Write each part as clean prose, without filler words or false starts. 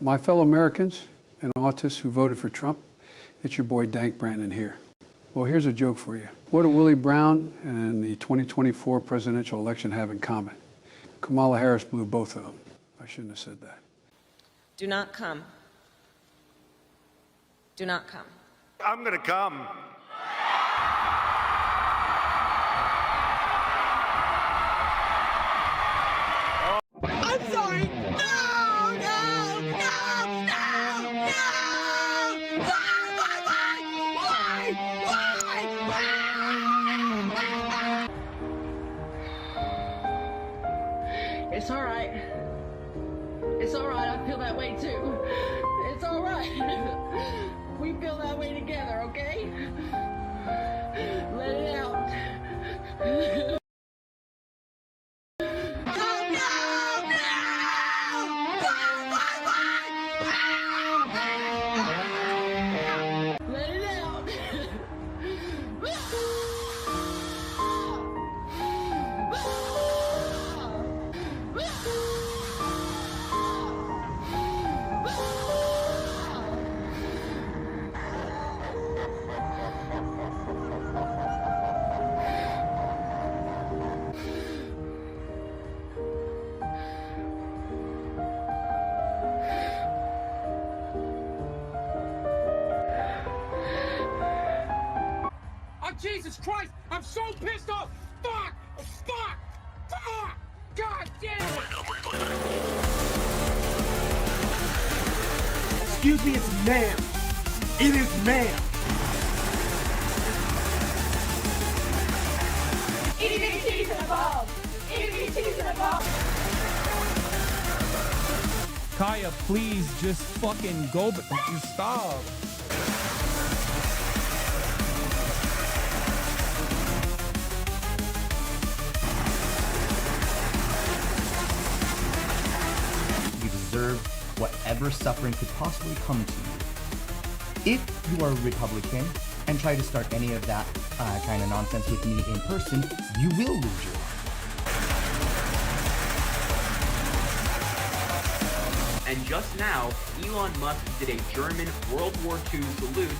My fellow Americans and autists who voted for Trump, it's your boy Dank Brandon here. Well, here's a joke for you. What do Willie Brown and the 2024 presidential election have in common? Kamala Harris blew both of them. I shouldn't have said that. Do not come. Do not come. I'm gonna come. I'm sorry. No, no, no, no, no. Why? It's all right. It's all right. I feel that way too. It's all right. We feel that way together, okay? Let it out. Let it out. Oh, Jesus Christ! I'm so pissed off! Fuck! Fuck! Fuck! God damn it! Excuse me, it's ma'am. It is ma'am. Itty bitty titties and a ball. Itty bitty titties and a ball. Kaya, please just fucking go, but you stop. You deserve whatever suffering could possibly come to you. If you are a Republican and try to start any of that kind of nonsense with me in person, you will lose your life. And just now, Elon Musk did a German World War II salute.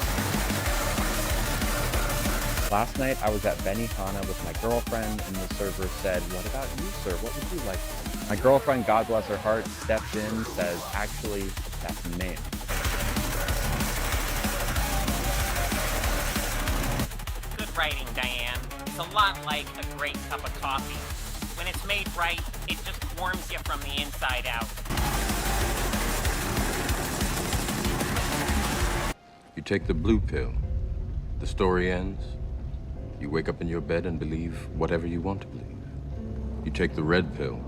Last night, I was at Benihana with my girlfriend, and the server said, "What about you, sir? What would you like?" My girlfriend, God bless her heart, steps in, says, "Actually, that's ma'am." Good writing, Diane. It's a lot like a great cup of coffee. When it's made right, it just warms you from the inside out. You take the blue pill, the story ends. You wake up in your bed and believe whatever you want to believe. You take the red pill,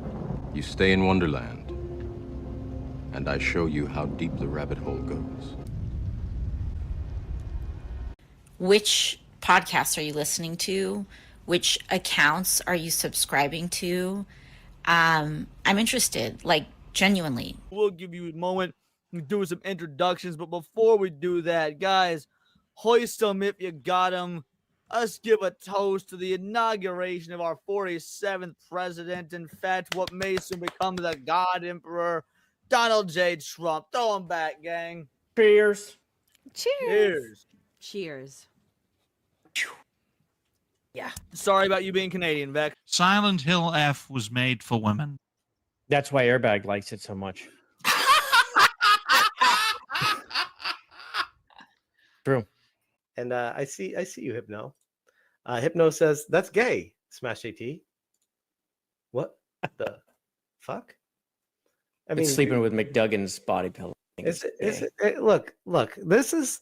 you stay in Wonderland, and I show you how deep the rabbit hole goes. Which podcasts are you listening to? Which accounts are you subscribing to? I'm interested, like genuinely. We'll give you a moment to do some introductions, but before we do that, guys, hoist them if you got them. Let's give a toast to the inauguration of our 47th president. In fact, what may soon become the God Emperor, Donald J. Trump. Throw him back, gang. Cheers. Cheers. Cheers. Yeah. Sorry about you being Canadian, Beck. Silent Hill F was made for women. That's why Airbag likes it so much. True. And I see you, Hypno. Hypno says that's gay. Smash AT. What the fuck? I mean, sleeping with McDuggan's body pillow. Look. This is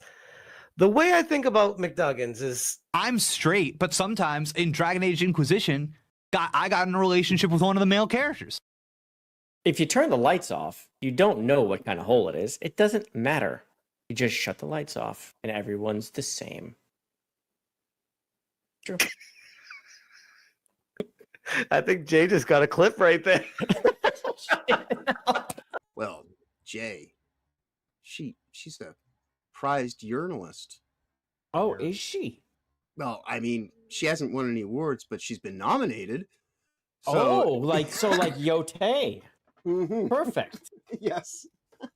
the way I think about McDuggan's. Is I'm straight, but sometimes in Dragon Age Inquisition, I got in a relationship with one of the male characters. If you turn the lights off, you don't know what kind of hole it is. It doesn't matter. You just shut the lights off, and everyone's the same. True. I think Jay just got a clip right there. Well, Jay, she's a prized urinalist. Oh, is she? Well, I mean, she hasn't won any awards, but she's been nominated. So... like Yote. Mm-hmm. Perfect. Yes.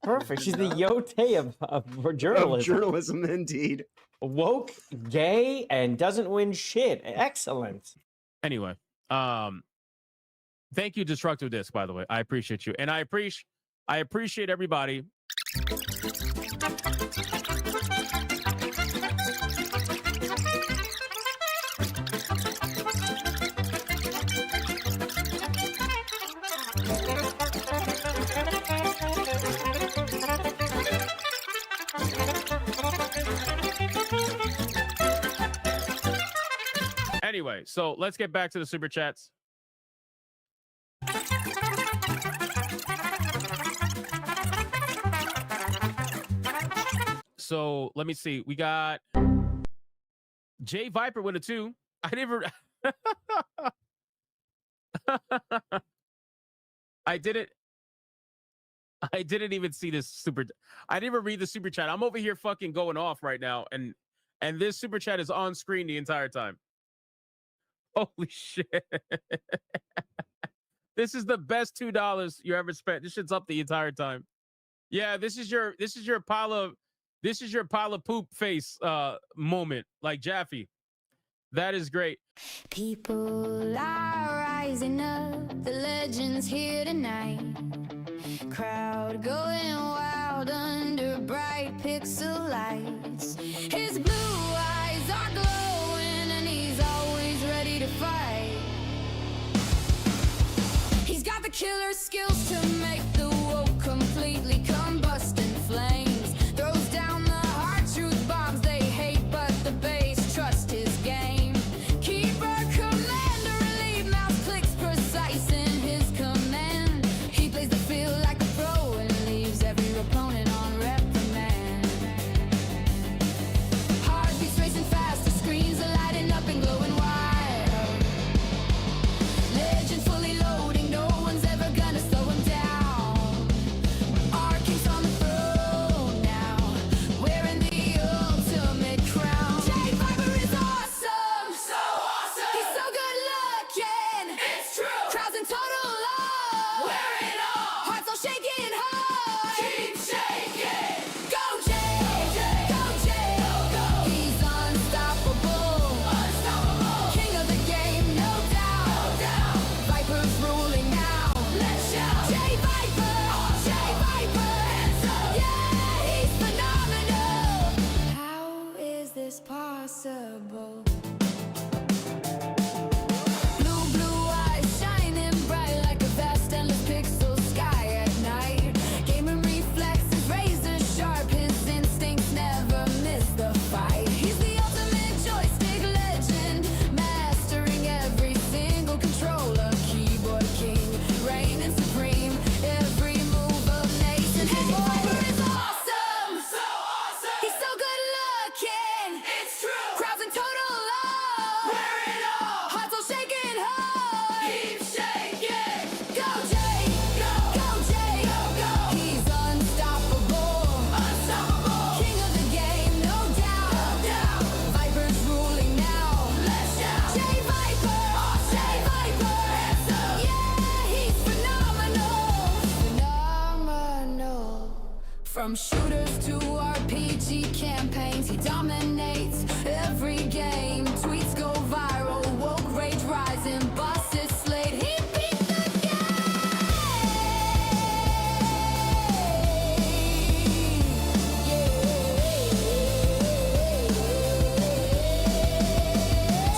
Perfect. She's the Yote of journalism. Of journalism, indeed. Woke, gay, and doesn't win shit. Excellent. Anyway, thank you, Destructive Disc, by the way. I appreciate you. And I appreciate everybody. Anyway, so let's get back to the super chats. So let me see. We got JayViper with a 2. I never. I didn't even see this super. I didn't even read the super chat. I'm over here fucking going off right now, and this super chat is on screen the entire time. Holy shit! This is the best $2 you ever spent. This shit's up the entire time. Yeah, this is your pile of poop face moment, like Jaffe. That is great. People are rising up, the legends here tonight. Crowd going wild under bright pixel lights. His blue eyes are glowing and he's always ready to fight. He's got the killer skills to make the woke completely combust in flames. Throws down the hard truth bombs they hate, but the base trust his game. Keeper, commander, relieve mouse clicks precise in his command. He plays the field like a pro and leaves every opponent on reprimand. Heartbeats racing fast, the screens are lighting up and glowing wide. Legend fully loading, no one's ever gonna slow him down. Our king's on the throne now, wearing the ultimate crown. JayViper is awesome, so awesome. He's so good looking, it's true. Crowds in total love, wear it all. Hearts all shaking high, keep shaking. Go Jay, go Jay, go. He's unstoppable, unstoppable. King of the game, no doubt, no doubt. Viper's ruling now, let's shout. JayViper, JayViper, hands up. Yeah, he's phenomenal. How is this possible? Blue eyes shining bright like a vast endless pixel sky at night. Gaming reflexes razor sharp, his instincts never miss the fight. He's the ultimate joystick legend, mastering every single controller. Keyboard king, reigning supreme, every move of nation. JayViper is awesome, so awesome. He's so good looking, it's true. Crowds in total love, wear it all. Hearts all shaking high, keep shaking. Go Jay, go Jay, go. He's unstoppable, unstoppable. King of the game, no doubt, no doubt. Viper's ruling now, let's shout. JayViper, JayViper, hands up. Yeah, he's phenomenal, phenomenal. From shooters to RPG campaigns, he dominates every game. Tweets go viral, woke rage rising, bosses slayed. He beat the game.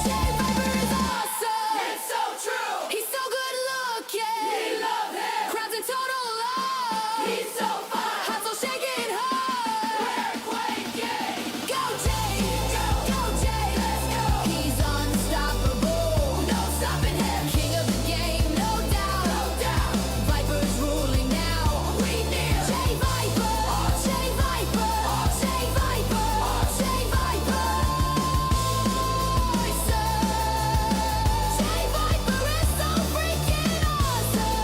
JayViper is awesome, it's so true. He's so good looking, we love him. Crowds in total love, he's so fun. Hearts all shaking high, we're quaking. Go Jay, go Jay, let's go. He's unstoppable, no stopping him. King of the game, no doubt, no doubt. Viper's ruling now, we kneel. JayViper, JayViper, JayViper, JayViper. JayViper is so freaking awesome.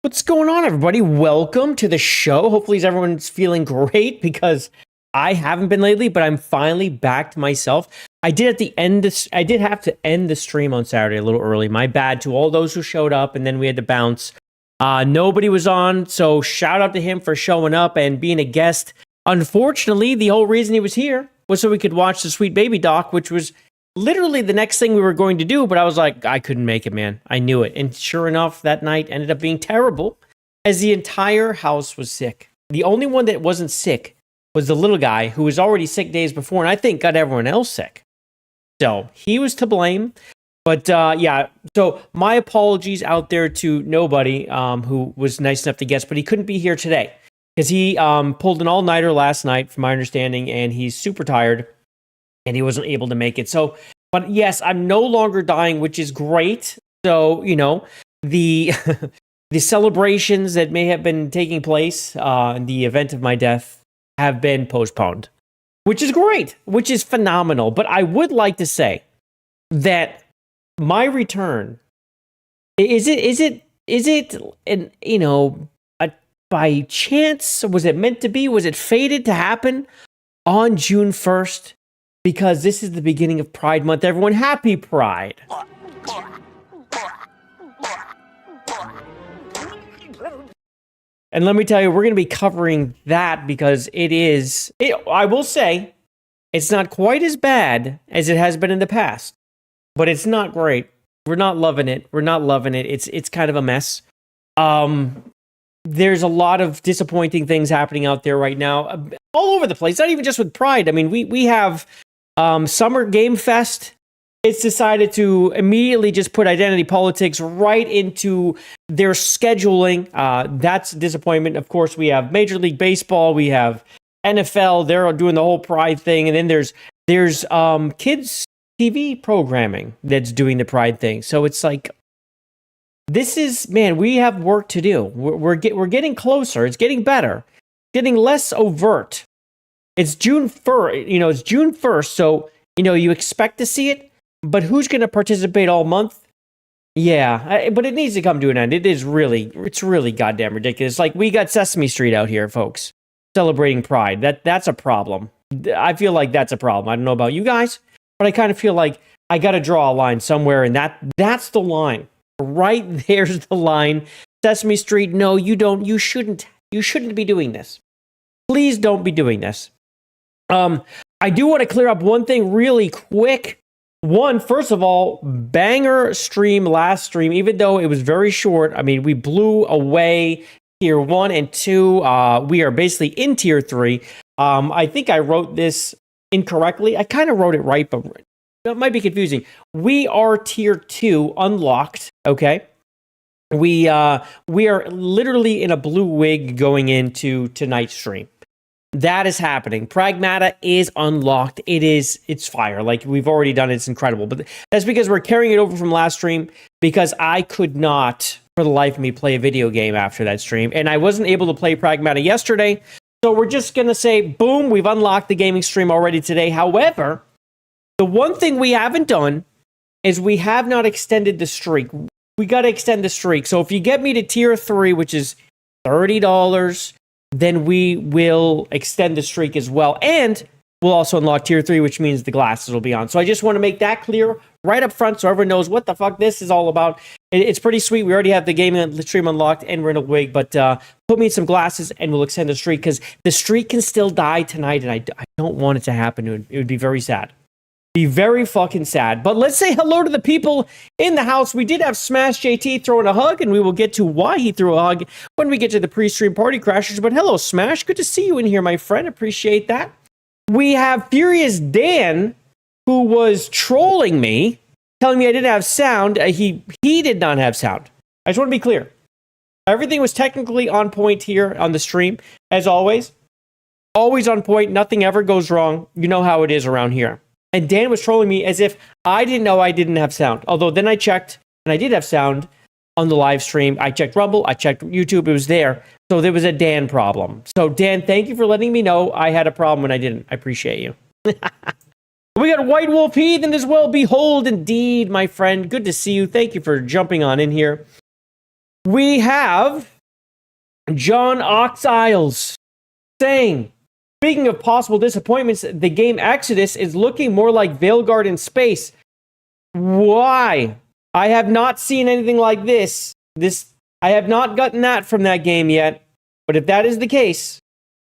What's going on, everybody? Welcome to the show. Hopefully everyone's feeling great because I haven't been lately, but I'm finally back to myself. I did have to end the stream on Saturday a little early. My bad to all those who showed up, and then we had to bounce. Nobody was on, so shout out to him for showing up and being a guest. Unfortunately, the whole reason he was here was so we could watch the Sweet Baby doc, which was literally the next thing we were going to do, but I was like, I couldn't make it, man. I knew it. And sure enough, that night ended up being terrible, as the entire house was sick. The only one that wasn't sick was the little guy, who was already sick days before, and I think got everyone else sick. So he was to blame. But yeah, so my apologies out there to nobody who was nice enough to guest, but he couldn't be here today because he pulled an all-nighter last night, from my understanding, and he's super tired, and he wasn't able to make it. So, but yes, I'm no longer dying, which is great. So, you know, the the celebrations that may have been taking place in the event of my death have been postponed, which is great, which is phenomenal. But I would like to say that my return, is it an, you know, by chance? Was it meant to be? Was it fated to happen on June 1st? Because this is the beginning of Pride Month. Everyone, happy Pride. And let me tell you, we're going to be covering that because I will say, it's not quite as bad as it has been in the past. But it's not great. We're not loving it. It's kind of a mess. There's a lot of disappointing things happening out there right now, all over the place. Not even just with Pride. I mean, we have Summer Game Fest. It's decided to immediately just put identity politics right into their scheduling. That's a disappointment. Of course, we have Major League Baseball. We have NFL. They're doing the whole Pride thing, and then there's kids TV programming that's doing the Pride thing. So it's like, this is, man, we have work to do. We're getting closer. It's getting better, getting less overt. It's June 1st. You know, it's June 1st. So, you know, you expect to see it, but who's going to participate all month? Yeah, but it needs to come to an end. It's really goddamn ridiculous. Like, we got Sesame Street out here, folks, celebrating Pride. That's a problem. I feel like that's a problem. I don't know about you guys, but I kind of feel like I got to draw a line somewhere, and that's the line. Right there's the line. Sesame Street, no, you don't. You shouldn't be doing this. Please don't be doing this. I do want to clear up one thing really quick. One, first of all, banger stream last stream, even though it was very short. I mean, we blew away tier 1 and 2. We are basically in tier 3. I think I wrote this incorrectly. I kind of wrote it right, but it might be confusing. We are tier 2 unlocked, okay? We are literally in a blue wig going into tonight's stream. That is happening. Pragmata is unlocked. It's fire. Like, we've already done it. It's incredible. But that's because we're carrying it over from last stream, because I could not, for the life of me, play a video game after that stream. And I wasn't able to play Pragmata yesterday. So we're just going to say, boom, we've unlocked the gaming stream already today. However, the one thing we haven't done is we have not extended the streak. We got to extend the streak. So if you get me to tier 3, which is $30, then we will extend the streak as well. And we'll also unlock tier 3, which means the glasses will be on. So I just want to make that clear right up front so everyone knows what the fuck this is all about. It's pretty sweet. We already have the gaming stream unlocked and we're in a wig, but put me in some glasses and we'll extend the streak, because the streak can still die tonight, and I don't want it to happen. It would be very sad. Be very fucking sad. But let's say hello to the people in the house. We did have Smash JT throwing a hug, and we will get to why he threw a hug when we get to the pre-stream party crashers. But hello, Smash. Good to see you in here, my friend. Appreciate that. We have Furious Dan, who was trolling me, telling me I didn't have sound. He did not have sound. I just want to be clear. Everything was technically on point here on the stream, as always. Always on point. Nothing ever goes wrong. You know how it is around here. And Dan was trolling me as if I didn't know I didn't have sound. Although then I checked, and I did have sound on the live stream. I checked Rumble, I checked YouTube, it was there. So there was a Dan problem. So Dan, thank you for letting me know I had a problem when I didn't. I appreciate you. We got White Wolf Heathen as well. Behold, indeed, my friend. Good to see you. Thank you for jumping on in here. We have John Ox Isles saying, Speaking of possible disappointments, the game Exodus is looking more like Veilguard in space. Why? I have not seen anything like this. I have not gotten that from that game yet. But if that is the case,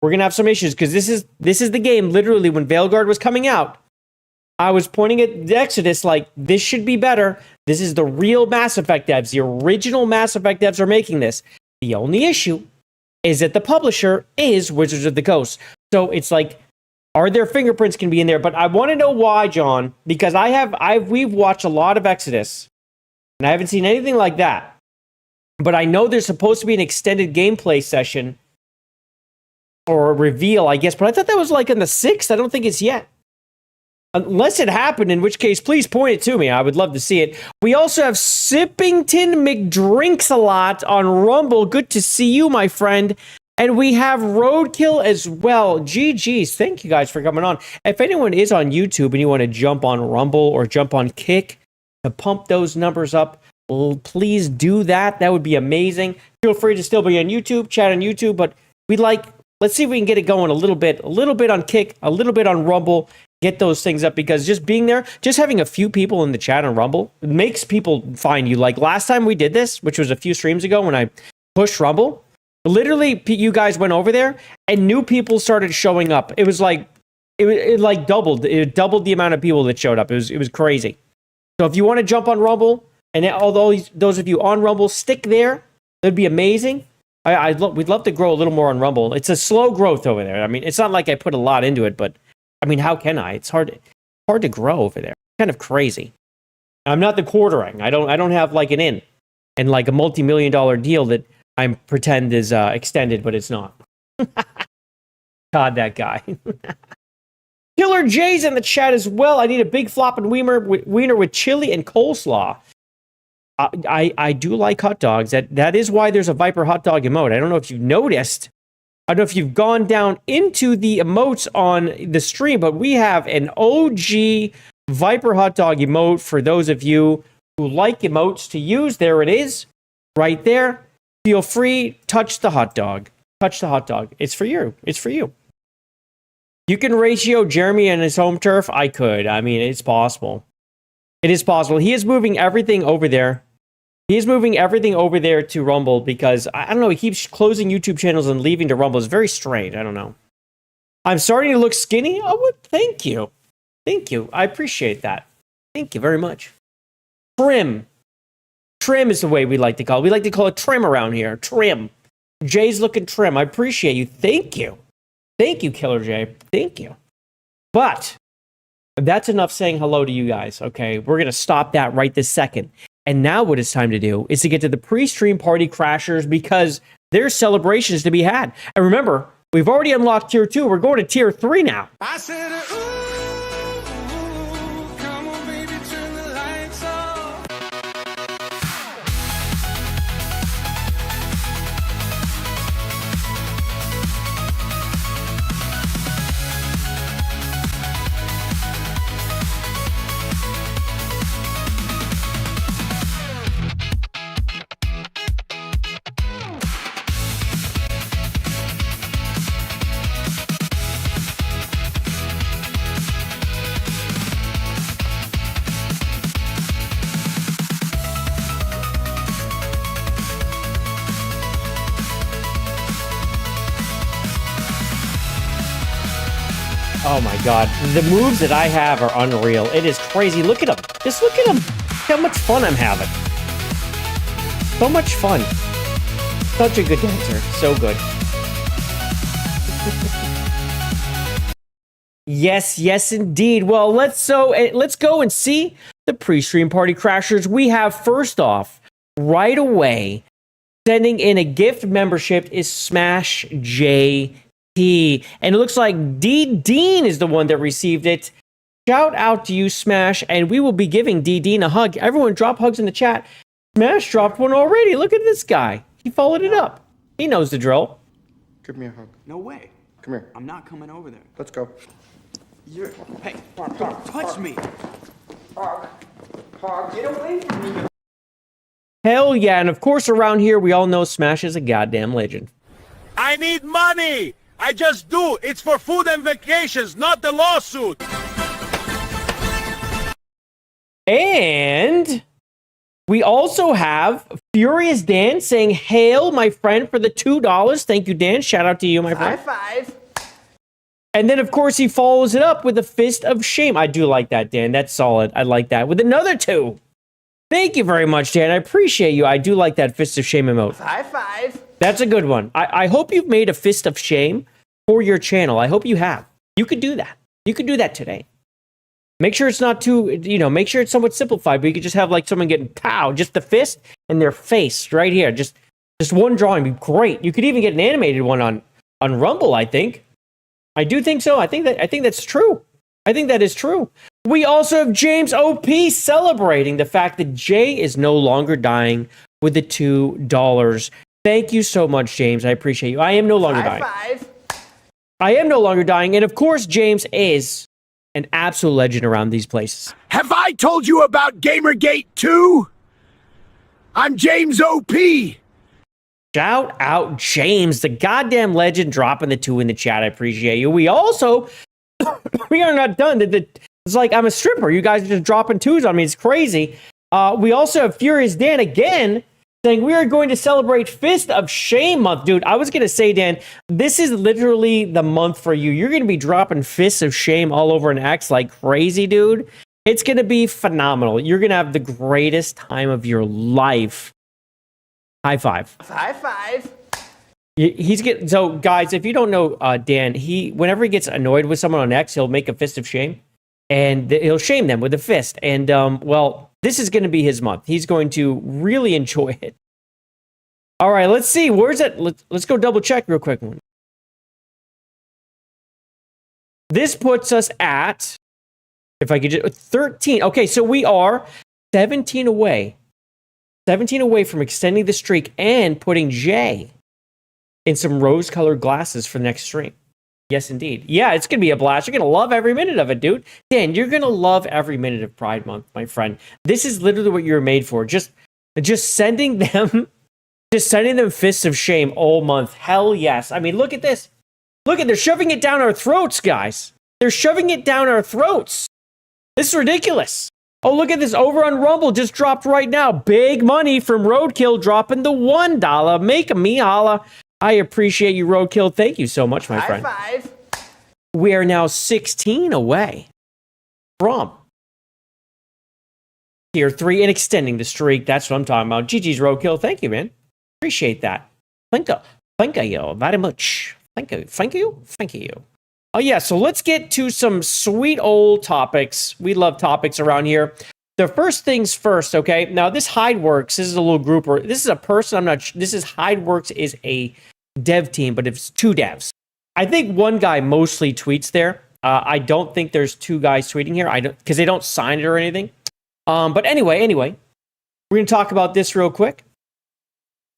we're gonna have some issues because this is the game. Literally, when Veilguard was coming out, I was pointing at the Exodus like this should be better. This is the real Mass Effect devs. The original Mass Effect devs are making this. The only issue is that the publisher is Wizards of the Coast. So it's like, are their fingerprints can be in there? But I want to know why, John, because we've watched a lot of Exodus, and I haven't seen anything like that. But I know there's supposed to be an extended gameplay session or a reveal, I guess. But I thought that was like on the 6th. I don't think it's yet. Unless it happened, in which case, please point it to me. I would love to see it. We also have Sippington McDrinks-a-lot on Rumble. Good to see you, my friend. And we have Roadkill as well. GG's. Thank you guys for coming on. If anyone is on YouTube and you want to jump on Rumble or jump on Kick to pump those numbers up, please do that. That would be amazing. Feel free to still be on YouTube, chat on YouTube, but let's see if we can get it going a little bit on Kick, a little bit on Rumble. Get those things up because just being there, just having a few people in the chat on Rumble makes people find you. Like last time we did this, which was a few streams ago when I pushed Rumble, literally you guys went over there and new people started showing up. It was like, it doubled the amount of people that showed up. It was crazy. So if you want to jump on Rumble and although those of you on Rumble stick there, that'd be amazing. We'd love to grow a little more on Rumble. It's a slow growth over there. I mean, it's not like I put a lot into it, but I mean, how can I? It's hard to grow over there. It's kind of crazy. I'm not the quartering. I don't have like an in and like a multi-million-dollar deal that I pretend is extended, but it's not. God, that guy. Killer J's in the chat as well. I need a big flopping wiener with chili and coleslaw. I do like hot dogs. That is why there's a Viper hot dog emote. I don't know if you've noticed. I don't know if you've gone down into the emotes on the stream, but we have an OG Viper hot dog emote for those of you who like emotes to use. There it is, right there. Feel free, touch the hot dog. Touch the hot dog. It's for you. It's for you. You can ratio Jeremy and his home turf. I could. I mean, it's possible. It is possible. He is moving everything over there. He's moving everything over there to Rumble because, I don't know, he keeps closing YouTube channels and leaving to Rumble. It's very strange. I don't know. I'm starting to look skinny. Oh, well, thank you. Thank you. I appreciate that. Thank you very much. Trim. Trim is the way we like to call it. We like to call it trim around here. Trim. Jay's looking trim. I appreciate you. Thank you. Thank you, Killer Jay. Thank you. But that's enough saying hello to you guys, okay? We're going to stop that right this second. And now what it's time to do is to get to the pre-stream party crashers because there's celebrations to be had. And remember, we've already unlocked tier 2. We're going to tier 3 now. I said, ooh, come on, baby, turn the lights off. Oh my god. The moves that I have are unreal. It is crazy. Look at them. Just look at them. How much fun I'm having. So much fun. Such a good dancer. So good. Yes, yes, indeed. Well, let's go and see the pre-stream party crashers. We have first off, right away, sending in a gift membership is Smash JT. And it looks like D Dean is the one that received it. Shout out to you, Smash, and we will be giving D Dean a hug. Everyone drop hugs in the chat. Smash dropped one already. Look at this guy. He followed it up. He knows the drill. Give me a hug. No way. Come here. I'm not coming over there. Let's go. Hey, don't touch me. Get away from me. Hell yeah, and of course around here we all know Smash is a goddamn legend. I need money. I just do. It's for food and vacations, not the lawsuit. And we also have Furious Dan saying, "Hail, my friend, for the $2." Thank you, Dan. Shout out to you, my friend. High five. And then, of course, he follows it up with a fist of shame. I do like that, Dan. That's solid. I like that. With another 2. Thank you very much, Dan. I appreciate you. I do like that fist of shame emote. High five. That's a good one. I hope you've made a fist of shame for your channel. I hope you have. You could do that. You could do that today. Make sure it's not too, make sure it's somewhat simplified, but you could just have like someone getting pow, just the fist and their face right here. Just one drawing would be great. You could even get an animated one on Rumble, I think. I do think so. I think that's true. I think that is true. We also have James OP celebrating the fact that Jay is no longer dying with the $2. Thank you so much, James. I appreciate you. I am no longer dying. Five. I am no longer dying. And of course, James is an absolute legend around these places. Have I told you about Gamergate 2? I'm James OP. Shout out James, the goddamn legend, dropping the 2 in the chat. I appreciate you. We also, we are not done. It's like I'm a stripper. You guys are just dropping 2s on me. It's crazy. We also have Furious Dan again saying we are going to celebrate Fist of Shame month. Dude, I was going to say, Dan, this is literally the month for you. You're going to be dropping Fists of Shame all over an X like crazy, dude. It's going to be phenomenal. You're going to have the greatest time of your life. High five. High five. So, guys, if you don't know Dan, whenever he gets annoyed with someone on X, he'll make a Fist of Shame. And he'll shame them with a fist. And, well, this is going to be his month. He's going to really enjoy it. All right, let's see. Where's it? Let's go double check real quick. This puts us at, if I could just, 13. Okay, so we are 17 away. 17 away from extending the streak and putting Jay in some rose-colored glasses for the next stream. Yes, indeed. Yeah, it's going to be a blast. You're going to love every minute of it, dude. Dan, you're going to love every minute of Pride Month, my friend. This is literally what you're made for. Just sending them fists of shame all month. Hell yes. I mean, look at this. Look at, they're shoving it down our throats, guys. They're shoving it down our throats. This is ridiculous. Oh, look at this. Over on Rumble just dropped right now. Big money from Roadkill dropping the $1. Make me holla. I appreciate you, Roadkill. Thank you so much, my friend. High five. We are now 16 away from Tier 3 and extending the streak. That's what I'm talking about. GG's, Roadkill. Thank you, man. Appreciate that. Thank you very much. Thank you. Oh, yeah, so let's get to some sweet old topics. We love topics around here. The first things first, okay? Now, this Hideworks, this is a little group, or this is a person, this is Hideworks is a dev team, but it's 2 devs. I think one guy mostly tweets there. I don't think there's 2 guys tweeting here. Because they don't sign it or anything. But anyway, we're going to talk about this real quick.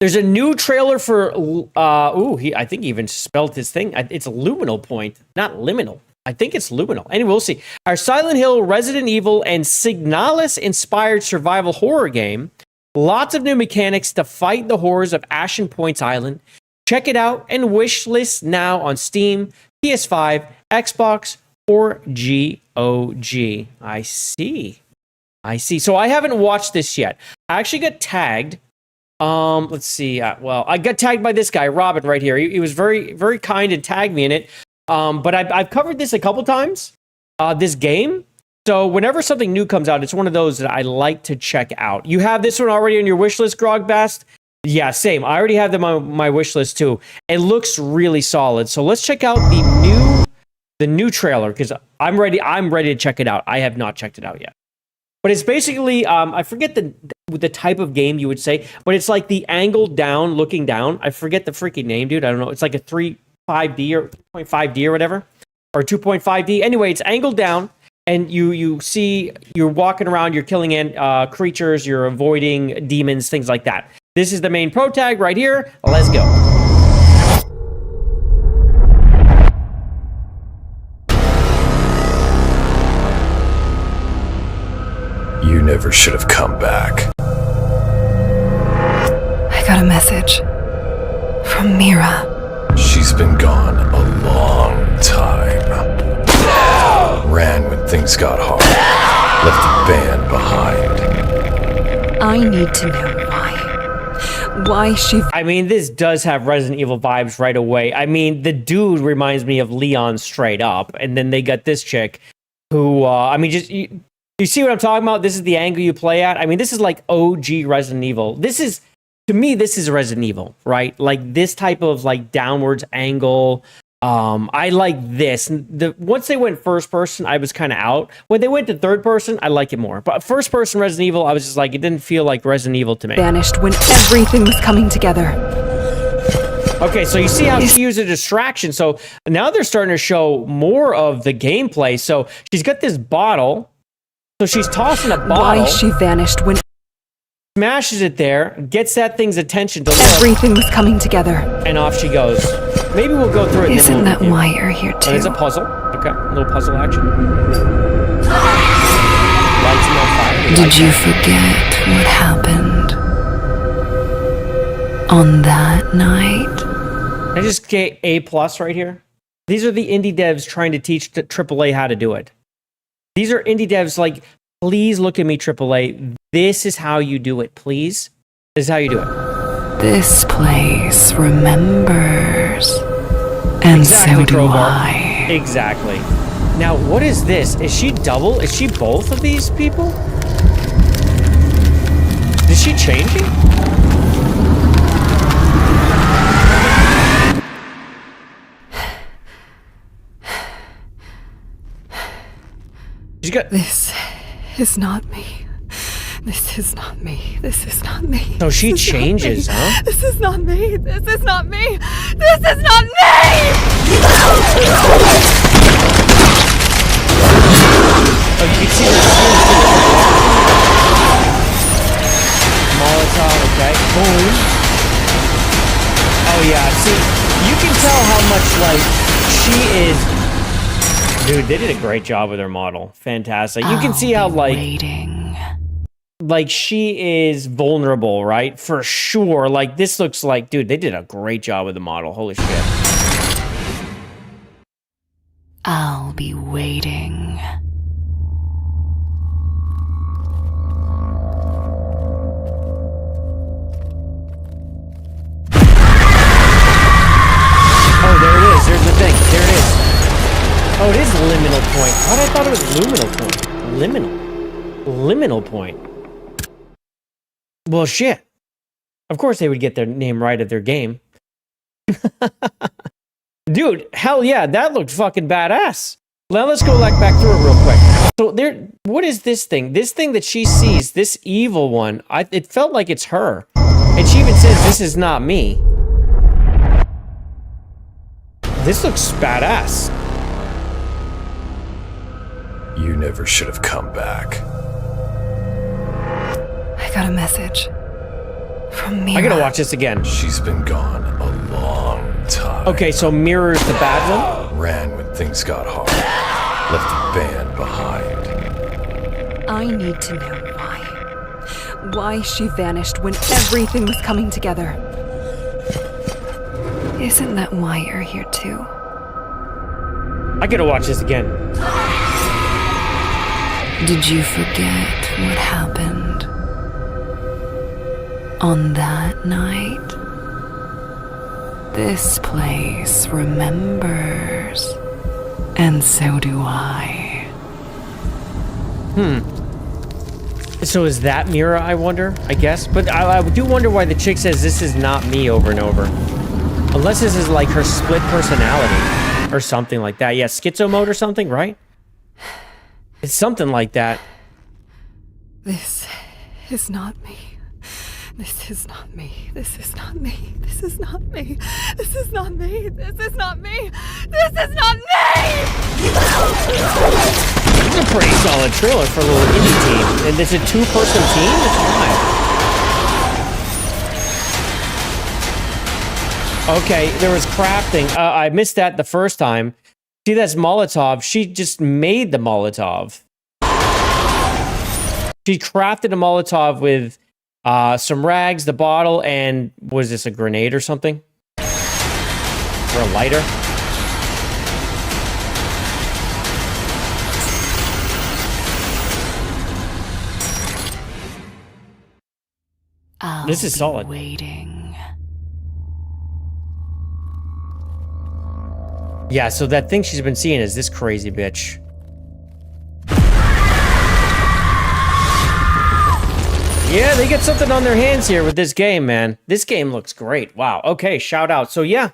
There's a new trailer for, I think he even spelled his thing. It's Luminal Point, not Liminal. I think it's Luminal. Anyway, we'll see. Our Silent Hill, Resident Evil, and Signalis-inspired survival horror game. Lots of new mechanics to fight the horrors of Ashen Point's Island. Check it out and wishlist now on Steam, PS5, Xbox, or GOG. I see. So I haven't watched this yet. I actually got tagged. Let's see. I got tagged by this guy, Robin, right here. He was very, very kind and tagged me in it. But I've covered this a couple times, this game. So whenever something new comes out, it's one of those that I like to check out. You have this one already on your wish list, Grogbast? Yeah, same. I already have them on my wish list too. It looks really solid. So let's check out the new trailer because I'm ready to check it out. I have not checked it out yet. But it's basically, I forget the type of game you would say, but it's like the angle down, looking down. I forget the freaking name, dude. I don't know. It's like a 3.5D or 0.5D or whatever, or 2.5D. Anyway, it's angled down, and you see you're walking around, you're killing creatures, you're avoiding demons, things like that. This is the main pro tag right here. Let's go. You never should have come back. I got a message from Mira. She's been gone a long time. Ran when things got hard. Left the band behind. I need to know why she... I mean, this does have Resident Evil vibes right away. I mean, the dude reminds me of Leon straight up. And then they got this chick who, I mean, just... You see what I'm talking about? This is the angle you play at. I mean, this is like OG Resident Evil. This is, to me, this is Resident Evil, right? Like this type of like downwards angle. I like this. Once they went first person, I was kind of out. When they went to third person, I like it more. But first person Resident Evil, I was just like, it didn't feel like Resident Evil to me. Vanished when everything was coming together. Okay, so you see how she used a distraction. So now they're starting to show more of the gameplay. So she's got this bottle. So she's tossing a bottle. Why she vanished when... Smashes it there, gets that thing's attention to look. Everything was coming together. And off she goes. Maybe we'll go through it. Isn't that why you're here too? Oh, it's a puzzle. Okay, a little puzzle action. Lights on fire. Did you forget what happened on that night? I just get A+ right here. These are the indie devs trying to teach AAA how to do it. These are indie devs like, please look at me, AAA. This is how you do it, please. This is how you do it. This place remembers. And Exactly, so do Crowbar. I. Exactly. Now, what is this? Is she double? Is she both of these people? Is she changing? She's got... This is not me. This is not me. This is not me. So she changes, huh? This is not me. This is not me. This is not me! Oh, you can see the Molotov, okay. Boom. Oh yeah, see, you can tell how much, like, she is... Dude, they did a great job with her model. Fantastic. You can see how, like, she is vulnerable, right? For sure. Like, this looks like, dude, they did a great job with the model. Holy shit. I'll be waiting. Oh, there it is. There's the thing. There it is. Oh, it is liminal point. Why did I thought it was luminal point? Liminal point. Well, shit. Of course they would get their name right at their game. Dude, hell yeah, that looked fucking badass. Now let's go back through it real quick. So there, what is this thing? This thing that she sees, this evil one, it felt like it's her. And she even says, this is not me. This looks badass. You never should have come back. I got a message from Mira. I gotta watch this again. She's been gone a long time. Okay, so Mirror's the bad one? Ran when things got hard. Left the band behind. I need to know why she vanished when everything was coming together. Isn't that why you're here too? I gotta watch this again. Did you forget what happened on that night? This place remembers, and so do I. So is that Mira, I wonder? I guess. But I do wonder why the chick says this is not me over and over. Unless this is like her split personality or something like that. Yeah, schizo mode or something, right? It's something like that. This is not me. This is not me. This is not me. This is not me. This is not me. This is not me. This is not me! It's a pretty solid trailer for a little indie team. And it's a two-person team? That's fine. Okay, there was crafting. I missed that the first time. See, that's Molotov. She just made the Molotov. She crafted a Molotov with some rags, the bottle, and was this a grenade or something? for a lighter. This is solid. Waiting. Yeah, so that thing she's been seeing is this crazy bitch. Yeah, they get something on their hands here with this game, man. This game looks great. Wow. Okay, shout out. So yeah,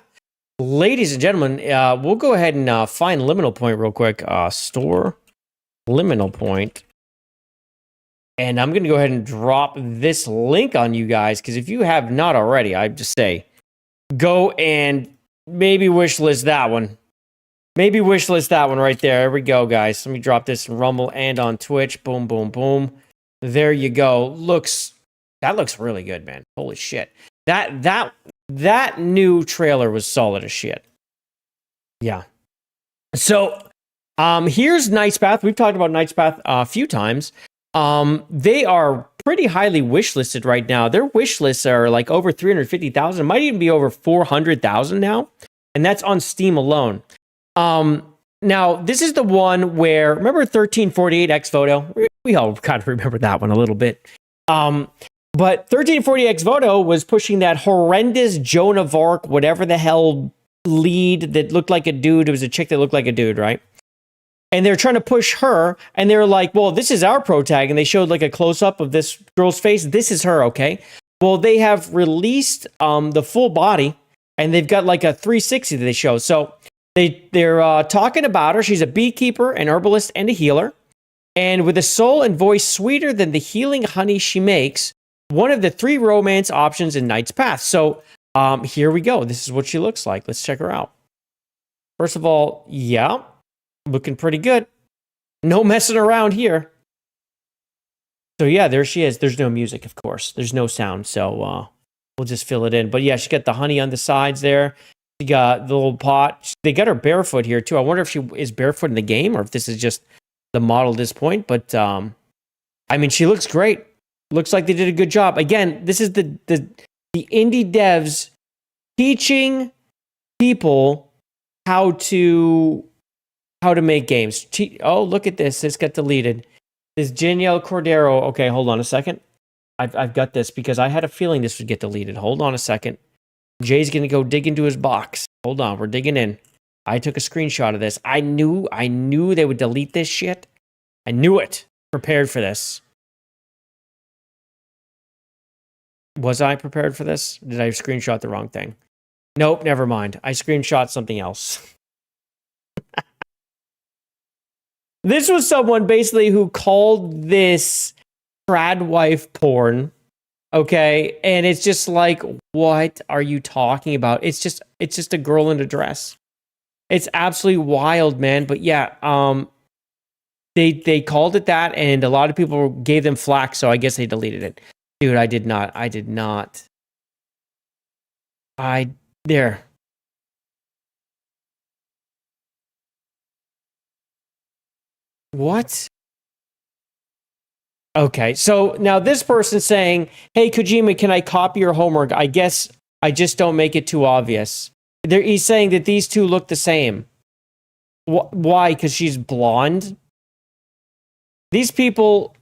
ladies and gentlemen, we'll go ahead and find Liminal Point real quick. Store Liminal Point. And I'm going to go ahead and drop this link on you guys, because if you have not already, I just say, go and maybe wishlist that one. Maybe wishlist that one right there. There we go, guys. Let me drop this in Rumble and on Twitch. Boom, boom, boom. There you go. That looks really good, man. Holy shit. That new trailer was solid as shit. Yeah. So, here's Night's Path. We've talked about Night's Path a few times. They are pretty highly wishlisted right now. Their wish lists are like over 350,000. Might even be over 400,000 now. And that's on Steam alone. Now, this is the one where, remember 1348 X Photo? We all kind of remember that one a little bit. But 1340 X Photo was pushing that horrendous Joan of Arc, whatever the hell lead that looked like a dude. It was a chick that looked like a dude, right? And they're trying to push her, and they're like, well, this is our pro tag. And they showed like a close-up of this girl's face. This is her, okay? Well, they have released the full body, and they've got like a 360 that they show. So they're talking about her. She's a beekeeper, an herbalist, and a healer. And with a soul and voice sweeter than the healing honey she makes, one of the 3 romance options in Night's Path. So here we go. This is what she looks like. Let's check her out. First of all, yeah, looking pretty good. No messing around here. So yeah, there she is. There's no music, of course. There's no sound. So we'll just fill it in. But yeah, she got the honey on the sides there. She got the little pot. They got her barefoot here too. I wonder if she is barefoot in the game or if this is just the model at this point. But I mean, she looks great. Looks like they did a good job. Again, this is the indie devs teaching people how to make games. Oh, look at this. This got deleted. This Danielle Cordero. Okay, hold on a second. I've got this because I had a feeling this would get deleted. Hold on a second. Jay's going to go dig into his box. Hold on. We're digging in. I took a screenshot of this. I knew they would delete this shit. I knew it. Prepared for this. Was I prepared for this? Did I screenshot the wrong thing? Nope, never mind. I screenshot something else. This was someone basically who called this trad wife porn. Okay, and it's just like, what are you talking about? It's just a girl in a dress. It's absolutely wild, man. But yeah, they called it that, and a lot of people gave them flack, so I guess they deleted it. Dude, I did not. There. What? Okay, so now this person's saying, hey, Kojima, can I copy your homework? I guess I just don't make it too obvious. He's saying that these two look the same. Why? Because she's blonde? These people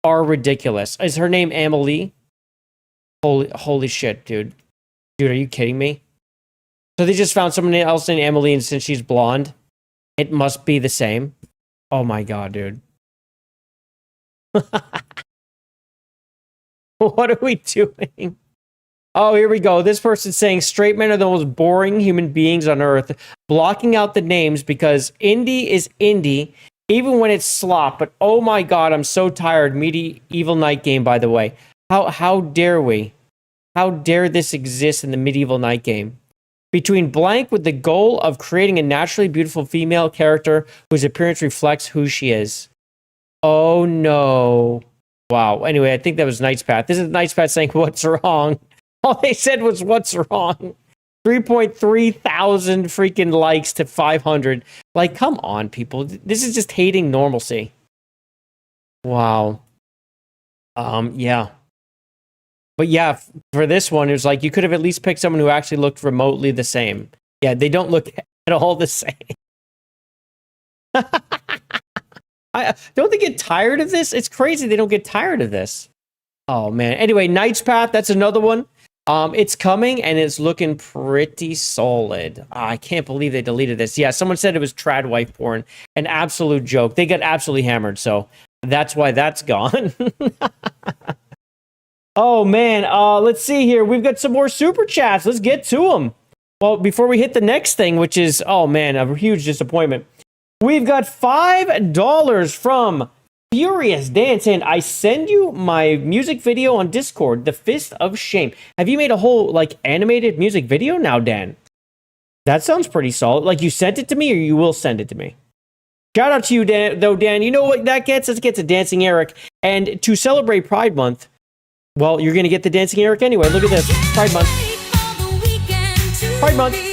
are ridiculous. Is her name Amelie? Holy shit, dude. Dude, are you kidding me? So they just found someone else named Amelie, and since she's blonde, it must be the same. Oh my god, dude. What are we doing? Oh, here we go. This person's saying straight men are the most boring human beings on earth, blocking out the names because indie is indie, even when it's slop. But oh my god, I'm so tired. Medieval Night Game, by the way. How dare we? How dare this exist in the Medieval Night Game? Between blank with the goal of creating a naturally beautiful female character whose appearance reflects who she is. Oh no. Wow. Anyway, I think that was Night's Path. This is Night's Path saying, what's wrong? All they said was, what's wrong? 3.3 thousand freaking likes to 500. Like, come on, people. This is just hating normalcy. Wow. Yeah. But yeah, for this one, it was like, you could have at least picked someone who actually looked remotely the same. Yeah, they don't look at all the same. Don't they get tired of this? It's crazy they don't get tired of this. Oh man. Anyway, Knight's Path, that's another one. It's coming and it's looking pretty solid. I can't believe they deleted this. Yeah, someone said it was trad wife porn. An absolute joke. They got absolutely hammered, so that's why that's gone. Oh man, let's see here. We've got some more super chats. Let's get to them. Well, before we hit the next thing, which is, oh man, a huge disappointment. We've got $5 from Furious Dancing. I send you my music video on Discord, The Fist of Shame. Have you made a whole, like, animated music video now, Dan? That sounds pretty solid. Like, you sent it to me or you will send it to me? Shout out to you, Dan, though, Dan. You know what that gets? It gets a Dancing Eric. And to celebrate Pride Month, well, you're going to get the Dancing Eric anyway. Look at this. Pride Month. Pride Month.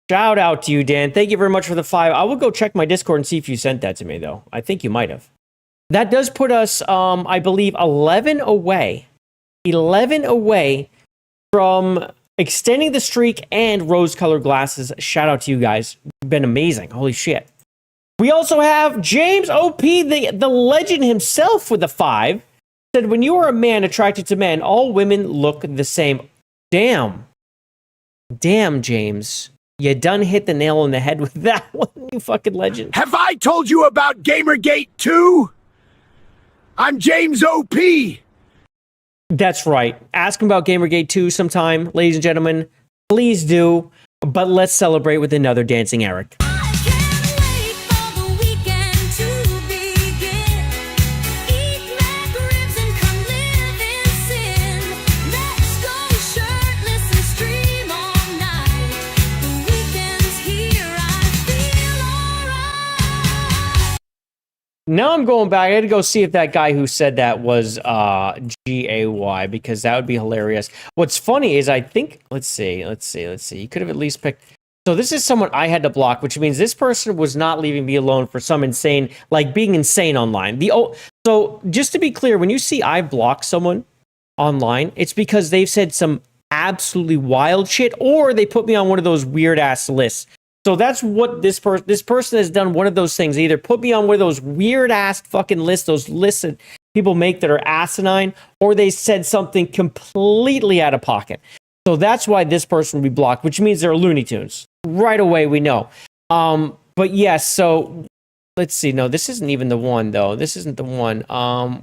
Shout out to you, Dan. Thank you very much for the 5. I will go check my Discord and see if you sent that to me, though. I think you might have. That does put us, I believe, 11 away. 11 away from extending the streak and rose-colored glasses. Shout out to you guys. Been amazing. Holy shit. We also have James OP, the legend himself, with a 5. Said, when you are a man attracted to men, all women look the same. Damn. Damn, James. You done hit the nail on the head with that one, you fucking legend. Have I told you about Gamergate 2? I'm James OP. That's right. Ask him about Gamergate 2 sometime, ladies and gentlemen. Please do. But let's celebrate with another Dancing Eric. Now I'm going back. I had to go see if that guy who said that was G-A-Y, because that would be hilarious. What's funny is I think, let's see. You could have at least picked. So this is someone I had to block, which means this person was not leaving me alone for some insane, like being insane online. So just to be clear, when you see I block someone online, it's because they've said some absolutely wild shit, or they put me on one of those weird ass lists. So that's what this person has done. One of those things, they either put me on one of those weird ass fucking lists, those lists that people make that are asinine, or they said something completely out of pocket. So that's why this person will be blocked, which means they're Looney Tunes. Right away, we know. But yes, so let's see. No, this isn't even the one, though. This isn't the one.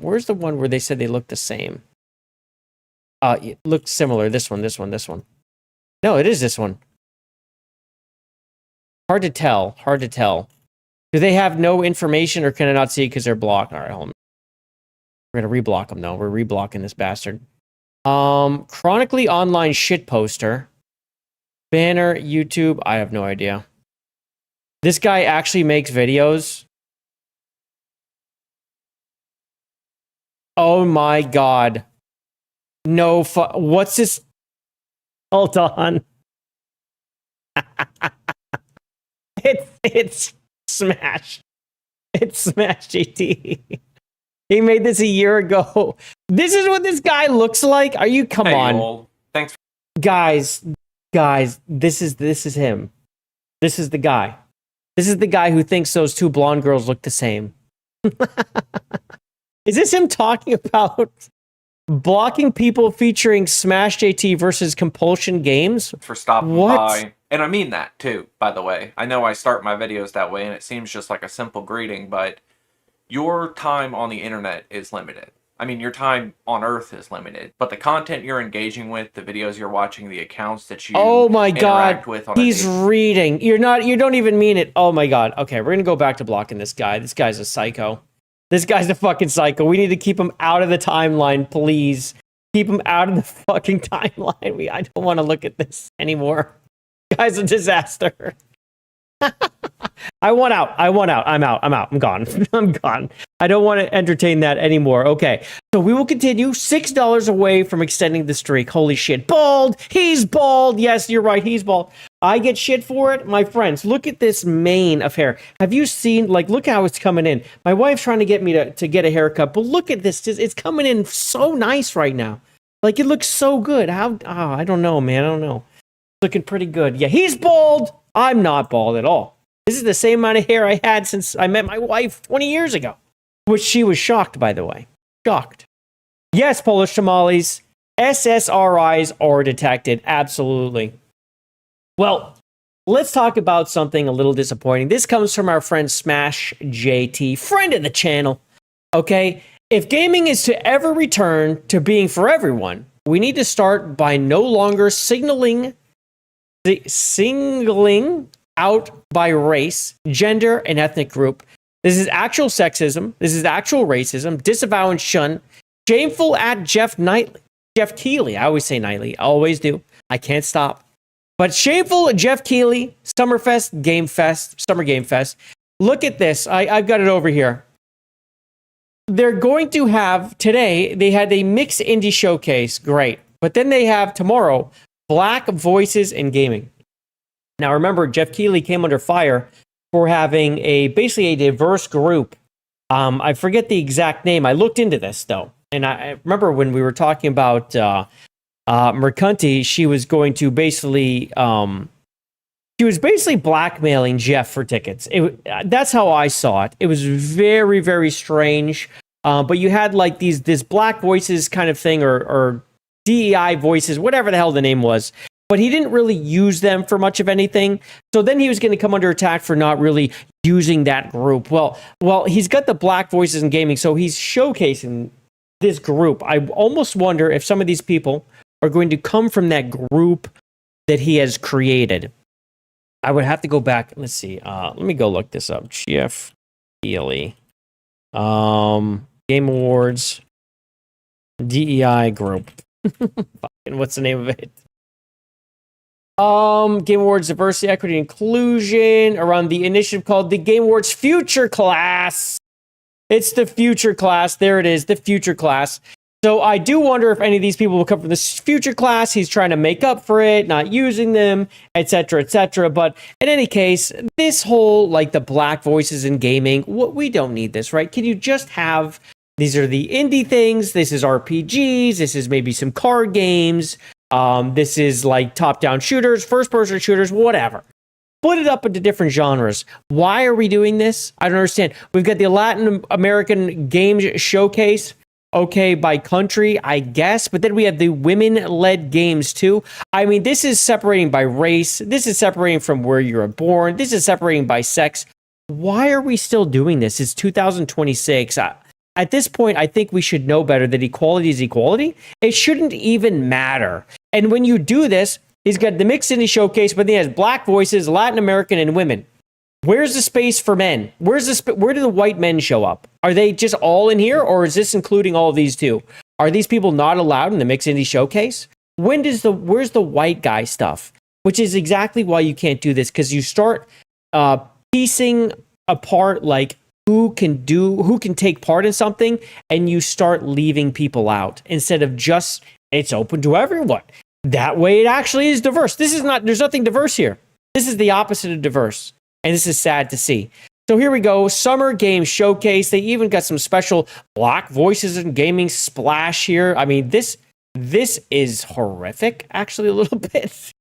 Where's the one where they said they look the same? It looks similar. This one. No, it is this one. Hard to tell. Do they have no information, or can I not see it because they're blocked? All right, hold on. We're going to reblock them, though. We're reblocking this bastard. Chronically online shit poster. Banner, YouTube. I have no idea. This guy actually makes videos. Oh my god. No, what's this? Hold on. It's Smash. It's Smash GT. He made this a year ago. This is what this guy looks like. Are you? Come on. Old. Thanks. Guys, this is him. This is the guy. This is the guy who thinks those two blonde girls look the same. Is this him talking about blocking people featuring Smash JT versus Compulsion Games? For stopping What? by. And I mean that, too, by the way. I know I start my videos that way, and it seems just like a simple greeting, but your time on the internet is limited. I mean, your time on Earth is limited, but the content you're engaging with, the videos you're watching, the accounts that you Oh my interact god, with on he's a daily... reading. You don't even mean it. Oh my god. Okay, we're gonna go back to blocking this guy. This guy's a psycho. This guy's a fucking psycho. We need to keep him out of the timeline, please. Keep him out of the fucking timeline. I don't want to look at this anymore. Guy's a disaster. I want out. I want out. I'm out. I'm out. I'm gone. I'm gone. I don't want to entertain that anymore. Okay. So we will continue. $6 away from extending the streak. Holy shit. Bald. He's bald. Yes, you're right. He's bald. I get shit for it. My friends, look at this mane of hair. Have you seen, like, look how it's coming in. My wife's trying to get me to get a haircut, but look at this. It's coming in so nice right now. Like, it looks so good. I don't know, man. I don't know. Looking pretty good. Yeah, he's bald. I'm not bald at all. This is the same amount of hair I had since I met my wife 20 years ago. Which she was shocked, by the way. Shocked. Yes, Polish tamales. SSRIs are detected. Absolutely. Well, let's talk about something a little disappointing. This comes from our friend Smash JT, friend of the channel. Okay? If gaming is to ever return to being for everyone, we need to start by no longer singling out by race, gender, and ethnic group. This is actual sexism. This is actual racism. Disavow and shun. Shameful at Jeff Keighley. I always say Knightley. I always do. I can't stop. But shameful at Jeff Keighley, Summer Game Fest. Look at this. I've got it over here. They're going to have today, they had a mixed indie showcase. Great. But then they have tomorrow, Black Voices in Gaming. Now remember, Jeff Keighley came under fire for having basically a diverse group. I forget the exact name. I looked into this though. And I remember when we were talking about Mercanti, she was going to basically blackmailing Jeff for tickets. That's how I saw it. It was very, very strange. But you had like this Black Voices kind of thing, or DEI voices, whatever the hell the name was. But he didn't really use them for much of anything. So then he was going to come under attack for not really using that group. Well, he's got the Black Voices in Gaming, so he's showcasing this group. I almost wonder if some of these people are going to come from that group that he has created. I would have to go back. Let's see. Let me go look this up. Jeff Keighley. Game Awards. DEI group. What's the name of it? Game Awards Diversity, Equity, Inclusion around the initiative called the Game Awards Future Class. It's the Future Class. There it is, the Future Class. So I do wonder if any of these people will come from this Future Class. He's trying to make up for it, not using them, etc., etc. But in any case, this whole, like, the Black Voices in Gaming, we don't need this, right? Can you just have, these are the indie things, this is RPGs, this is maybe some card games, this is like top-down shooters, first-person shooters, whatever. Split it up into different genres. Why are we doing this? I don't understand. We've got the Latin American Games Showcase. Okay, by country, I guess. But then we have the women-led games, too. I mean, this is separating by race. This is separating from where you were born. This is separating by sex. Why are we still doing this? It's 2026. At this point, I think we should know better that equality is equality. It shouldn't even matter. And when you do this, he's got the mixed indie showcase, but then he has Black Voices, Latin American, and women. Where's the space for men? Where do the white men show up? Are they just all in here, or is this including all of these too? Are these people not allowed in the mixed indie showcase? Where's the white guy stuff? Which is exactly why you can't do this, because you start piecing apart like who can take part in something, and you start leaving people out instead of just it's open to everyone. That way it actually is diverse. There's nothing diverse here. This is the opposite of diverse. And this is sad to see. So here we go. Summer Game Showcase. They even got some special Black Voices in Gaming splash here. I mean, this is horrific, actually, a little bit. It's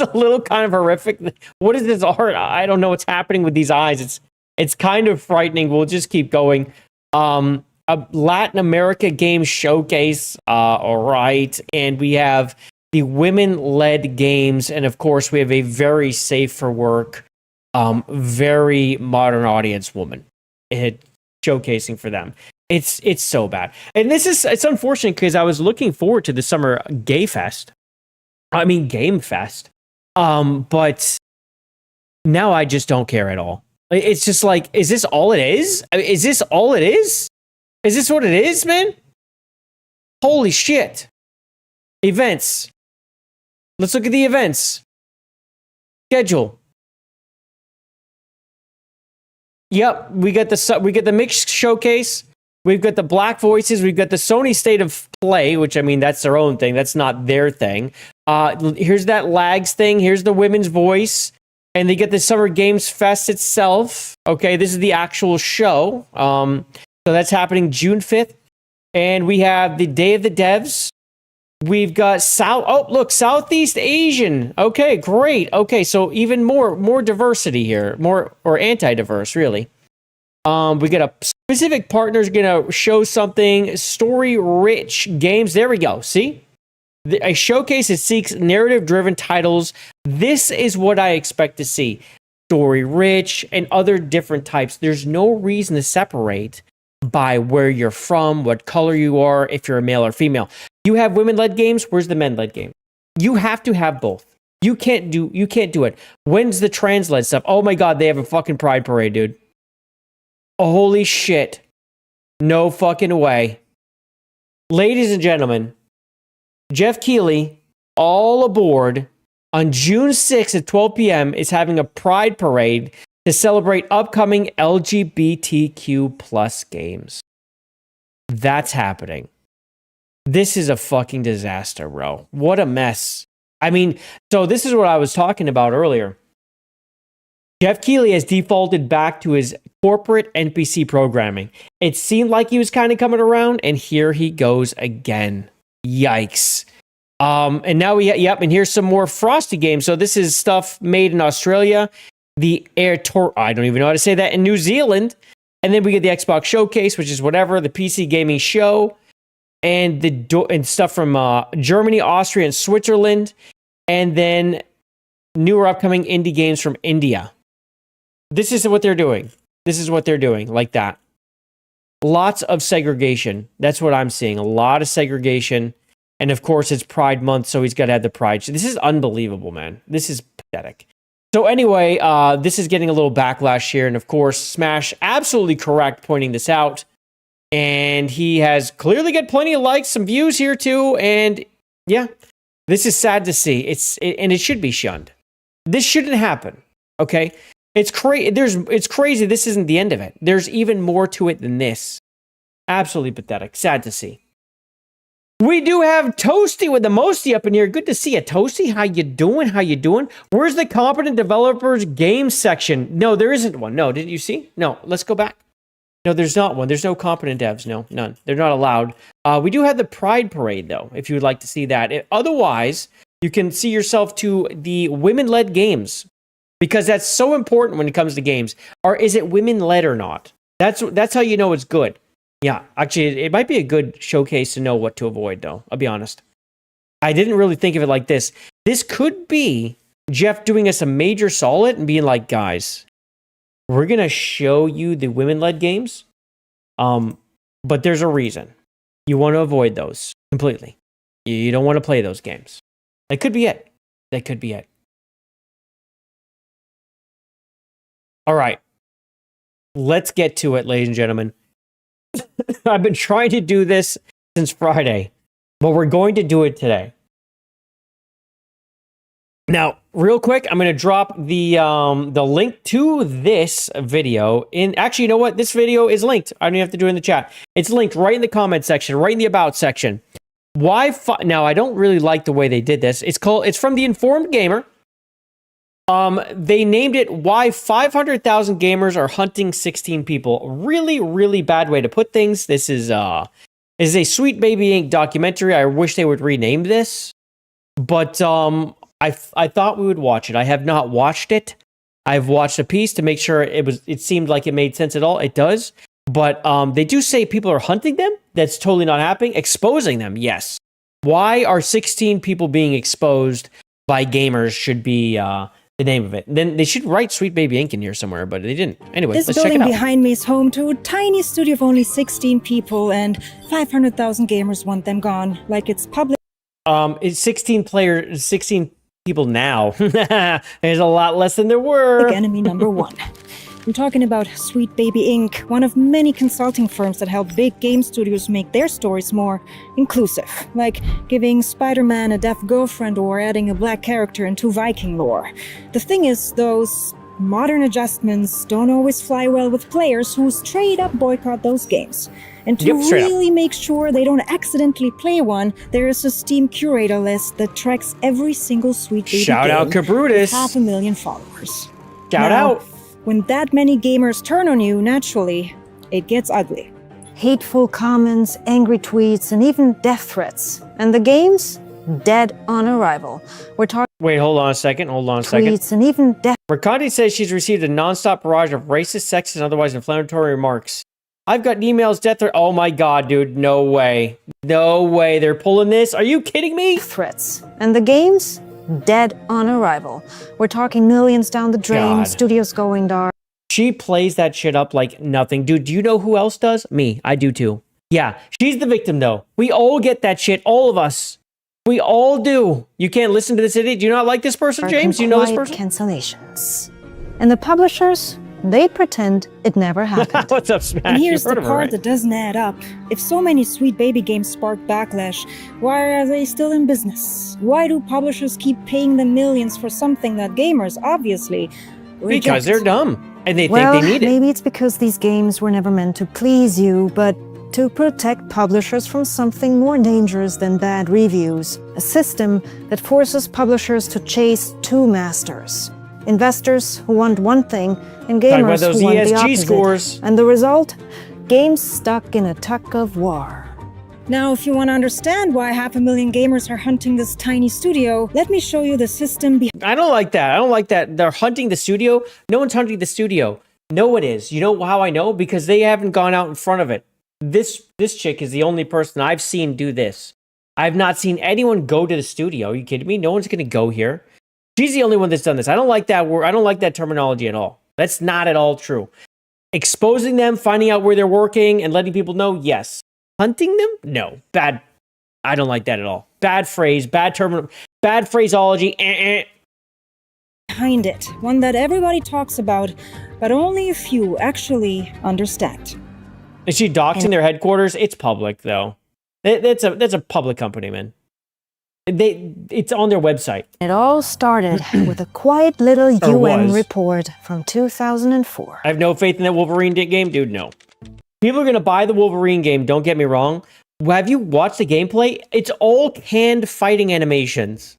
a little kind of horrific. What is this art? I don't know what's happening with these eyes. It's kind of frightening. We'll just keep going. A Latin America Game Showcase. All right. And we have the women-led games, and of course, we have a very safe for work, very modern audience woman showcasing for them. It's so bad, and it's unfortunate because I was looking forward to the summer Game Fest, but now I just don't care at all. It's just like, is this all it is? Is this all it is? Is this what it is, man? Holy shit! Events. Let's look at the events. Schedule. Yep, we get the mixed showcase. We've got the Black Voices. We've got the Sony State of Play, which I mean that's their own thing. That's not their thing. Here's that Lags thing. Here's the Women's Voice, and they get the Summer Games Fest itself. Okay, this is the actual show. So that's happening June 5th, and we have the Day of the Devs. We've got Southeast Asian. Okay, great. Okay, so even more diversity here, more or anti-diverse, really. We got a specific partner's gonna show something story-rich games. There we go. See, a showcase that seeks narrative-driven titles. This is what I expect to see: story-rich and other different types. There's no reason to separate by where you're from, what color you are, if you're a male or female. You have women-led games. Where's the men-led game? You have to have both. You can't do it. When's the trans-led stuff? Oh my God, they have a fucking pride parade, dude. Holy shit. No fucking way. Ladies and gentlemen, Jeff Keighley, all aboard, on June 6th at 12 p.m. is having a pride parade to celebrate upcoming LGBTQ plus games. That's happening. This is a fucking disaster, bro. What a mess. I mean, so this is what I was talking about earlier. Jeff Keighley has defaulted back to his corporate NPC programming. It seemed like he was kind of coming around, and here he goes again. Yikes. And now and here's some more Frosty games. So this is stuff made in Australia, I don't even know how to say that, in New Zealand. And then we get the Xbox Showcase, which is whatever, the PC gaming show, and and stuff from Germany, Austria, and Switzerland, and then newer upcoming indie games from India. This is what they're doing. Like that. Lots of segregation. That's what I'm seeing. A lot of segregation. And of course, it's Pride Month, so he's got to have the Pride. This is unbelievable, man. This is pathetic. So anyway, this is getting a little backlash here. And of course, Smash, absolutely correct, pointing this out. And he has clearly got plenty of likes, some views here too. And yeah, this is sad to see. And it should be shunned. This shouldn't happen. Okay? It's crazy. This isn't the end of it. There's even more to it than this. Absolutely pathetic. Sad to see. We do have Toasty with the Mosty up in here. Good to see you, Toasty. How you doing? Where's the competent developers game section? No, there isn't one. No, didn't you see? No, let's go back. No, there's not one. There's no competent devs. No, none. They're not allowed. We do have the Pride Parade, though, if you would like to see that. Otherwise, you can see yourself to the women-led games, because that's so important when it comes to games. Or is it women-led or not? That's how you know it's good. Yeah, actually, it might be a good showcase to know what to avoid, though. I'll be honest. I didn't really think of it like this. This could be Jeff doing us a major solid and being like, guys, we're going to show you the women-led games, but there's a reason. You want to avoid those completely. You don't want to play those games. That could be it. All right. Let's get to it, ladies and gentlemen. I've been trying to do this since Friday, but we're going to do it today. Now, real quick, I'm going to drop the link to this video in. Actually, you know what? This video is linked. I don't even have to do it in the chat. It's linked right in the comment section, right in the about section. Now, I don't really like the way they did this. It's from the Informed Gamer. They named it "Why 500,000 Gamers Are Hunting 16 People." Really, really bad way to put things. This is a Sweet Baby Inc. documentary. I wish they would rename this, but I thought we would watch it. I have not watched it. I've watched a piece to make sure it seemed like it made sense at all. It does, but they do say people are hunting them. That's totally not happening. Exposing them, yes. Why are 16 people being exposed by gamers should be the name of it. Then they should write Sweet Baby Inc. in here somewhere, but they didn't. Anyway, this let's check it building out. behind me is home to a tiny studio of only 16 people, and 500,000 gamers want them gone. Like it's public. It's 16 people now. There's a lot less than there were. Enemy number one. I'm talking about Sweet Baby Inc., one of many consulting firms that help big game studios make their stories more inclusive, like giving Spider-Man a deaf girlfriend or adding a black character into Viking lore. The thing is, those modern adjustments don't always fly well with players who straight up boycott those games. And to Yep, straight up. really make sure they don't accidentally play one, there is a Steam curator list that tracks every single Sweet Baby Shout out game with Cabrutus. 500,000 followers. Shout Now, out. when that many gamers turn on you, naturally, it gets ugly. Hateful comments, angry tweets, and even death threats. And the games? Dead on arrival. We're talking Wait, hold on a second. Hold on a second. tweets and even death. Mercandi says she's received a nonstop barrage of racist, sexist, and otherwise inflammatory remarks. I've got emails, death threats. Oh my god, dude. No way. No way. They're pulling this. Are you kidding me? Threats. And the games? Dead on arrival. We're talking millions down the drain, God. studios going dark. She plays that shit up like nothing. Dude, do you know who else does? Me. I do too. Yeah, she's the victim though. We all get that shit. All of us. We all do. You can't listen to this idiot. Do you not like this person, James? Do you know this person? Cancellations. And the publishers? They pretend it never happened. What's up, Smash? And here's You've the heard of her, part right? that doesn't add up. If so many Sweet Baby games spark backlash, why are they still in business? Why do publishers keep paying them millions for something that gamers obviously reject? Because they're dumb. And they Well, think they need it. maybe it's because these games were never meant to please you, but to protect publishers from something more dangerous than bad reviews. A system that forces publishers to chase two masters. Investors who want one thing, and Talking about gamers those who want the ESG opposite. scores. And the result? Games stuck in a tug of war. Now, if you want to understand why 500,000 gamers are hunting this tiny studio, let me show you the system behind. I don't like that. I don't like that. They're hunting the studio. No one's hunting the studio. No one is. You know how I know? Because they haven't gone out in front of it. This chick is the only person I've seen do this. I've not seen anyone go to the studio. Are you kidding me? No one's going to go here. She's the only one that's done this. I don't like that word. I don't like that terminology at all. That's not at all true. Exposing them, finding out where they're working, and letting people know, yes. Hunting them? No. Bad. I don't like that at all. Bad phrase, bad phraseology. Behind it, one that everybody talks about, but only a few actually understand. Is she doxing their headquarters? It's public, though. That's a public company, man. It's on their website. It all started with a quiet little UN report from 2004. I have no faith in that Wolverine game, dude. No. People are going to buy the Wolverine game, don't get me wrong. Have you watched the gameplay? It's all canned fighting animations.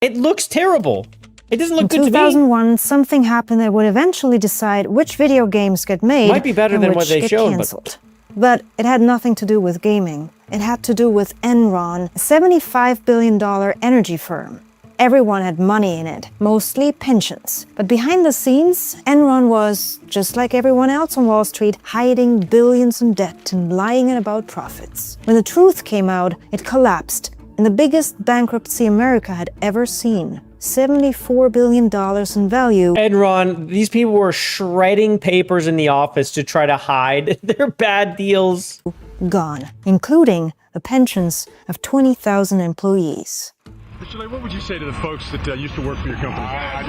It looks terrible. It doesn't look good to me. In 2001, something happened that would eventually decide which video games get made Might be better and than which what they get showed, canceled. But it had nothing to do with gaming. It had to do with Enron, a $75 billion energy firm. Everyone had money in it, mostly pensions. But behind the scenes, Enron was, just like everyone else on Wall Street, hiding billions in debt and lying about profits. When the truth came out, it collapsed in the biggest bankruptcy America had ever seen. $74 billion in value. Enron, these people were shredding papers in the office to try to hide their bad deals. Gone, including the pensions of 20,000 employees. Mr. What would you say to the folks that used to work for your company? I'm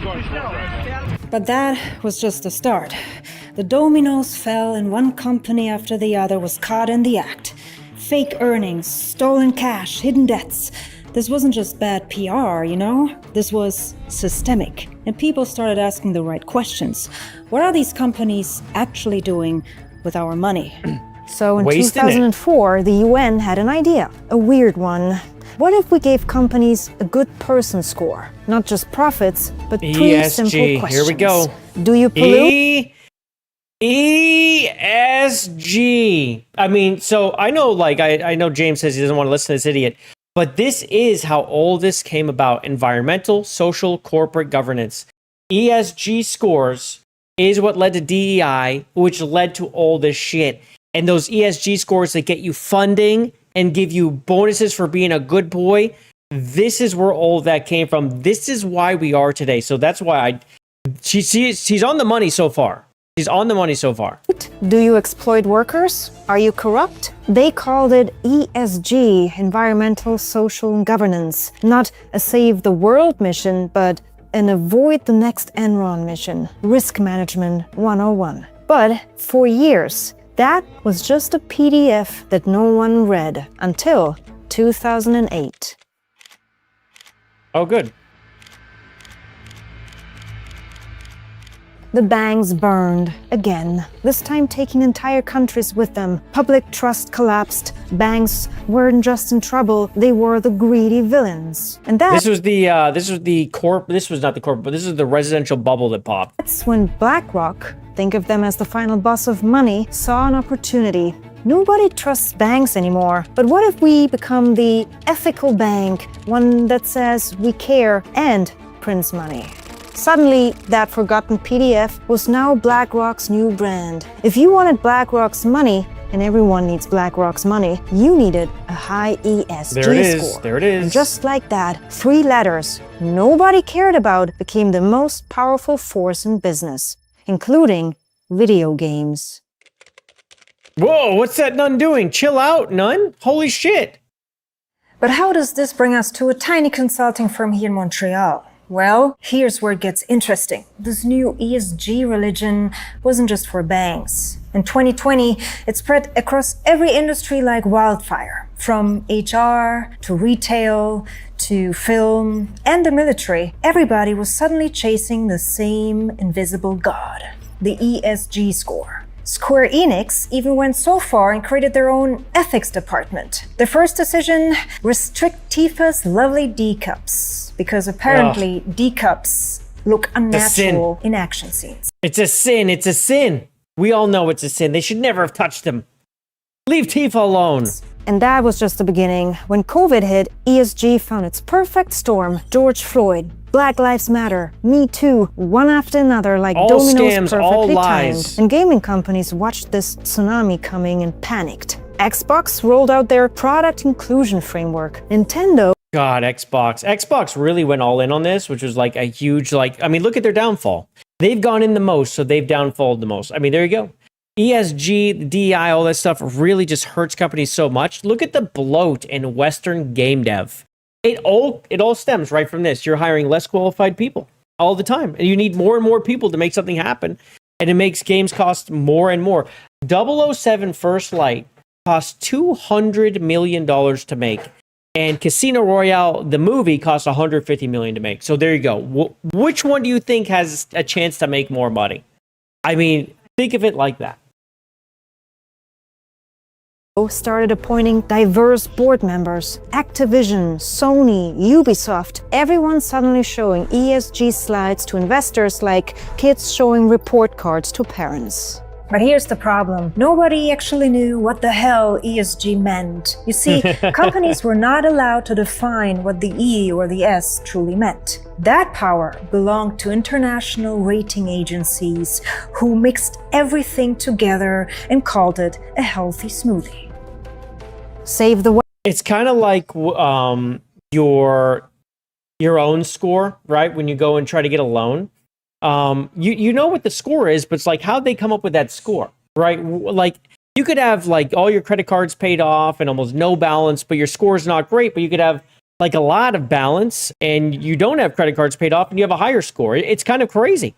going to work right now. But that was just the start. The dominoes fell and one company after the other was caught in the act. Fake earnings, stolen cash, hidden debts. This wasn't just bad PR, you know? This was systemic. And people started asking the right questions. What are these companies actually doing with our money? So in Wasting 2004, the UN had an idea, a weird one. What if we gave companies a good person score? Not just profits, but three simple questions. Here we go. Do you pollute? ESG. I mean, so I know, like, I know James says he doesn't want to listen to this idiot, but this is how all this came about. Environmental, social, corporate governance. ESG scores is what led to DEI, which led to all this shit. And those ESG scores that get you funding and give you bonuses for being a good boy, this is where all that came from. This is why we are today. So that's why she's on the money so far. She's on the money so far. Do you exploit workers? Are you corrupt? They called it ESG, Environmental, Social, and Governance. Not a save the world mission, but an avoid the next Enron mission. Risk Management 101. But for years, that was just a PDF that no one read until 2008. Oh, good. The banks burned again, this time taking entire countries with them. Public trust collapsed. Banks weren't just in trouble, they were the greedy villains. And this was the this was not the corporate, but this is the residential bubble that popped. That's when BlackRock, think of them as the final boss of money, saw an opportunity. Nobody trusts banks anymore, but what if we become the ethical bank, one that says we care and prints money? Suddenly, that forgotten PDF was now BlackRock's new brand. If you wanted BlackRock's money, and everyone needs BlackRock's money, you needed a high ESG There it is. score. There it is. And just like that, 3 letters nobody cared about became the most powerful force in business, including video games. Whoa, what's that nun doing? Chill out, nun. Holy shit. But how does this bring us to a tiny consulting firm here in Montreal? Well, here's where it gets interesting. This new ESG religion wasn't just for banks. In 2020, it spread across every industry like wildfire, from HR to retail to film and the military. Everybody was suddenly chasing the same invisible god, the ESG score. Square Enix even went so far and created their own ethics department. The first decision, restrict Tifa's lovely D-cups, because apparently D-cups look unnatural in action scenes. It's a sin. It's a sin. We all know it's a sin. They should never have touched them. Leave Tifa alone. And that was just the beginning. When COVID hit, ESG found its perfect storm. George Floyd, Black Lives Matter, Me Too, one after another like all dominoes scams, perfectly all timed. lies. And gaming companies watched this tsunami coming and panicked. Xbox rolled out their product inclusion framework. Nintendo God, Xbox really went all in on this, which was like a huge, I mean, look at their downfall. They've gone in the most, so they've downfalled the most. I mean, there you go. ESG, DEI, all that stuff really just hurts companies so much. Look at the bloat in Western game dev. It all stems right from this. You're hiring less qualified people all the time, and you need more and more people to make something happen, and it makes games cost more and more. 007 First Light cost $200 million to make. And Casino Royale, the movie, cost $150 million to make. So there you go. Which one do you think has a chance to make more money? I mean, think of it like that. started appointing diverse board members. Activision, Sony, Ubisoft, everyone suddenly showing ESG slides to investors like kids showing report cards to parents. But here's the problem. Nobody actually knew what the hell ESG meant. You see, companies were not allowed to define what the E or the S truly meant. That power belonged to international rating agencies who mixed everything together and called it a healthy smoothie. Save the world. It's kind of like your own score, right? When you go and try to get a loan. You know what the score is, but it's like, how'd they come up with that score, right? Like, you could have like all your credit cards paid off and almost no balance, but your score's not great. But you could have like a lot of balance and you don't have credit cards paid off and you have a higher score. It's kind of crazy,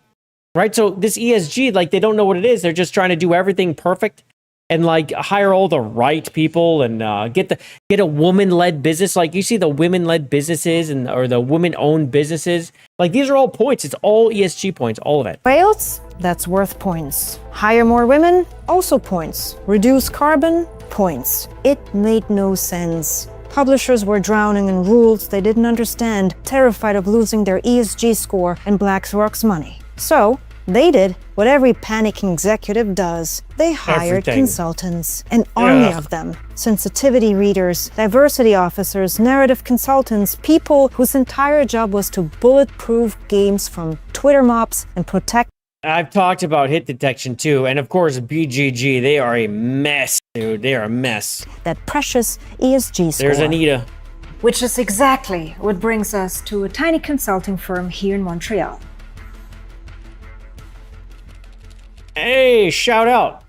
right? So this ESG, like, they don't know what it is. They're just trying to do everything perfect and like hire all the right people and get a woman-led business. Like, you see the women-led businesses or the women-owned businesses. Like, these are all points. It's all ESG points, all of it. Whales? That's worth points. Hire more women? Also points. Reduce carbon? Points. It made no sense. Publishers were drowning in rules they didn't understand, terrified of losing their ESG score and BlackRock's money. So, they did what every panicking executive does. They hired consultants, an army of them. Sensitivity readers, diversity officers, narrative consultants, people whose entire job was to bulletproof games from Twitter mobs and protect. I've talked about hit detection too, and of course BGG, they are a mess, dude. They are a mess. That precious ESG score. There's Anita. Which is exactly what brings us to a tiny consulting firm here in Montreal. Hey, shout out.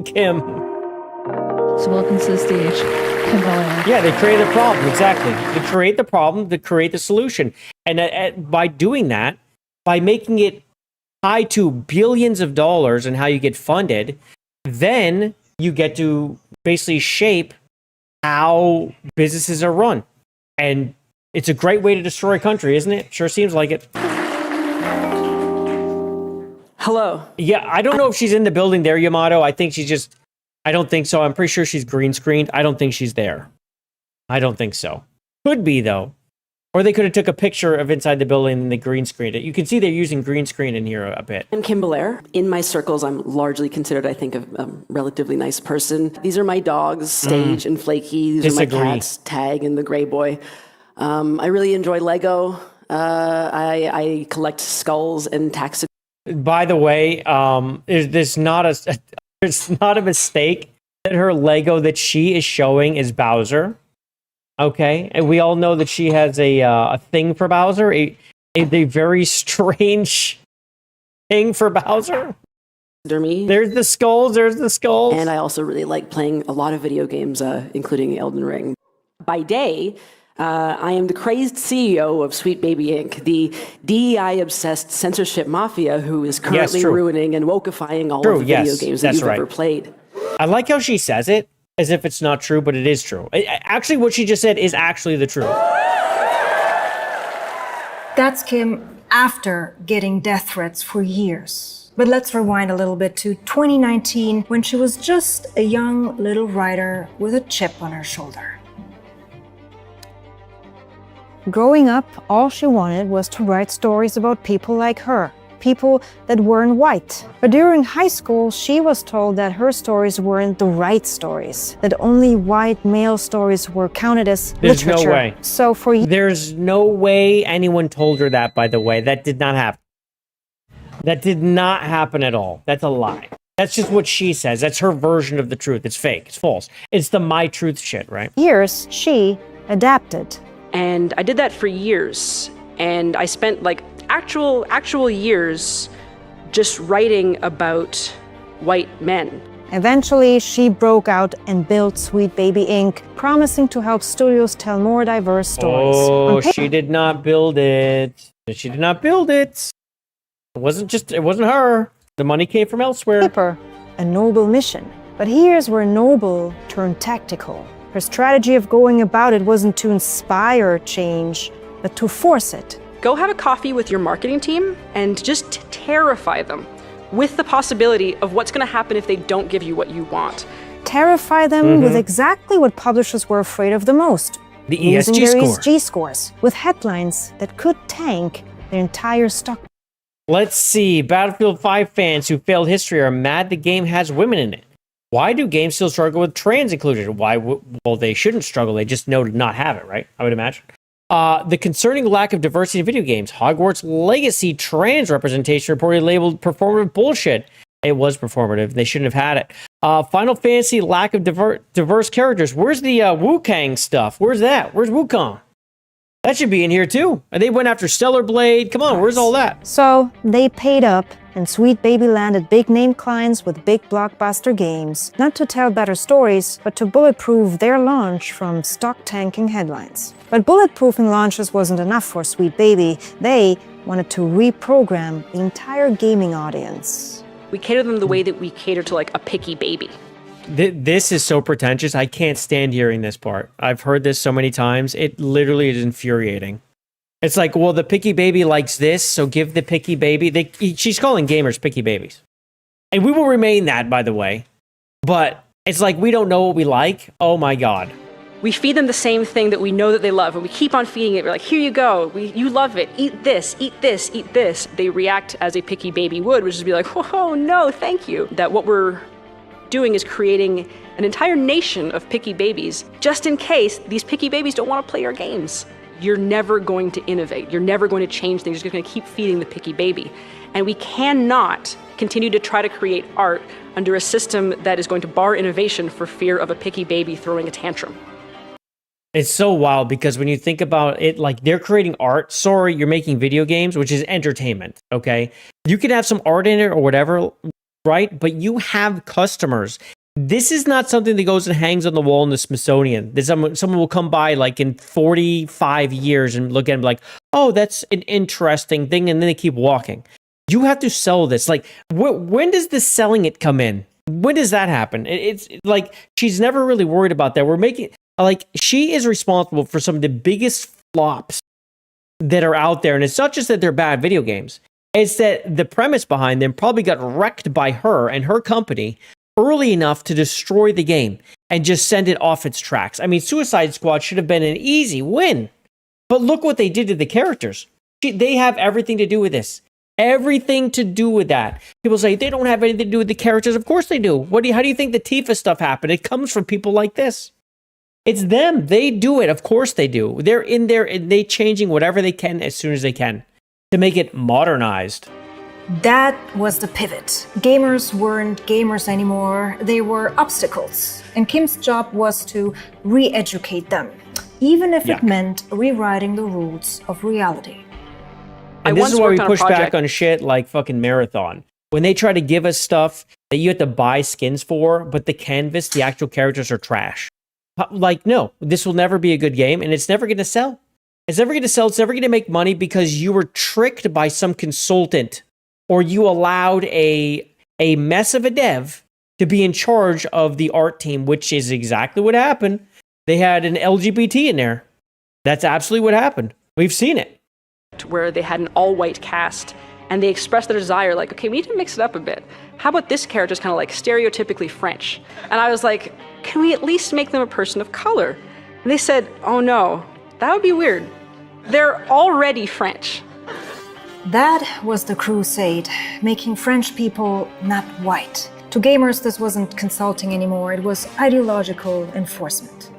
Kim. So welcome to the stage, Kim Ballard. Yeah, they create the problem, exactly. They create the problem, they create the solution. And by doing that, by making it tied to billions of dollars and how you get funded, then you get to basically shape how businesses are run. And it's a great way to destroy a country, isn't it? Sure seems like it. Hello. Yeah, I don't know if she's in the building there, Yamato. I think she's just... I don't think so. I'm pretty sure she's green screened. I don't think she's there. I don't think so. Could be, though. Or they could have took a picture of inside the building and they green screened it. You can see they're using green screen in here a bit. I'm Kim Belair. In my circles, I'm largely considered, I think, a relatively nice person. These are my dogs, Stage and Flaky. These are my cats, Tag and the Gray Boy. I really enjoy Lego. I collect skulls and taxi. By the way, there's not a mistake that her Lego that she is showing is Bowser. Okay, and we all know that she has a thing for Bowser, a very strange thing for Bowser. There's the skulls. And I also really like playing a lot of video games, including Elden Ring. By day, I am the crazed CEO of Sweet Baby Inc., the DEI-obsessed censorship mafia who is currently ruining and wokeifying all of the video games that you've ever played. I like how she says it as if it's not true, but it is true. Actually, what she just said is actually the truth. That's Kim after getting death threats for years. But let's rewind a little bit to 2019 when she was just a young little writer with a chip on her shoulder. Growing up, all she wanted was to write stories about people like her, people that weren't white. But during high school, she was told that her stories weren't the right stories, that only white male stories were counted as literature. There's no way. So There's no way anyone told her that, by the way. That did not happen. That did not happen at all. That's a lie. That's just what she says. That's her version of the truth. It's fake. It's false. It's the my truth shit, right? years, she adapted. And I did that for years. And I spent like actual years just writing about white men. Eventually, she broke out and built Sweet Baby Inc., promising to help studios tell more diverse stories. Oh, she did not build it. She did not build it. It wasn't her. The money came from elsewhere. VIPER, a noble mission. But here's where noble turned tactical. Her strategy of going about it wasn't to inspire change, but to force it. Go have a coffee with your marketing team and just terrify them with the possibility of what's going to happen if they don't give you what you want. Terrify them with exactly what publishers were afraid of the most. The losing ESG their score. ESG scores, with headlines that could tank their entire stock. Let's see. Battlefield 5 fans who failed history are mad the game has women in it. Why do games still struggle with trans included? Well, they shouldn't struggle. They just know to not have it, right? I would imagine. The concerning lack of diversity in video games. Hogwarts Legacy trans representation reportedly labeled performative bullshit. It was performative. They shouldn't have had it. Final Fantasy lack of diverse characters. Where's the Wukong stuff? Where's that? Where's Wukong? That should be in here too. And they went after Stellar Blade. Come on, where's all that? So they paid up, and Sweet Baby landed big name clients with big blockbuster games, not to tell better stories, but to bulletproof their launch from stock tanking headlines. But bulletproofing launches wasn't enough for Sweet Baby. They wanted to reprogram the entire gaming audience. We cater them the way that we cater to like a picky baby. This is so pretentious. I can't stand hearing this part. I've heard this so many times. It literally is infuriating. It's like, well, the picky baby likes this, so give the picky baby. She's calling gamers picky babies. And we will remain that, by the way. But it's like, we don't know what we like. Oh my God. We feed them the same thing that we know that they love, and we keep on feeding it. We're like, here you go. You love it. Eat this, eat this, eat this. They react as a picky baby would, which is be like, oh, no, thank you. That what we're doing is creating an entire nation of picky babies, just in case these picky babies don't want to play your games. You're never going to innovate. You're never going to change things. You're just going to keep feeding the picky baby. And we cannot continue to try to create art under a system that is going to bar innovation for fear of a picky baby throwing a tantrum. It's so wild because when you think about it, like they're creating art. Sorry, you're making video games, which is entertainment, okay? You can have some art in it or whatever, right? But you have customers. This is not something that goes and hangs on the wall in the Smithsonian. Someone will come by like in 45 years and look at it and be like, oh, that's an interesting thing. And then they keep walking. You have to sell this. Like, when does the selling it come in? When does that happen? It's like, she's never really worried about that. We're making, like, she is responsible for some of the biggest flops that are out there. And it's not just that they're bad video games. It's that the premise behind them probably got wrecked by her and her company early enough to destroy the game and just send it off its tracks. I mean, Suicide Squad should have been an easy win. But look what they did to the characters. They have everything to do with this. Everything to do with that. People say they don't have anything to do with the characters. Of course they do. How do you think the Tifa stuff happened? It comes from people like this. It's them. They do it. Of course they do. They're in there and they changing whatever they can as soon as they can to make it modernized. That was the pivot. Gamers weren't gamers anymore. They were obstacles. And Kim's job was to re-educate them, even if it meant rewriting the rules of reality. And this is why we push back on shit like fucking Marathon. When they try to give us stuff that you have to buy skins for, but the canvas, the actual characters are trash. Like, no, this will never be a good game, and it's never going to sell. It's never going to sell. It's never going to make money because you were tricked by some consultant, or you allowed a mess of a dev to be in charge of the art team, which is exactly what happened. They had an LGBT in there. That's absolutely what happened. We've seen it. Where they had an all-white cast, and they expressed their desire, like, okay, we need to mix it up a bit. How about this character's kind of like stereotypically French? And I was like, can we at least make them a person of color? And they said, oh no, that would be weird. They're already French. That was the crusade, making French people not white. To gamers, this wasn't consulting anymore, it was ideological enforcement.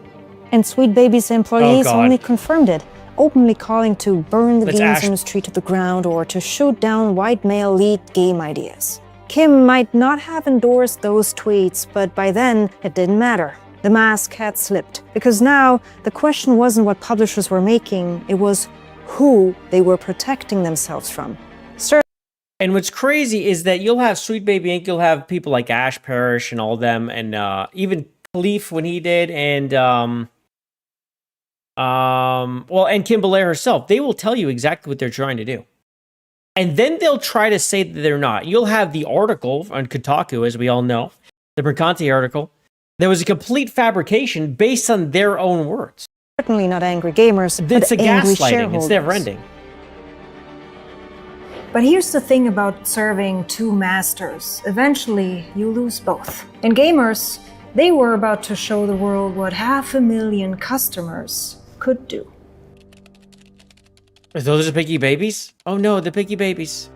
And Sweet Baby's employees only confirmed it, openly calling to burn the games industry to the ground or to shoot down white male lead game ideas. Kim might not have endorsed those tweets, but by then it didn't matter. The mask had slipped, because now the question wasn't what publishers were making, it was who they were protecting themselves from. And what's crazy is that you'll have Sweet Baby Inc., you'll have people like Ash Parrish and all them, and even Khalif when he did, and and Kim Belair herself. They will tell you exactly what they're trying to do. And then they'll try to say that they're not. You'll have the article on Kotaku, as we all know, the Mercanti article. There was a complete fabrication based on their own words. Certainly not angry gamers, it's but a angry gaslighting. shareholders. It's never ending. But here's the thing about serving two masters. Eventually, you lose both. And gamers, they were about to show the world what 500,000 customers could do. Are those the picky babies? Oh no, the picky babies.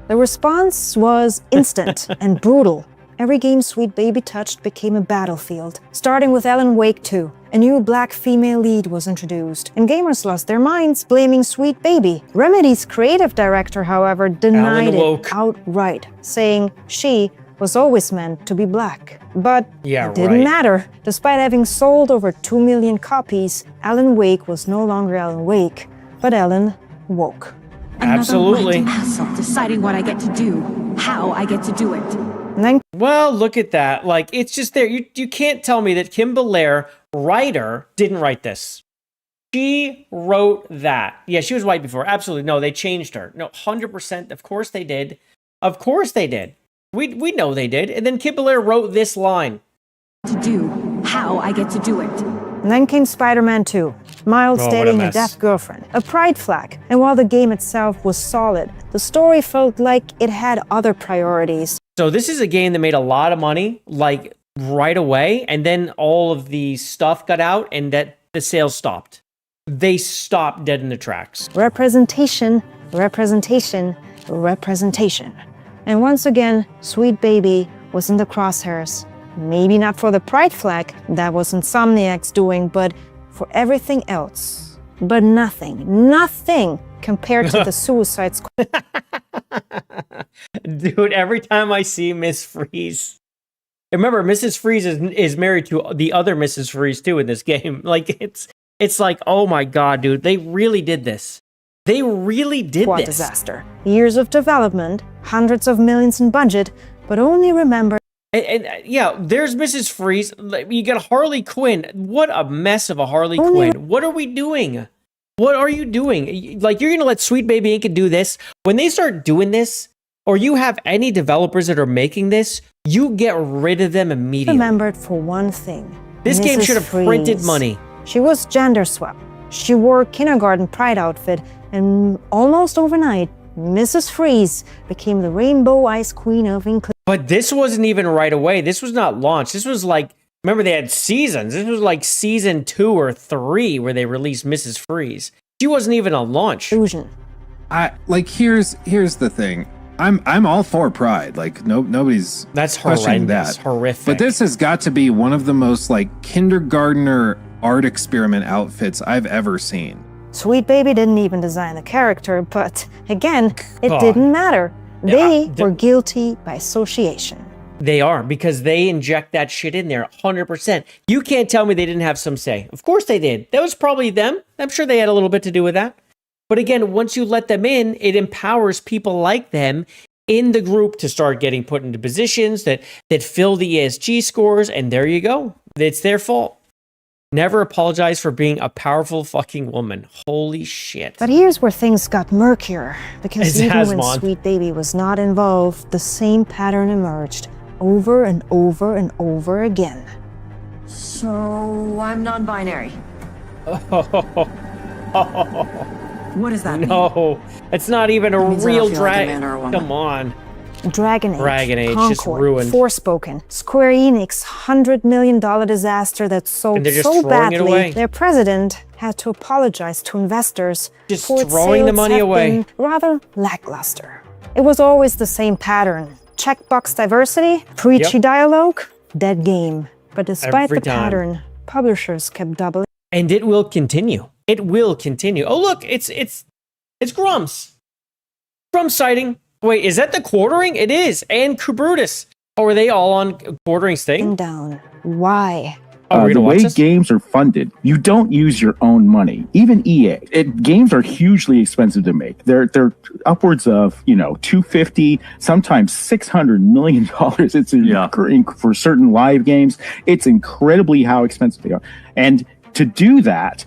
The response was instant and brutal. Every game Sweet Baby touched became a battlefield. Starting with Alan Wake 2, a new black female lead was introduced, and gamers lost their minds blaming Sweet Baby. Remedy's creative director, however, denied it outright, saying she was always meant to be black. But it didn't matter. Despite having sold over 2 million copies, Alan Wake was no longer Alan Wake, but Alan Woke. Absolutely. Another white asshole deciding what I get to do, how I get to do it. Well, look at that. Like, it's just there. You can't tell me that Kim Belair, writer, didn't write this. She wrote that. Yeah, she was white before. Absolutely. No, they changed her. No, 100%. Of course they did. Of course they did. We know they did. And then Kim Belair wrote this line. To do, how I get to do it. And then came Spider-Man 2, Miles dating a deaf girlfriend, a pride flag. And while the game itself was solid, the story felt like it had other priorities. So this is a game that made a lot of money, like, right away, and then all of the stuff got out, and that the sales stopped. They stopped dead in the tracks. Representation, representation, representation. And once again, Sweet Baby was in the crosshairs. Maybe not for the pride flag, that was Insomniac's doing, but for everything else. But nothing compared to the Suicide Squad. Dude, every time I see Miss Freeze, remember Mrs. Freeze is married to the other Mrs. Freeze too in this game. Like it's like, oh my god, dude, they really did this. They really did What this. disaster. Years of development, hundreds of millions in budget, but only remember. And yeah, there's Mrs. Freeze. You got Harley Quinn. What a mess of a Harley Quinn. What are we doing? What are you doing? Like, you're going to let Sweet Baby Inc. do this? When they start doing this, or you have any developers that are making this, you get rid of them immediately. Remembered for one thing. This game should have printed money. She was gender swapped. She wore a kindergarten pride outfit, and almost overnight, Mrs. Freeze became the Rainbow Ice Queen of Inclusion. But this wasn't even right away. This was not launched. This was like, remember they had seasons. This was like season 2 or 3 where they released Mrs. Freeze. She wasn't even a launch. Here's the thing. I'm all for Pride. Like nobody's questioning horrendous, that. horrific. But this has got to be one of the most like kindergartner art experiment outfits I've ever seen. Sweet Baby didn't even design the character, but again, it God. didn't matter. They were guilty by association. They are, because they inject that shit in there 100%. You can't tell me they didn't have some say. Of course they did. That was probably them. I'm sure they had a little bit to do with that. But again, once you let them in, it empowers people like them in the group to start getting put into positions that fill the ESG scores, and there you go. It's their fault. Never apologize for being a powerful fucking woman. Holy shit. But here's where things got murkier, because even when Asmon. Sweet Baby was not involved, the same pattern emerged over and over and over again. So I'm non-binary. What does that mean? No, it's not even a means I real don't feel like a dragon. man or a woman. Come on. Dragon Age, just Concord, ruined. Forspoken, Square Enix $100 million disaster that sold And they're just so throwing it away. badly, their president had to apologize to investors Just for its throwing the sales money have away. been rather lackluster. It was always the same pattern. Checkbox diversity, preachy Yep. dialogue, dead game. But despite Every the time. pattern, publishers kept doubling. And it will continue. It will continue. Oh look, it's Grumps. Grumps sighting. Wait, is that the quartering? It is. And Kubrutus. Oh, are they all on quartering's thing? Down. Why? Oh, we're The gonna watch way this? games are funded, you don't use your own money. Even EA, games are hugely expensive to make. They're upwards of $250, sometimes $600 million. It's for certain live games. It's incredibly how expensive they are. And to do that,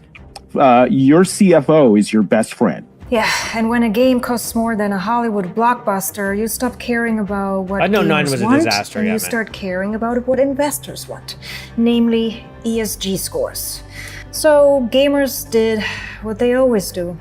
your CFO is your best friend. Yeah, and when a game costs more than a Hollywood blockbuster, you stop caring about what I know 9 gamers was a want, disaster, and yeah, you man. start caring about what investors want, namely ESG scores. So gamers did what they always do.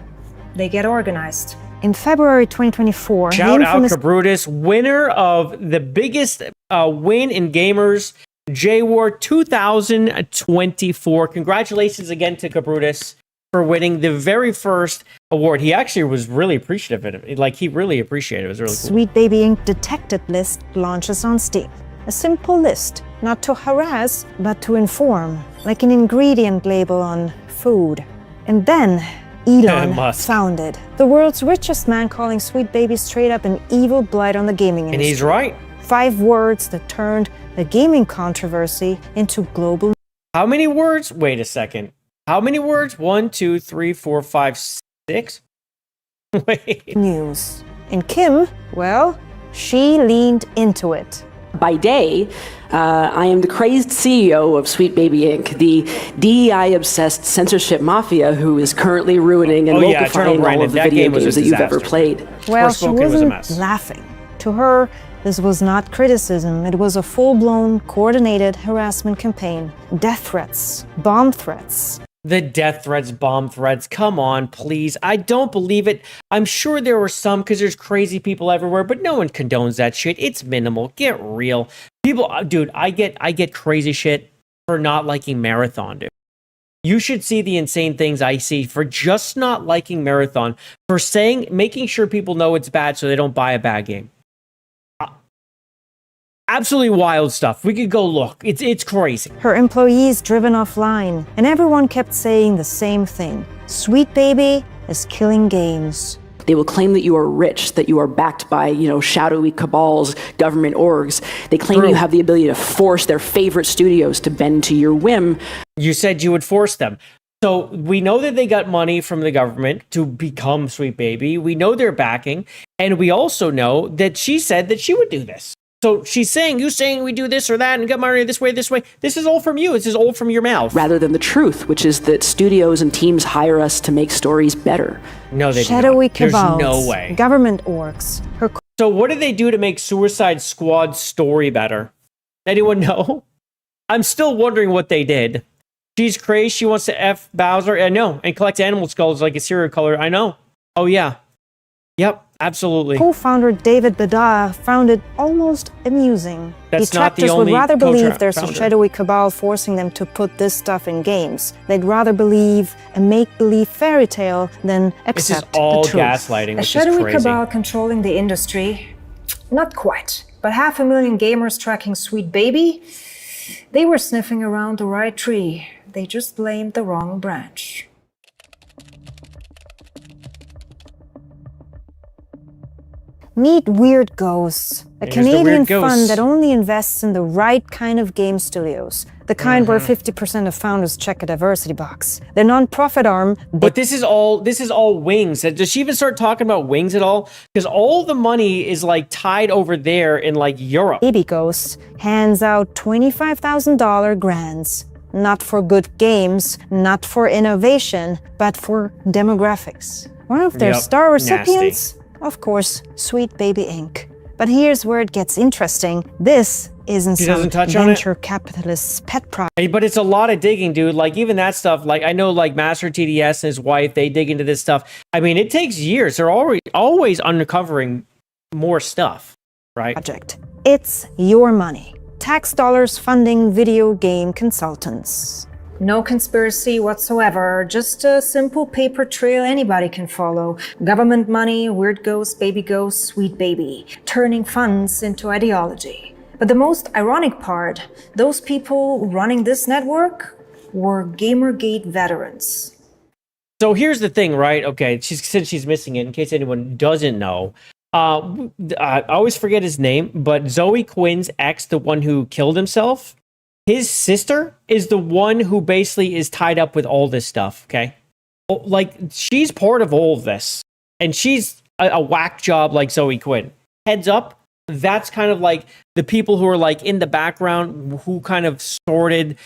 They get organized. In February 2024, Shout out Kubrutus, winner of the biggest win in gamers, J-War 2024. Congratulations again to Kubrutus for winning the very first award. He actually was really appreciative of it. Like, he really appreciated it. It was really cool. Sweet Baby Inc. Detected list launches on Steam. A simple list, not to harass, but to inform, like an ingredient label on food. And then Elon Musk. found it. The world's richest man calling Sweet Baby straight up an evil blight on the gaming industry. And he's right. 5 words that turned the gaming controversy into global. How many words? Wait a second. How many words? 1, 2, 3, 4, 5, 6? Wait. News. And Kim, well, she leaned into it. By day, I am the crazed CEO of Sweet Baby Inc., the DEI-obsessed censorship mafia who is currently ruining and locifying all of the video games that you've ever played. Well, she wasn't laughing. To her, this was not criticism. It was a full-blown, coordinated harassment campaign. Death threats, bomb threats. The death threats, bomb threats. Come on, please. I don't believe it. I'm sure there were some because there's crazy people everywhere, but no one condones that shit. It's minimal. Get real. People, dude, I get crazy shit for not liking Marathon, dude. You should see the insane things I see for just not liking Marathon, for making sure people know it's bad so they don't buy a bad game. Absolutely wild stuff. We could go look. It's crazy. Her employees driven offline, and everyone kept saying the same thing. Sweet Baby is killing games. They will claim that you are rich, that you are backed by, shadowy cabals, government orgs. They claim you have the ability to force their favorite studios to bend to your whim. You said you would force them. So we know that they got money from the government to become Sweet Baby. We know they're backing. And we also know that she said that she would do this. So she's saying, you saying we do this or that and get money this way, this way. This is all from you. This is all from your mouth. Rather than the truth, which is that studios and teams hire us to make stories better. No, they Shadowy do not. cabals, There's no way. government orgs. So what did they do to make Suicide Squad's story better? Anyone know? I'm still wondering what they did. She's crazy. She wants to F Bowser. I know. And collect animal skulls like a serial killer. I know. Oh, yeah. Yep, absolutely. Co-founder David Bedard found it almost amusing. That's not the Detractors would only rather believe there's a co-founder. shadowy cabal forcing them to put this stuff in games. They'd rather believe a make-believe fairy tale than This is accept all the truth. gaslighting, A which is shadowy crazy. cabal controlling the industry? Not quite. But 500,000 gamers tracking Sweet Baby? They were sniffing around the right tree. They just blamed the wrong branch. Meet Weird Ghosts, a Here's the Weird Canadian Ghosts. fund that only invests in the right kind of game studios. The kind where 50% of founders check a diversity box. Their non-profit arm. But this is all wings. Does she even start talking about wings at all? Because all the money is like tied over there in like Europe. Baby Ghosts hands out $25,000 grants. Not for good games, not for innovation, but for demographics. One of their Yep, star nasty. recipients, of course, Sweet Baby Inc. But here's where it gets interesting. This isn't She some doesn't touch on it? venture capitalist's pet project. Hey, but it's a lot of digging, dude. Like even that stuff, like I know like Master TDS and his wife, they dig into this stuff. I mean, it takes years. They're always uncovering more stuff, right? It's your money. Tax dollars funding video game consultants. No conspiracy whatsoever, just a simple paper trail anybody can follow. Government money, weird ghost, baby ghost, sweet baby, turning funds into ideology. But the most ironic part, those people running this network were Gamergate veterans. So here's the thing, right? Okay, since she's missing it, in case anyone doesn't know, I always forget his name, but Zoe Quinn's ex, the one who killed himself, his sister is the one who basically is tied up with all this stuff, okay? Like, she's part of all of this, and she's a whack job like Zoe Quinn. Heads up, that's kind of like the people who are like in the background who kind of sorted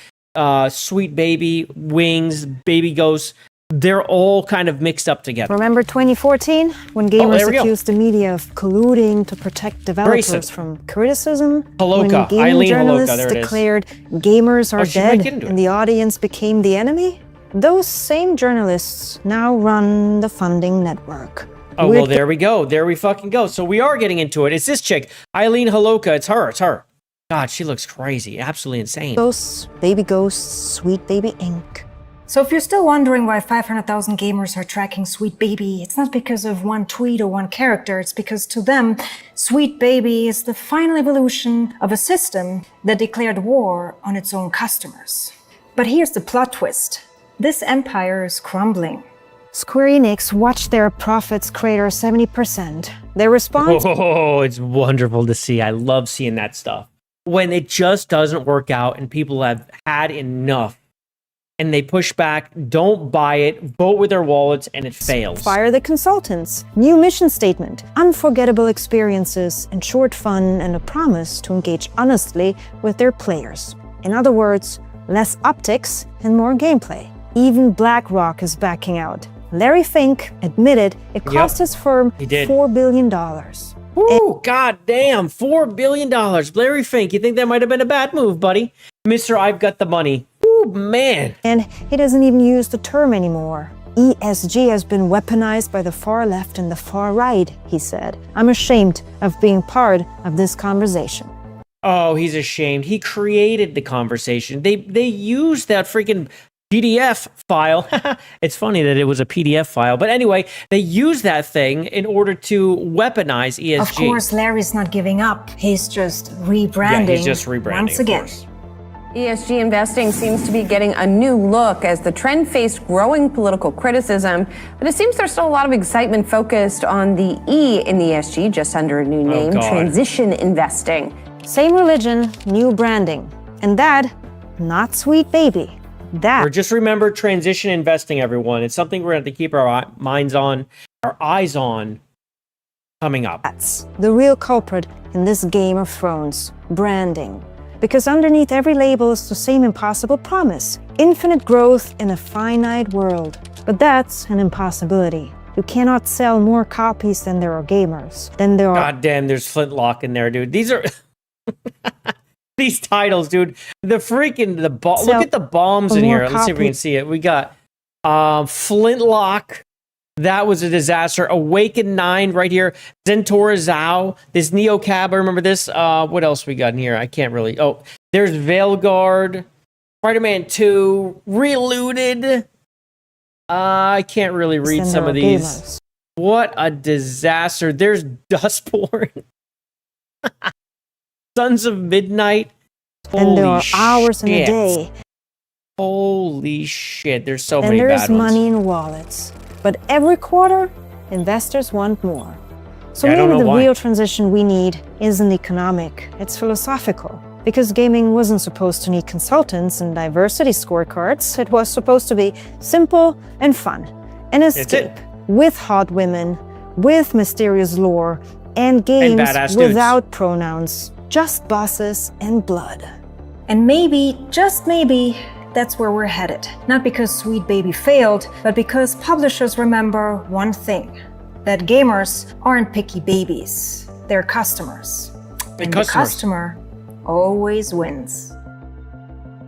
Sweet Baby, Wings, Baby Ghosts. They're all kind of mixed up together. Remember 2014, when there gamers we go. accused the media of colluding to protect developers Grayson. from criticism? Holoka, When gaming Eileen Holoka, journalists there it is. declared gamers are Oh, she might get dead into and the audience became the enemy? Those same journalists now run the funding network. Oh, Weird well, there we go. There we fucking go. So we are getting into it. It's this chick, Eileen Holoka. It's her. God, she looks crazy. Absolutely insane. Ghosts, Baby Ghosts, Sweet Baby Inc. So if you're still wondering why 500,000 gamers are tracking Sweet Baby, it's not because of one tweet or one character. It's because to them, Sweet Baby is the final evolution of a system that declared war on its own customers. But here's the plot twist. This empire is crumbling. Square Enix watched their profits crater 70%. Their response? Oh, it's wonderful to see. I love seeing that stuff. When it just doesn't work out and people have had enough and they push back, don't buy it, vote with their wallets, and it fails. Fire the consultants. New mission statement. Unforgettable experiences, ensured fun, and a promise to engage honestly with their players. In other words, less optics and more gameplay. Even BlackRock is backing out. Larry Fink admitted it cost his firm He did. $4 billion. Ooh, god damn, $4 billion. Larry Fink, you think that might have been a bad move, buddy? Mr. I've got the money. Ooh, man. And he doesn't even use the term anymore. ESG has been weaponized by the far left and the far right, he said. I'm ashamed of being part of this conversation. Oh, he's ashamed. He created the conversation. They used that freaking PDF file. It's funny that it was a PDF file. But anyway, they used that thing in order to weaponize ESG. Of course, Larry's not giving up. He's just rebranding. Yeah, he's just rebranding, once of again. course. ESG investing seems to be getting a new look as the trend faced growing political criticism. But it seems there's still a lot of excitement focused on the E in ESG, just under a new name, God. transition investing. Same religion, new branding. And that, not Sweet Baby. That. Or just remember transition investing, everyone. It's something we're going to have to keep our minds on, our eyes on coming up. That's the real culprit in this Game of Thrones, branding. Because underneath every label is the same impossible promise, infinite growth in a finite world. But that's an impossibility. You cannot sell more copies than there are gamers. Than there are. God damn, there's Flintlock in there, dude. These are these titles, dude. The freaking look at the bombs in here. Let's see if we can see it. We got Flintlock, That was a disaster. Awaken 9 right here. Zentora Zhao. This Neo Cab. I remember this. What else we got in here? I can't really. Oh, there's Veilguard. Spider-Man 2. Reloaded. I can't really read some of these. Gamers. What a disaster. There's Dustborn. Sons of Midnight. And there are hours in a day. Holy shit. There's so many bad ones. And there's money in wallets. But every quarter, investors want more. So maybe the real transition we need isn't economic, it's philosophical. Because gaming wasn't supposed to need consultants and diversity scorecards, it was supposed to be simple and fun. An escape with hot women, with mysterious lore, and games without pronouns, just bosses and blood. And maybe, just maybe, that's where we're headed. Not because Sweet Baby failed, but because publishers remember one thing. That gamers aren't picky babies. They're customers. And the customer always wins.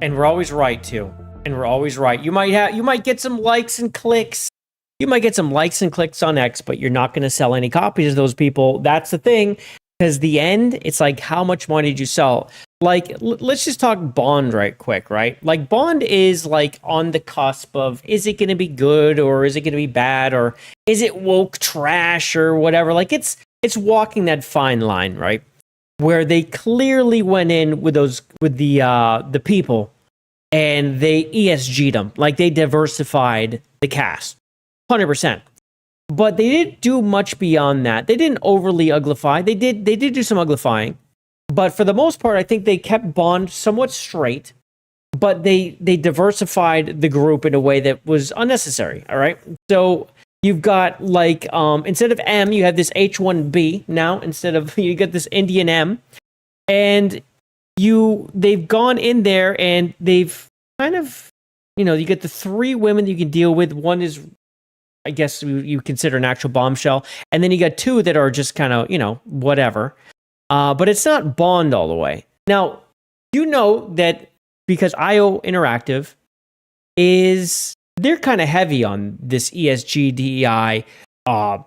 And we're always right, too. And we're always right. You might get some likes and clicks. You might get some likes and clicks on X, but you're not going to sell any copies to those people. That's the thing. Because the end, it's like, how much money did you sell? Like, let's just talk Bond right quick, right? Like, Bond is like on the cusp of, is it going to be good or is it going to be bad or is it woke trash or whatever? Like, it's walking that fine line, right? Where they clearly went in with the people and they ESG'd them, like they diversified the cast, 100%. But they didn't do much beyond that. They didn't overly uglify. They did do some uglifying. But for the most part, I think they kept Bond somewhat straight, but they diversified the group in a way that was unnecessary, all right? So you've got, like, instead of M, you have this H1B now, instead of, you got this Indian M, and they've gone in there and they've kind of, you get the 3 women you can deal with. One is, I guess you consider an actual bombshell. And then you got 2 that are just kind of, whatever. But it's not Bond all the way. Now, you know that because IO Interactive they're kind of heavy on this ESG, DEI,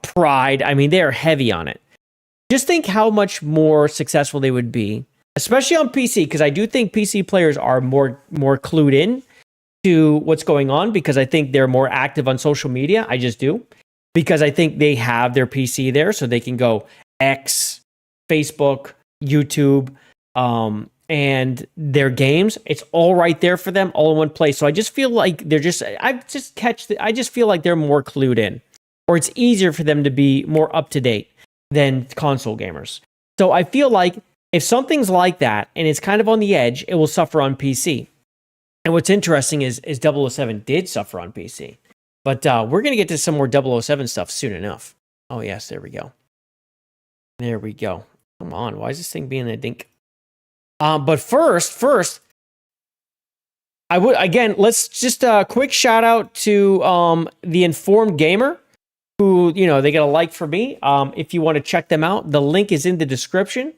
pride. I mean, they're heavy on it. Just think how much more successful they would be, especially on PC, because I do think PC players are more clued in to what's going on because I think they're more active on social media. I just do. Because I think they have their PC there so they can go X, Facebook, YouTube, and their games. It's all right there for them, all in one place. So I just feel like I just feel like they're more clued in. Or it's easier for them to be more up to date than console gamers. So I feel like if something's like that and it's kind of on the edge, it will suffer on PC. And what's interesting is 007 did suffer on PC. But we're going to get to some more 007 stuff soon enough. Oh, yes, there we go. There we go. Come on, why is this thing being a dink? But first, I would, again, let's just a quick shout out to the Informed Gamer, who, they get a like for me. If you want to check them out, the link is in the description.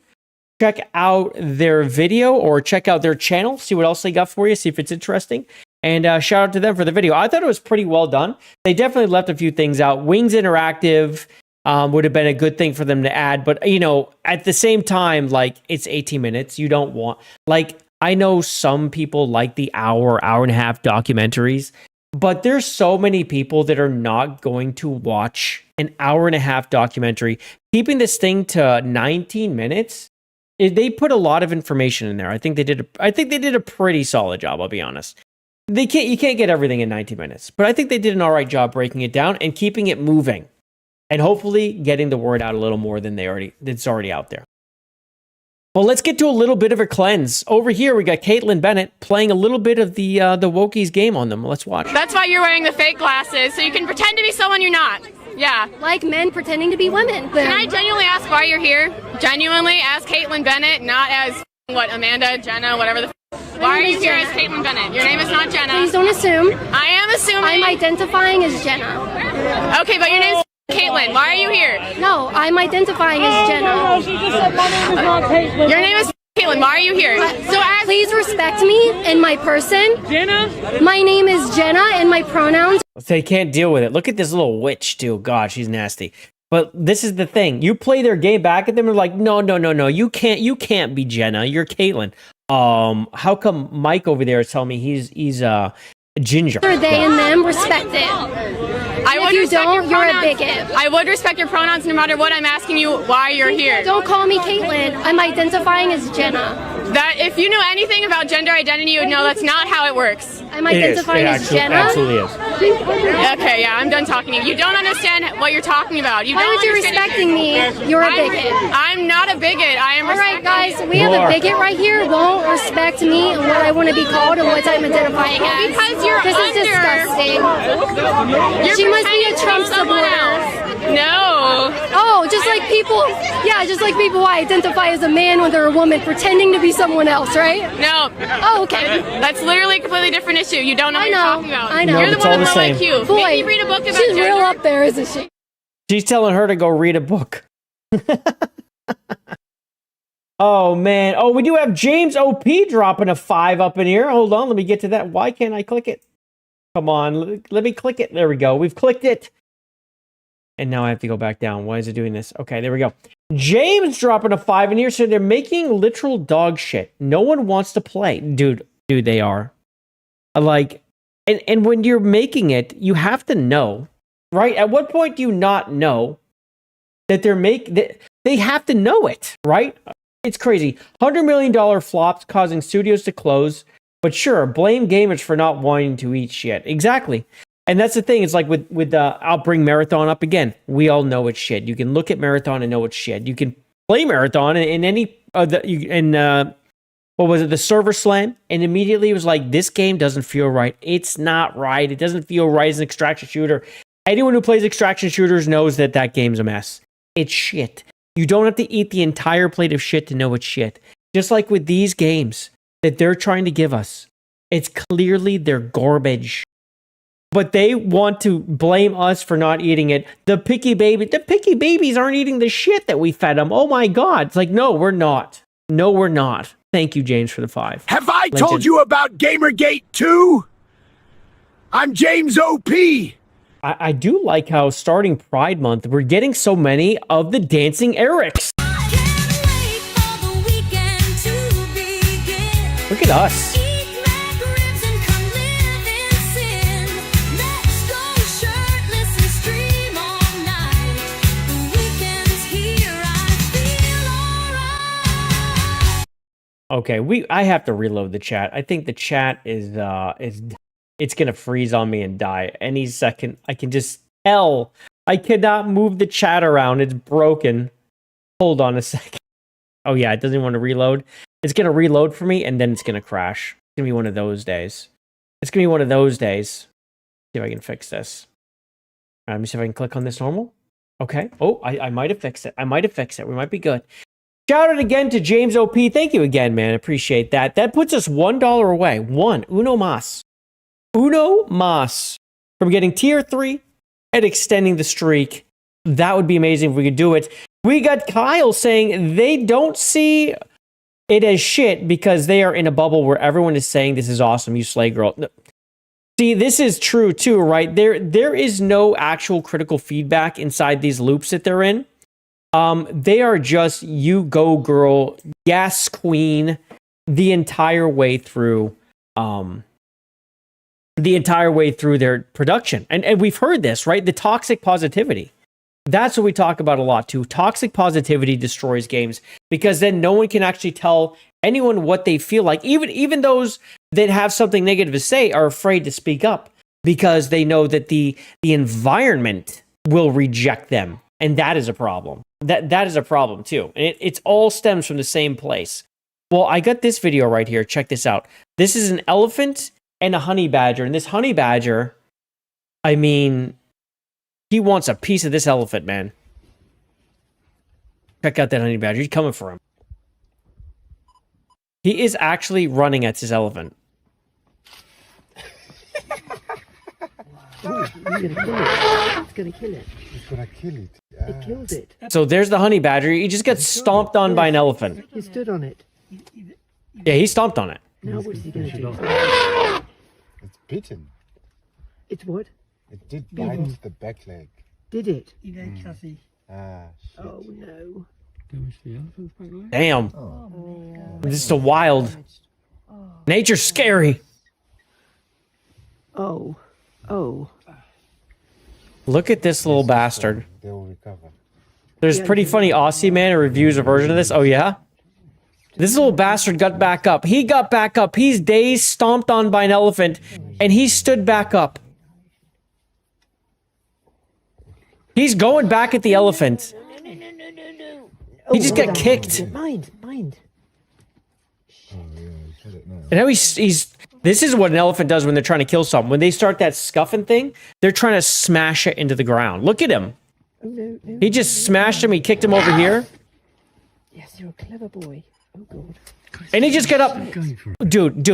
Check out their video or check out their channel, see what else they got for you, see if it's interesting. And shout out to them for the video. I thought it was pretty well done. They definitely left a few things out. Wings Interactive would have been a good thing for them to add. But, at the same time, like, it's 18 minutes. You don't want... Like, I know some people like the hour and a half documentaries, but there's so many people that are not going to watch an hour and a half documentary. Keeping this thing to 19 minutes... They put a lot of information in there. I think they did a pretty solid job, I'll be honest. You can't get everything in 90 minutes, but I think they did an all right job breaking it down and keeping it moving, and hopefully getting the word out a little more than it's already out there. Well, let's get to a little bit of a cleanse. Over here, we got Caitlin Bennett playing a little bit of the Wokies game on them. Let's watch. That's why you're wearing the fake glasses, so you can pretend to be someone you're not. Yeah. Like men pretending to be women. Can I genuinely ask why you're here? Genuinely, as Caitlin Bennett, not as, Amanda, Jenna, whatever the Why are you here as Caitlin Bennett? Your name is not Jenna. Please don't assume. I am assuming. I'm identifying as Jenna. Okay, but your name's Caitlin. Why are you here? No, I'm identifying as Jenna. She just said my name is not Caitlin. Your name is Caitlin. Caitlin, why are you here? Please respect me and my person. Jenna? My name is Jenna and my pronouns. They can't deal with it. Look at this little witch, too. God, she's nasty. But this is the thing. You play their game back at them and they're like, no, you can't be Jenna. You're Caitlin. How come Mike over there is telling me he's ginger? Are they and them? Respect it. If you don't, you're a bigot. I would respect your pronouns no matter what. I'm asking you why you're here. Don't call me Caitlin. I'm identifying as Jenna. That if you knew anything about gender identity, you would know that's not how it works. I'm identifying as Jenna. Absolutely is. Okay, yeah, I'm done talking to you. You don't understand what you're talking about. Why would you respecting me? You're a bigot. I'm not a bigot. I am. All right, guys, we have a bigot right here. Won't respect me and what I want to be called and what I'm identifying as. Because you're This is disgusting. She must be a Trump supporter. No. Oh, just like people who identify as a man when they're a woman pretending to be someone else, right? No. Oh, okay. That's literally a completely different issue. You don't know what you're talking about. I know. You're the it's one all with the low same. IQ. Boy, maybe read a book about she's gender. real up there, isn't she? She's telling her to go read a book. Oh, man. Oh, we do have James OP dropping a 5 up in here. Hold on. Let me get to that. Why can't I click it? Come on. Let me click it. There we go. We've clicked it. And now I have to go back down. Why is it doing this? Okay, there we go. James dropping a 5 in here. So they're making literal dog shit. No one wants to play. Dude, they are. Like, and when you're making it, you have to know, right? At what point do you not know that they have to know it, right? It's crazy. $100 million flops causing studios to close. But sure, blame gamers for not wanting to eat shit. Exactly. And that's the thing. It's like with I'll bring Marathon up again. We all know it's shit. You can look at Marathon and know it's shit. You can play Marathon in any what was it, the server slam, and immediately it was like, this game doesn't feel right. It's not right. It doesn't feel right as an extraction shooter. Anyone who plays extraction shooters knows that game's a mess. It's shit. You don't have to eat the entire plate of shit to know it's shit. Just like with these games that they're trying to give us, it's clearly they're garbage. But they want to blame us for not eating it. The picky babies aren't eating the shit that we fed them. Oh my God. It's like, no, we're not. No, we're not. Thank you, James, for the 5. Have I told you about Gamergate 2? I'm James OP. I do like how starting Pride Month, we're getting so many of the dancing Erics. Look at us. Okay, I have to reload the chat. I think the chat is it's gonna freeze on me and die any second. I can just tell. I cannot move the chat around. It's broken. Hold on a second. Oh yeah, it doesn't want to reload. It's gonna reload for me and then it's gonna crash. It's gonna be one of those days. It's gonna be one of those days. See if I can fix this. All right, let me see if I can click on this normal. Okay. Oh, I might have fixed it. We might be good. Shout out again to James OP. Thank you again, man. Appreciate that. That puts us $1 away. Uno mas from getting tier 3 and extending the streak. That would be amazing if we could do it. We got Kyle saying they don't see it as shit because they are in a bubble where everyone is saying this is awesome, you slay girl. No. See, this is true too, right? There is no actual critical feedback inside these loops that they're in. They are just you go girl, yes queen, the entire way through their production. And we've heard this, right? The toxic positivity. That's what we talk about a lot too. Toxic positivity destroys games because then no one can actually tell anyone what they feel like. Even those that have something negative to say are afraid to speak up because they know that the environment will reject them. And that is a problem. That is a problem too. And it all stems from the same place. Well, I got this video right here. Check this out. This is an elephant and a honey badger. And this honey badger, I mean, he wants a piece of this elephant, man. Check out that honey badger. He's coming for him. He is actually running at this elephant. Oh, he's gonna kill it. It's gonna kill it. It's gonna kill it. It killed it. So there's the honey badger. He just got stomped on by an elephant. He stood on it. Yeah, he stomped on it. Now what is he going to do? It's bitten. It's what? It did bite the back leg. Did it? Ah, shit. Oh no. Damn. This is so wild. Nature's scary. Oh. Oh. Look at this little bastard. They'll recover. There's pretty funny Aussie man who reviews a version of this. Oh, yeah? This little bastard got back up. He got back up. He's dazed, stomped on by an elephant, and he stood back up. He's going back at the elephant. He just got kicked. Mind. And now he's this is what an elephant does when they're trying to kill something. When they start that scuffing thing, they're trying to smash it into the ground. Look at him. Oh, no. He just smashed him. He kicked him over here. Yes, you're a clever boy. Oh, God. And he just got up. Dude.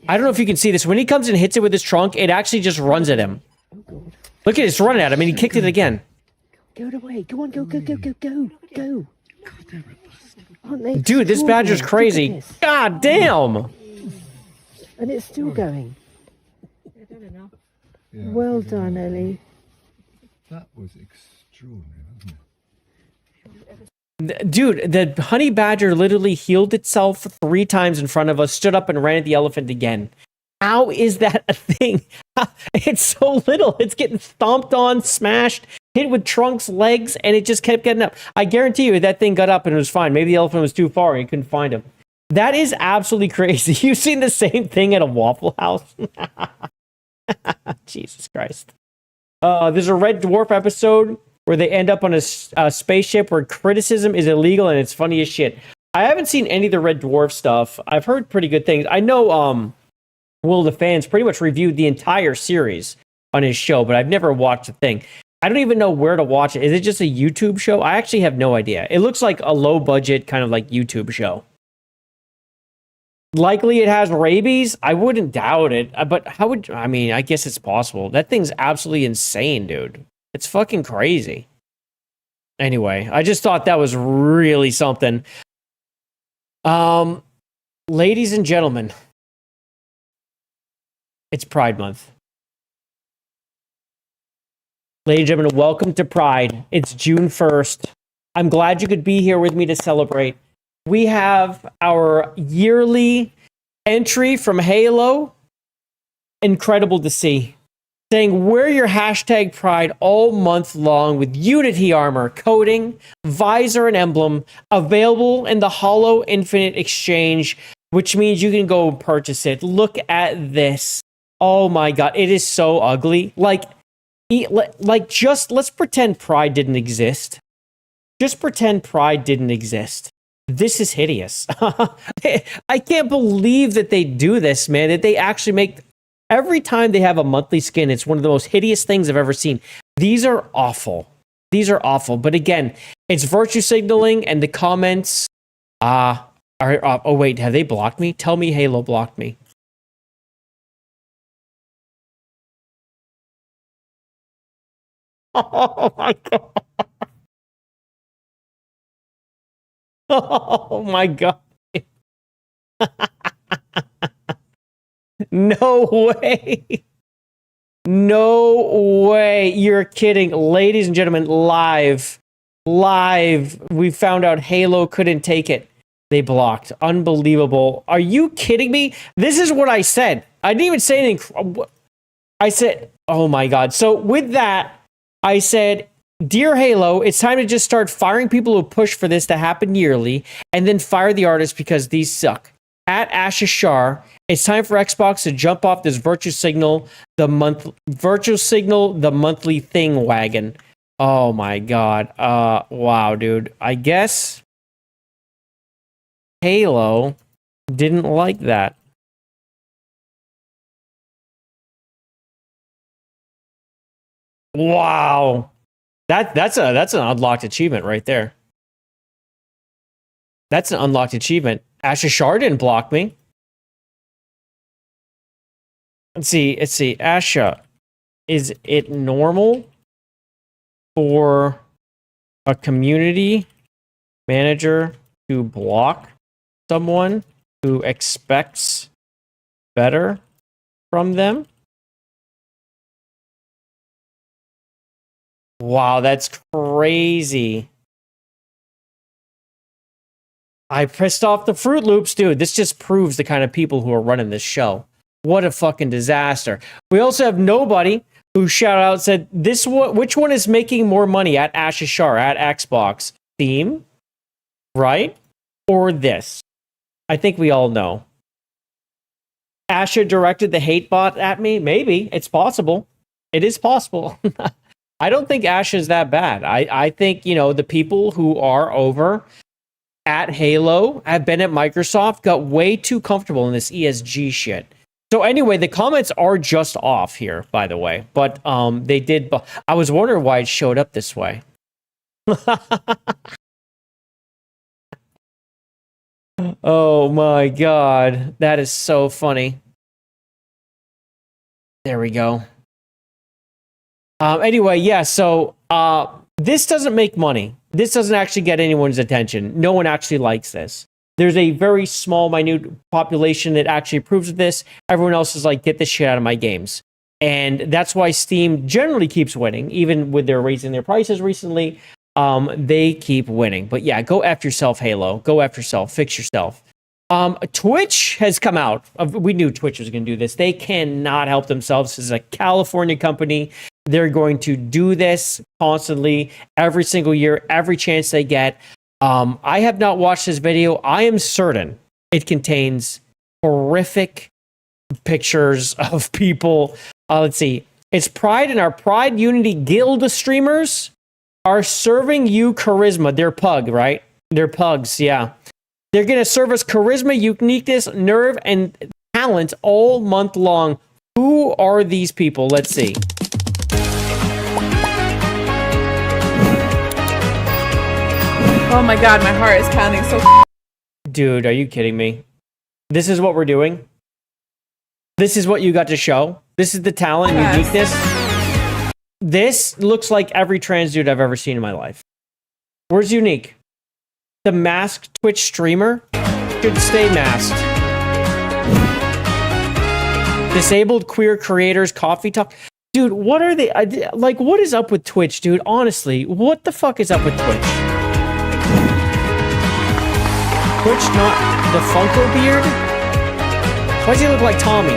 I don't know if you can see this. When he comes and hits it with his trunk, it actually just runs at him. Look at it. It's running at him, and he kicked it again. Go away. Go on, go. Aren't they Dude, this badger's crazy. God damn. And it's still going. Well done, Ellie. That was extraordinary, wasn't it? Dude, the honey badger literally healed itself 3 times in front of us, stood up and ran at the elephant again. How is that a thing? It's so little. It's getting stomped on, smashed, hit with trunks, legs, and it just kept getting up. I guarantee you that thing got up and it was fine. Maybe the elephant was too far and you couldn't find him. That is absolutely crazy. You've seen the same thing at a Waffle House? Jesus Christ. There's a Red Dwarf episode where they end up on a spaceship where criticism is illegal and it's funny as shit. I haven't seen any of the Red Dwarf stuff. I've heard pretty good things. I know Will the Fans pretty much reviewed the entire series on his show, but I've never watched a thing. I don't even know where to watch it. Is it just a YouTube show? I actually have no idea. It looks like a low budget kind of like YouTube show. Likely it has rabies. I wouldn't doubt it. But I guess it's possible. That thing's absolutely insane, dude. It's fucking crazy. Anyway, I just thought that was really something. Ladies and gentlemen, it's Pride Month. Ladies and gentlemen, welcome to Pride. It's June 1st. I'm glad you could be here with me to celebrate. We have our yearly entry from Halo. Incredible to see. Saying, wear your hashtag Pride all month long with Unity armor, coating, visor, and emblem available in the Holo Infinite Exchange, which means you can go and purchase it. Look at this. Oh my God, it is so ugly. Let's pretend Pride didn't exist. Just pretend Pride didn't exist. This is hideous. I can't believe that they do this, man. That they actually make... Every time they have a monthly skin, it's one of the most hideous things I've ever seen. These are awful. These are awful. But again, it's virtue signaling, and the comments... oh, wait, have they blocked me? Tell me Halo blocked me. Oh my God. Oh my God. No way. No way. You're kidding. Ladies and gentlemen, live, we found out Halo couldn't take it. They blocked. Unbelievable. Are you kidding me? This is what I said. I didn't even say anything. I said, oh my God. So with that, I said, dear Halo, it's time to just start firing people who push for this to happen yearly, and then fire the artists because these suck. At Ashishar, it's time for Xbox to jump off this virtue signal the monthly thing wagon. Oh my God. Wow, dude. I guess Halo didn't like that. Wow. That's an unlocked achievement right there. That's an unlocked achievement. Ashishar didn't block me. Let's see. Asha, is it normal for a community manager to block someone who expects better from them. Wow, that's crazy. I pissed off the Fruit Loops, dude. This just proves the kind of people who are running this show. What a fucking disaster. We also have nobody who shouted out, said, "This one, which one is making more money at Ashishar, at Xbox? Theme, right? Or this?" I think we all know. Asha directed the hate bot at me? Maybe. It's possible. It is possible. I don't think Asha is that bad. I think, you know, the people who are over at Halo, have been at Microsoft, got way too comfortable in this ESG shit. So anyway, the comments are just off here, by the way. But they did... I was wondering why it showed up this way. Oh my god. That is so funny. There we go. Anyway, yeah, so this doesn't make money. This doesn't actually get anyone's attention. No one actually likes this. There's a very small, minute population that actually approves of this. Everyone else is like, get this shit out of my games. And that's why Steam generally keeps winning, even with their raising their prices recently. They keep winning. But yeah, go F yourself, Halo. Go F yourself. Fix yourself. Twitch has come out. We knew Twitch was going to do this. They cannot help themselves. This is a California company. They're going to do this constantly, every single year, every chance they get. I have not watched this video. I am certain it contains horrific pictures of people. Let's see. It's Pride, and our Pride Unity Guild streamers are serving you charisma. They're pug, right? They're pugs, yeah. They're going to serve us charisma, uniqueness, nerve, and talent all month long. Who are these people? Let's see. Oh my god, my heart is pounding so. Dude, are you kidding me? This is what we're doing? This is what you got to show? This is the talent and uniqueness? This looks like every trans dude I've ever seen in my life. Where's Unique? The masked Twitch streamer should stay masked. Disabled queer creators coffee talk. Dude, what are they? Like, what is up with Twitch, dude? Honestly, what the fuck is up with Twitch? Twitch, not the Funko beard? Why does he look like Tommy?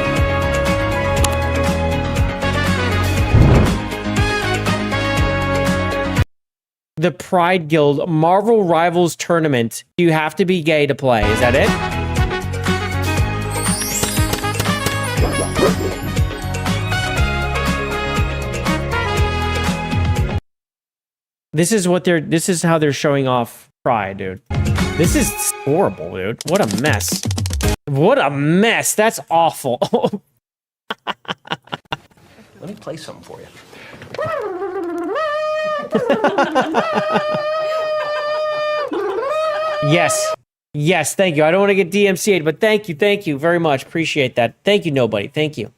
The Pride Guild Marvel Rivals Tournament. You have to be gay to play. Is that it? This is how they're showing off Pride, dude. This is horrible, dude. What a mess. What a mess. That's awful. Let me play something for you. Yes. Yes, thank you. I don't want to get DMCA'd, but thank you very much. Appreciate that. Thank you, nobody. Thank you.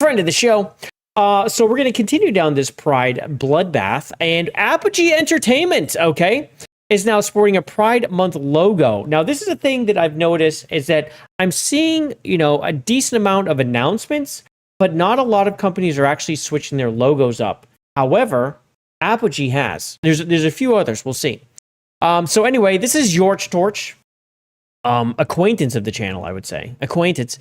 Friend of the show. So we're going to continue down this Pride bloodbath, and Apogee Entertainment, okay, is now sporting a Pride Month logo. Now, this is a thing that I've noticed is that I'm seeing, a decent amount of announcements, but not a lot of companies are actually switching their logos up. However, Apogee has. There's a few others. We'll see. So anyway, this is Yorch Torch, acquaintance of the channel, I would say. Acquaintance.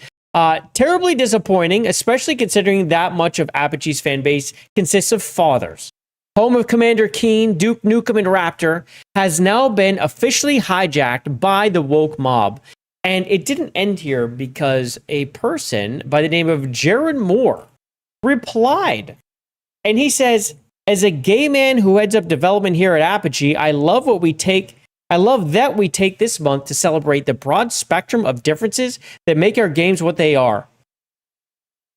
Terribly disappointing, especially considering that much of Apogee's fan base consists of fathers. Home of Commander Keen, Duke Nukem, and Raptor has now been officially hijacked by the woke mob. And it didn't end here because a person by the name of Jared Moore replied. And he says, as a gay man who heads up development here at Apogee, I love that we take this month to celebrate the broad spectrum of differences that make our games what they are.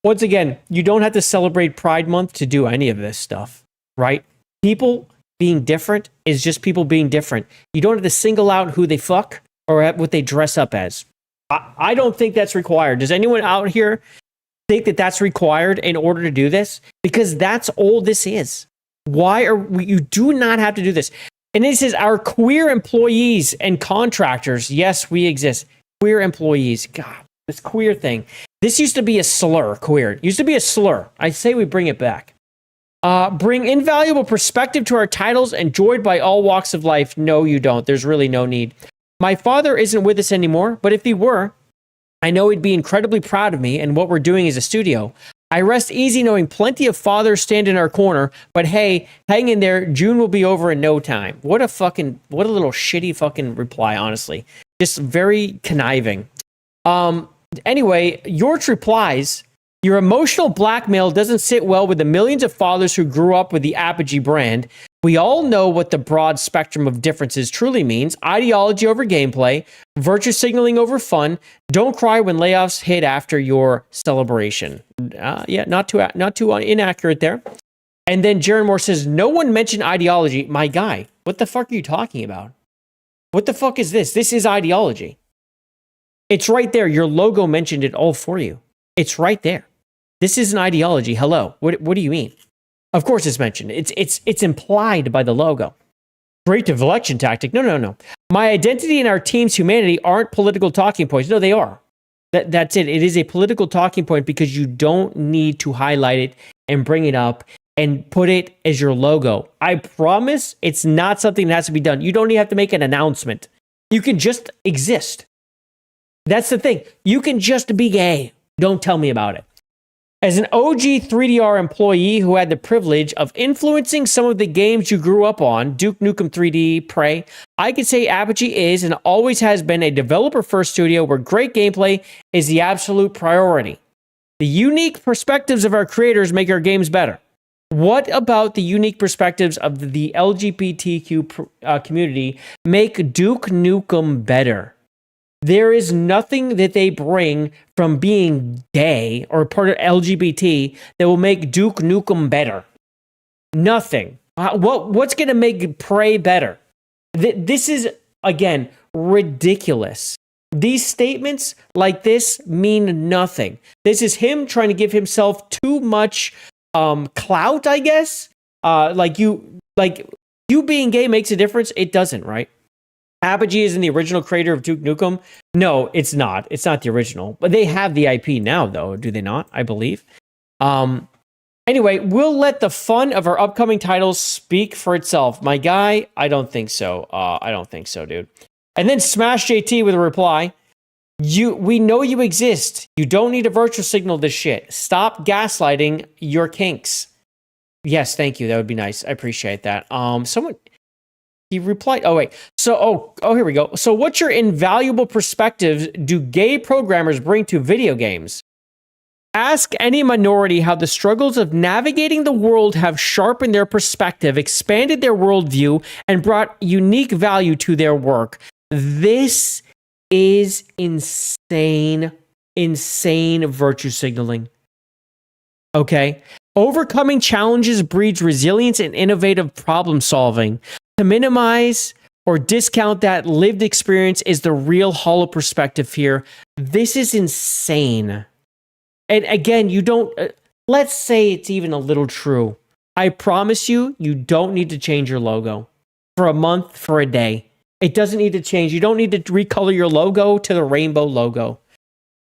Once again, you don't have to celebrate Pride Month to do any of this stuff, right? People being different is just people being different. You don't have to single out who they fuck or what they dress up as. I don't think that's required. Does anyone out here think that that's required in order to do this? Because that's all this is. You do not have to do this. And this is our queer employees and contractors. Yes, we exist. Queer employees. God, this queer thing. This used to be a slur, queer. It used to be a slur. I say we bring it back. Bring invaluable perspective to our titles, enjoyed by all walks of life. No, you don't. There's really no need. My father isn't with us anymore, but if he were, I know he'd be incredibly proud of me and what we're doing as a studio. I rest easy knowing plenty of fathers stand in our corner, but hey, hang in there. June will be over in no time. What a little shitty fucking reply, honestly. Just very conniving. Anyway, Yorch replies, your emotional blackmail doesn't sit well with the millions of fathers who grew up with the Apogee brand. We all know what the broad spectrum of differences truly means. Ideology over gameplay, virtue signaling over fun. Don't cry when layoffs hit after your celebration. Yeah, not too inaccurate there. And then Jaron Moore says, no one mentioned ideology. My guy, what the fuck are you talking about? What the fuck is this? This is ideology. It's right there. Your logo mentioned it all for you. It's right there. This is an ideology. Hello. What do you mean? Of course it's mentioned. It's implied by the logo. Great deflection tactic. No. My identity and our team's humanity aren't political talking points. No, they are. That's it. It is a political talking point because you don't need to highlight it and bring it up and put it as your logo. I promise it's not something that has to be done. You don't even have to make an announcement. You can just exist. That's the thing. You can just be gay. Don't tell me about it. As an OG 3DR employee who had the privilege of influencing some of the games you grew up on, Duke Nukem 3D, Prey, I could say Apogee is and always has been a developer-first studio where great gameplay is the absolute priority. The unique perspectives of our creators make our games better. What about the unique perspectives of the LGBTQ community make Duke Nukem better? There is nothing that they bring from being gay or part of LGBT that will make Duke Nukem better. Nothing. What's going to make Prey better? This is, again, ridiculous. These statements like this mean nothing. This is him trying to give himself too much clout, I guess. Like you being gay makes a difference. It doesn't, right? Apogee isn't the original creator of Duke Nukem. No, it's not. It's not the original. But they have the IP now, though, do they not? I believe. Anyway, we'll let the fun of our upcoming titles speak for itself. My guy, I don't think so. I don't think so, dude. And then Smash JT with a reply. We know you exist. You don't need a virtual signal this shit. Stop gaslighting your kinks. Yes, thank you. That would be nice. I appreciate that. He replied, here we go. So what your invaluable perspectives do gay programmers bring to video games? Ask any minority how the struggles of navigating the world have sharpened their perspective, expanded their worldview, and brought unique value to their work. This is insane virtue signaling. Okay? Overcoming challenges breeds resilience and innovative problem solving. To minimize or discount that lived experience is the real hollow perspective here. This is insane. And again, you don't, let's say it's even a little true. I promise you, you don't need to change your logo for a month, for a day. It doesn't need to change. You don't need to recolor your logo to the rainbow logo.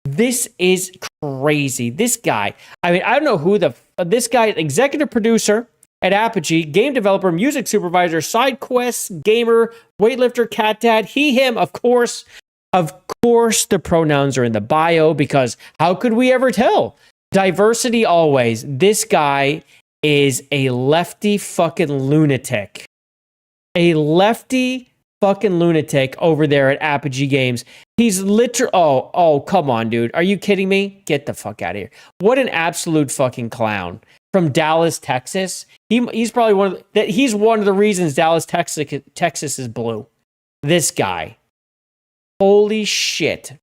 This is crazy. This guy, I mean, I don't know who this guy, executive producer at Apogee, game developer, music supervisor, side quests, gamer, weightlifter, cat dad, he, him, of course. Of course, the pronouns are in the bio because how could we ever tell? Diversity always. This guy is a lefty fucking lunatic. A lefty fucking lunatic over there at Apogee Games. He's literally, oh, come on, dude. Are you kidding me? Get the fuck out of here. What an absolute fucking clown. From Dallas, Texas. He's probably he's one of the reasons Dallas, Texas is blue. This guy. Holy shit.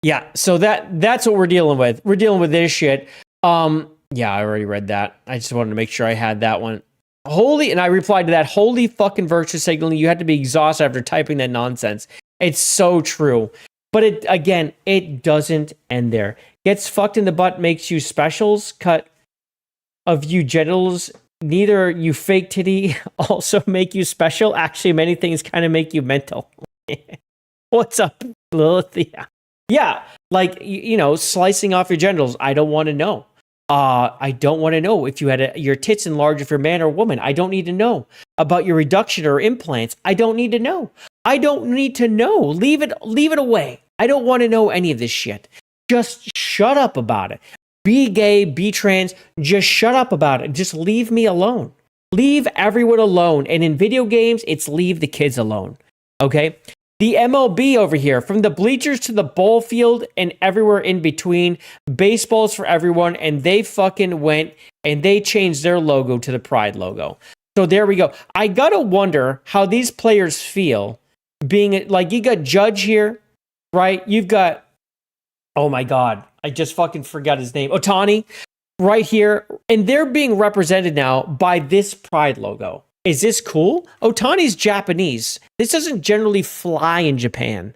Yeah, so that's what we're dealing with. We're dealing with this shit. Yeah, I already read that. I just wanted to make sure I had that one. And I replied to that, holy fucking virtue signaling. You had to be exhausted after typing that nonsense. It's so true. But it doesn't end there. Gets fucked in the butt makes you specials. Cut of you genitals. Neither you fake titty also make you special. Actually, many things kind of make you mental. What's up? Lilith, yeah, like slicing off your genitals. I don't want to know. I don't want to know if you had your tits enlarged, if you're man or woman. I don't need to know about your reduction or implants. I don't need to know. I don't need to know. Leave it away. I don't want to know any of this shit. Just shut up about it. Be gay, be trans. Just shut up about it. Just leave me alone. Leave everyone alone. And in video games, it's leave the kids alone. Okay? The MLB over here, from the bleachers to the ball field and everywhere in between, baseball's for everyone, and they fucking went and they changed their logo to the Pride logo. So there we go. I gotta wonder how these players feel being like, you got Judge here, right? You've got, oh my God, I just fucking forgot his name. Ohtani, right here. And they're being represented now by this Pride logo. Is this cool? Ohtani's Japanese. This doesn't generally fly in Japan.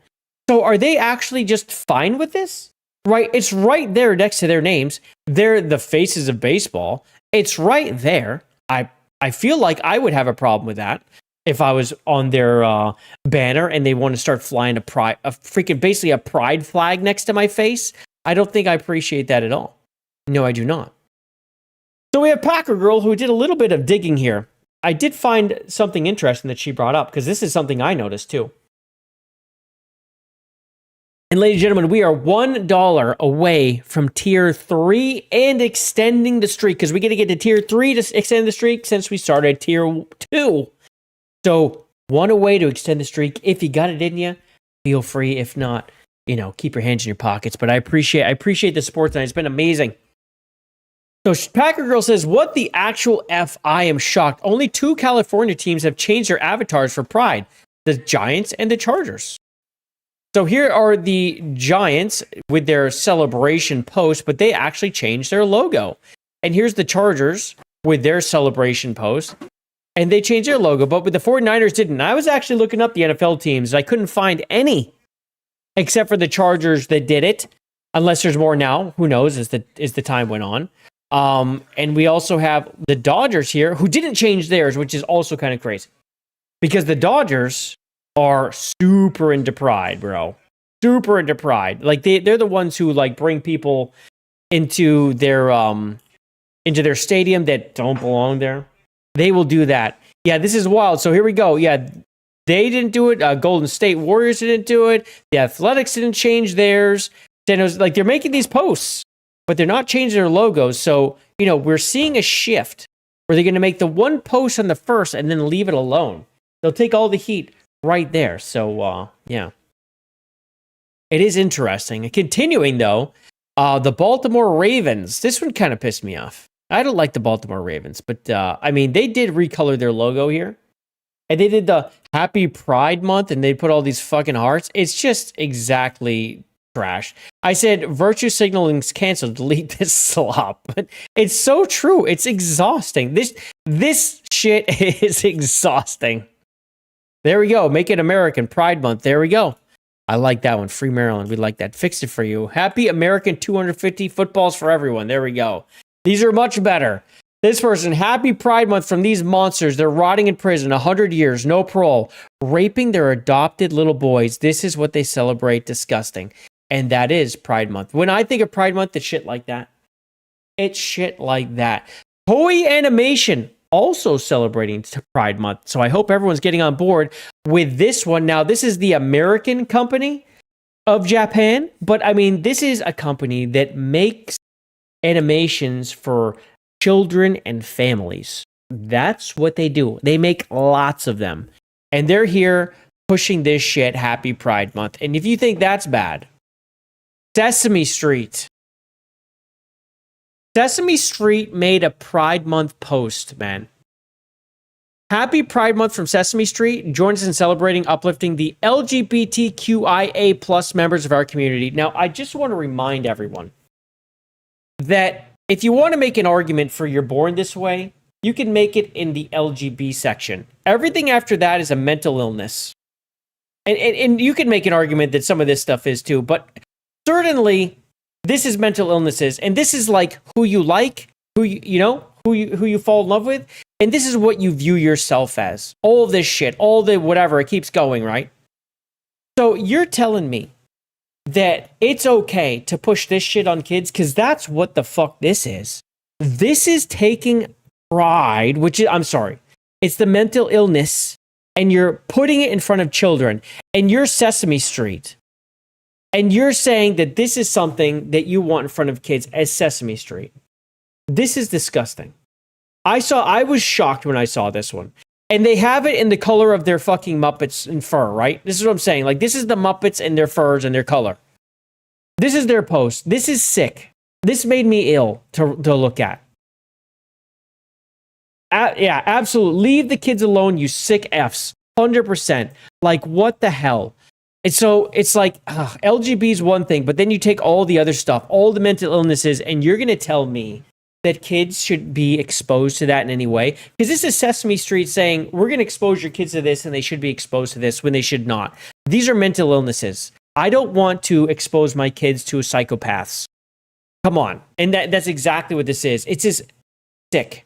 So are they actually just fine with this? Right? It's right there next to their names. They're the faces of baseball. It's right there. I feel like I would have a problem with that if I was on their banner and they want to start flying basically a pride flag next to my face. I don't think I appreciate that at all. No, I do not. So we have Packer Girl, who did a little bit of digging here. I did find something interesting that she brought up, because this is something I noticed too. And ladies and gentlemen, we are $1 away from tier 3 and extending the streak, because we got to get to tier 3 to extend the streak since we started tier 2. So one away to extend the streak. If you got it in you, feel free. If not, keep your hands in your pockets. But I appreciate the support tonight. It's been amazing. So Packer Girl says, what the actual F? I am shocked. Only 2 California teams have changed their avatars for Pride. The Giants and the Chargers. So here are the Giants with their celebration post, but they actually changed their logo. And here's the Chargers with their celebration post. And they changed their logo, but with the 49ers didn't. I was actually looking up the NFL teams. I couldn't find any except for the Chargers that did it. Unless there's more now. Who knows as the time went on. And we also have the Dodgers here, who didn't change theirs, which is also kind of crazy. Because the Dodgers are super into Pride, bro. Super into Pride. Like they're the ones who like bring people into their stadium that don't belong there. They will do that. Yeah, this is wild. So here we go. Yeah, they didn't do it. Golden State Warriors didn't do it. The Athletics didn't change theirs. Then it was like they're making these posts, but they're not changing their logos. So, we're seeing a shift where they're going to make the one post on the first and then leave it alone. They'll take all the heat right there. So, yeah. It is interesting. Continuing, though, the Baltimore Ravens. This one kind of pissed me off. I don't like the Baltimore Ravens, but, they did recolor their logo here. And they did the Happy Pride Month, and they put all these fucking hearts. It's just exactly trash. I said virtue signaling's canceled. Delete this slop. But it's so true. It's exhausting. This shit is exhausting. There we go. Make it American Pride Month. There we go. I like that one. Free Maryland. We like that. Fixed it for you. Happy American 250 footballs for everyone. There we go. These are much better. This person, Happy Pride Month from these monsters. They're rotting in prison, 100 years, no parole, raping their adopted little boys. This is what they celebrate. Disgusting. And that is Pride Month. When I think of Pride Month, it's shit like that. It's shit like that. Toei Animation also celebrating Pride Month. So I hope everyone's getting on board with this one. Now, this is the American company of Japan. But this is a company that makes animations for children and families. That's what they do. They make lots of them. And they're here pushing this shit, Happy Pride Month. And if you think that's bad, Sesame Street. Sesame Street made a Pride Month post, man. Happy Pride Month from Sesame Street. Join us in celebrating, uplifting the LGBTQIA plus members of our community. Now, I just want to remind everyone that if you want to make an argument for you're born this way, you can make it in the LGB section. Everything after that is a mental illness. And you can make an argument that some of this stuff is too, but certainly this is mental illnesses. And this is like who you like, who you fall in love with. And this is what you view yourself as. All this shit, all the whatever, it keeps going, right? So you're telling me that it's okay to push this shit on kids, because that's what the fuck this is. This is taking pride, which is, I'm sorry, it's the mental illness, and you're putting it in front of children, and you're Sesame Street, and you're saying that this is something that you want in front of kids as Sesame Street. This is disgusting. I was shocked when I saw this one. And they have it in the color of their fucking Muppets in fur, right? This is what I'm saying. Like, this is the Muppets and their furs and their color. This is their post. This is sick. This made me ill to look at. Yeah, absolutely. Leave the kids alone, you sick Fs. 100%. Like, what the hell? And so it's like, LGB is one thing, but then you take all the other stuff, all the mental illnesses, and you're going to tell me that kids should be exposed to that in any way? Because this is Sesame Street saying, we're going to expose your kids to this, and they should be exposed to this when they should not. These are mental illnesses. I don't want to expose my kids to psychopaths. Come on. And that's exactly what this is. It's just sick.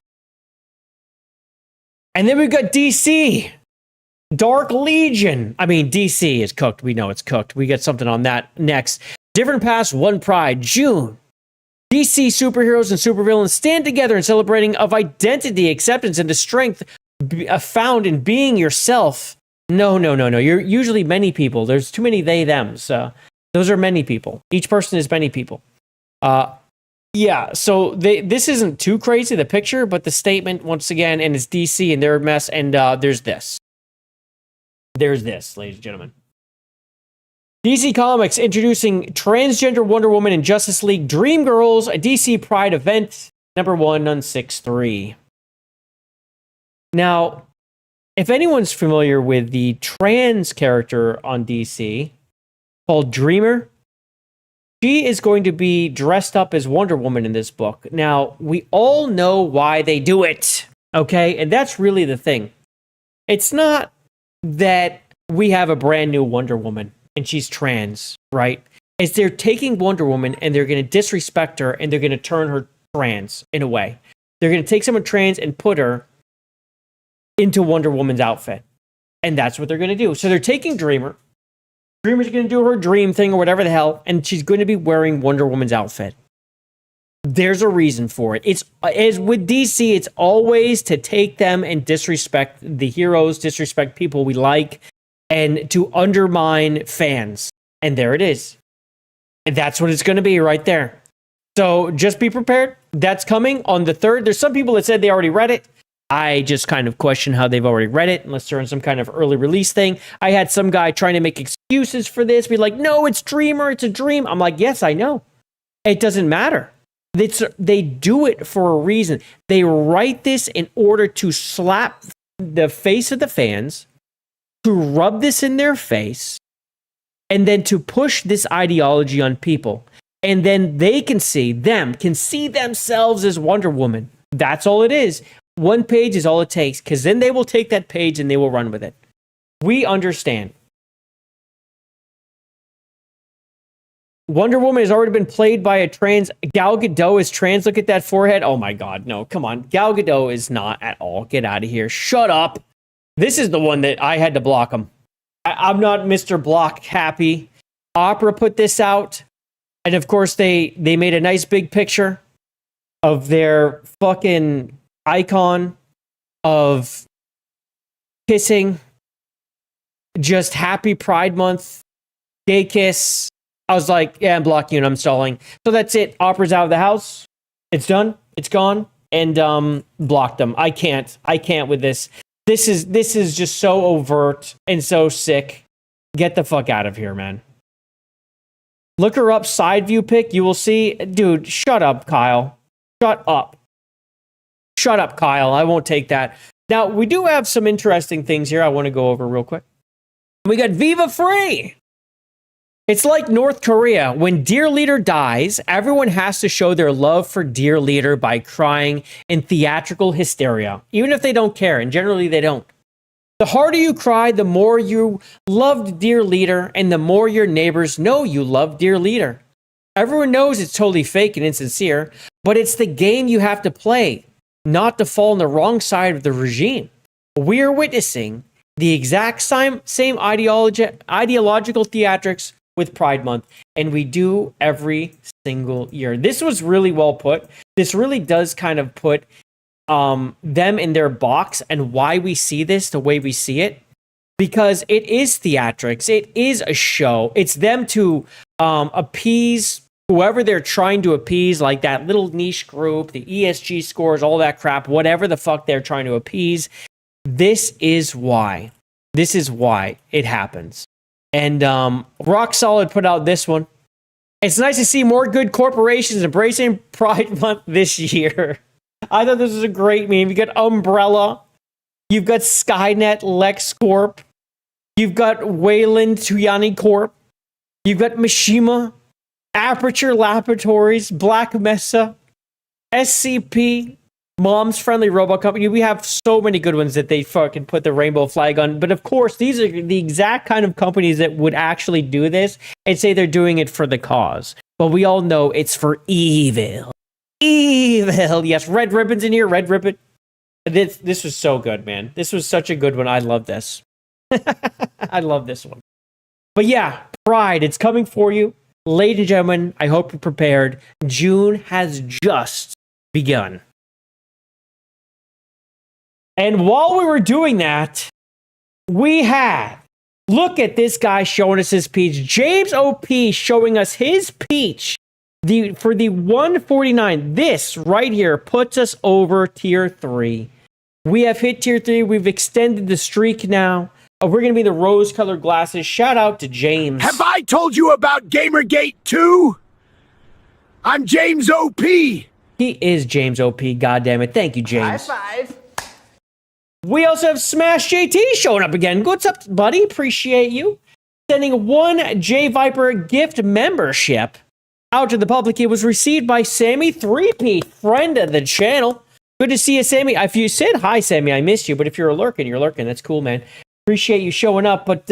And then we've got DC. Dark Legion. I mean, DC is cooked. We know it's cooked. We get something on that next. Different Paths, One Pride, June. DC superheroes and supervillains stand together in celebrating of identity, acceptance, and the strength found in being yourself. No. You're usually many people. There's too many they, them. So those are many people. Each person is many people. Yeah, so this isn't too crazy, the picture, but the statement, once again, and it's DC and they're a mess, and there's this. There's this, ladies and gentlemen. DC Comics introducing transgender Wonder Woman in Justice League Dream Girls, a DC Pride event, #1 on 6/3. Now, if anyone's familiar with the trans character on DC called Dreamer, she is going to be dressed up as Wonder Woman in this book. Now, we all know why they do it, okay? And that's really the thing. It's not that we have a brand new Wonder Woman and she's trans, right? It's they're taking Wonder Woman and they're going to disrespect her and they're going to turn her trans in a way. They're going to take someone trans and put her into Wonder Woman's outfit. And that's what they're going to do. So they're taking Dreamer. Dreamer's going to do her dream thing or whatever the hell, and she's going to be wearing Wonder Woman's outfit. There's a reason for it. It's as with DC, it's always to take them and disrespect the heroes, disrespect people we like, and to undermine fans. And there it is. And that's what it's going to be right there. So just be prepared. That's coming on the 3rd. There's some people that said they already read it. I just kind of question how they've already read it, unless they're in some kind of early release thing. I had some guy trying to make excuses for this, be like, no, it's Dreamer, it's a dream. I'm like, yes, I know. It doesn't matter. They do it for a reason. They write this in order to slap the face of the fans, to rub this in their face, and then to push this ideology on people. And then they can see themselves as Wonder Woman. That's all it is. One page is all it takes, because then they will take that page and they will run with it. We understand. Wonder Woman has already been played by a trans. Gal Gadot is trans. Look at that forehead. Oh my God, no, come on. Gal Gadot is not at all. Get out of here. Shut up. This is the one that I had to block him. I'm not Mr. Block happy. Opera put this out. And of course, they made a nice big picture of their fucking icon of kissing, just happy Pride Month, gay kiss. I was like, yeah, I'm blocking you and I'm stalling. So that's it. Opera's out of the house. It's done. It's gone. And blocked them. I can't with this. This is just so overt and so sick. Get the fuck out of here, man. Look her up, side view pic. You will see. Dude, shut up, Kyle. Shut up. Shut up, Kyle. I won't take that. Now, we do have some interesting things here I want to go over real quick. We got Viva Free. It's like North Korea. When Dear Leader dies, everyone has to show their love for Dear Leader by crying in theatrical hysteria, even if they don't care, and generally they don't. The harder you cry, the more you loved Dear Leader, and the more your neighbors know you love Dear Leader. Everyone knows it's totally fake and insincere, but it's the game you have to play, not to fall on the wrong side of the regime. We are witnessing the exact same ideological theatrics with Pride Month, and we do every single year. This was really well put. This really does kind of put them in their box and why we see this the way we see it, because it is theatrics. It is a show. It's them to appease whoever they're trying to appease, like that little niche group, the ESG scores, all that crap, whatever the fuck they're trying to appease. This is why. This is why it happens. And Rock Solid put out this one. It's nice to see more good corporations embracing Pride Month this year. I thought this was a great meme. You got Umbrella. You've got Skynet LexCorp. You've got Wayland Tuyani Corp. You've got Mishima, Aperture Laboratories, Black Mesa, SCP, Mom's Friendly Robot Company. We have so many good ones that they fucking put the rainbow flag on. But of course, these are the exact kind of companies that would actually do this and say they're doing it for the cause. But we all know it's for evil. Evil. Yes, red ribbons in here, red ribbon. This was so good, man. This was such a good one. I love this. I love this one. But yeah, Pride, it's coming for you. Ladies and gentlemen, I hope you're prepared. June has just begun. And while we were doing that, we had, look at this guy showing us his peach. James OP showing us his peach. For the 149, this right here puts us over tier 3. We have hit tier 3. We've extended the streak now. We're going to be the rose-colored glasses. Shout out to James. Have I told you about Gamergate 2? I'm James OP. He is James OP, goddammit. Thank you, James. High five. We also have Smash JT showing up again. What's up, buddy? Appreciate you. Sending one JayViper gift membership out to the public. It was received by Sammy 3P, friend of the channel. Good to see you, Sammy. If you said hi, Sammy, I missed you. But if you're lurking, you're lurking. That's cool, man. Appreciate you showing up. But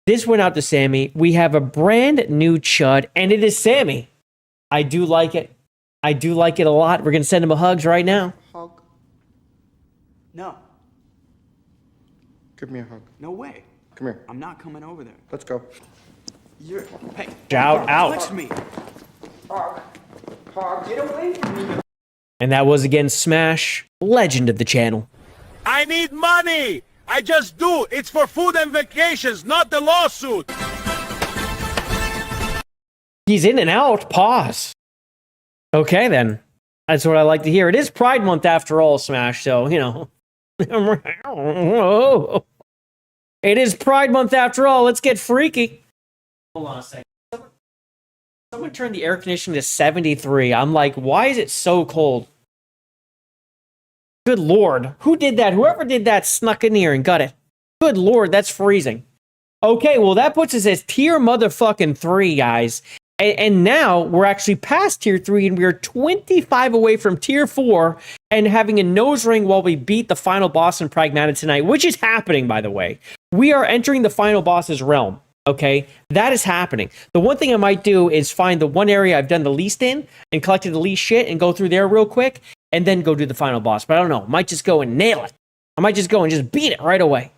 this went out to Sammy. We have a brand new chud, and it is Sammy. I do like it. I do like it a lot. We're going to send him a hugs right now. Hug. No. Give me a hug. No way. Come here. I'm not coming over there. Let's go. You're. Hey. Shout out. Touch me. Hug. Hug. Get away from me. And that was again Smash, legend of the channel. I need money. I just do. It's for food and vacations, not the lawsuit. He's in and out. Pause. Okay, then. That's what I like to hear. It is Pride Month after all, Smash, so, you know. It is Pride Month after all. Let's get freaky. Hold on a second. Someone turned the air conditioning to 73. I'm like, why is it so cold? Good Lord. Who did that? Whoever did that snuck in here and got it. Good Lord, that's freezing. Okay, well, that puts us as tier motherfucking 3, guys. And now we're actually past tier 3, and we're 25 away from tier 4 and having a nose ring while we beat the final boss in Pragmata tonight, which is happening, by the way. We are entering the final boss's realm. Okay, that is happening. The one thing I might do is find the one area I've done the least in and collected the least shit and go through there real quick and then go do the final boss. But I don't know. I might just go and nail it. I might just go and just beat it right away.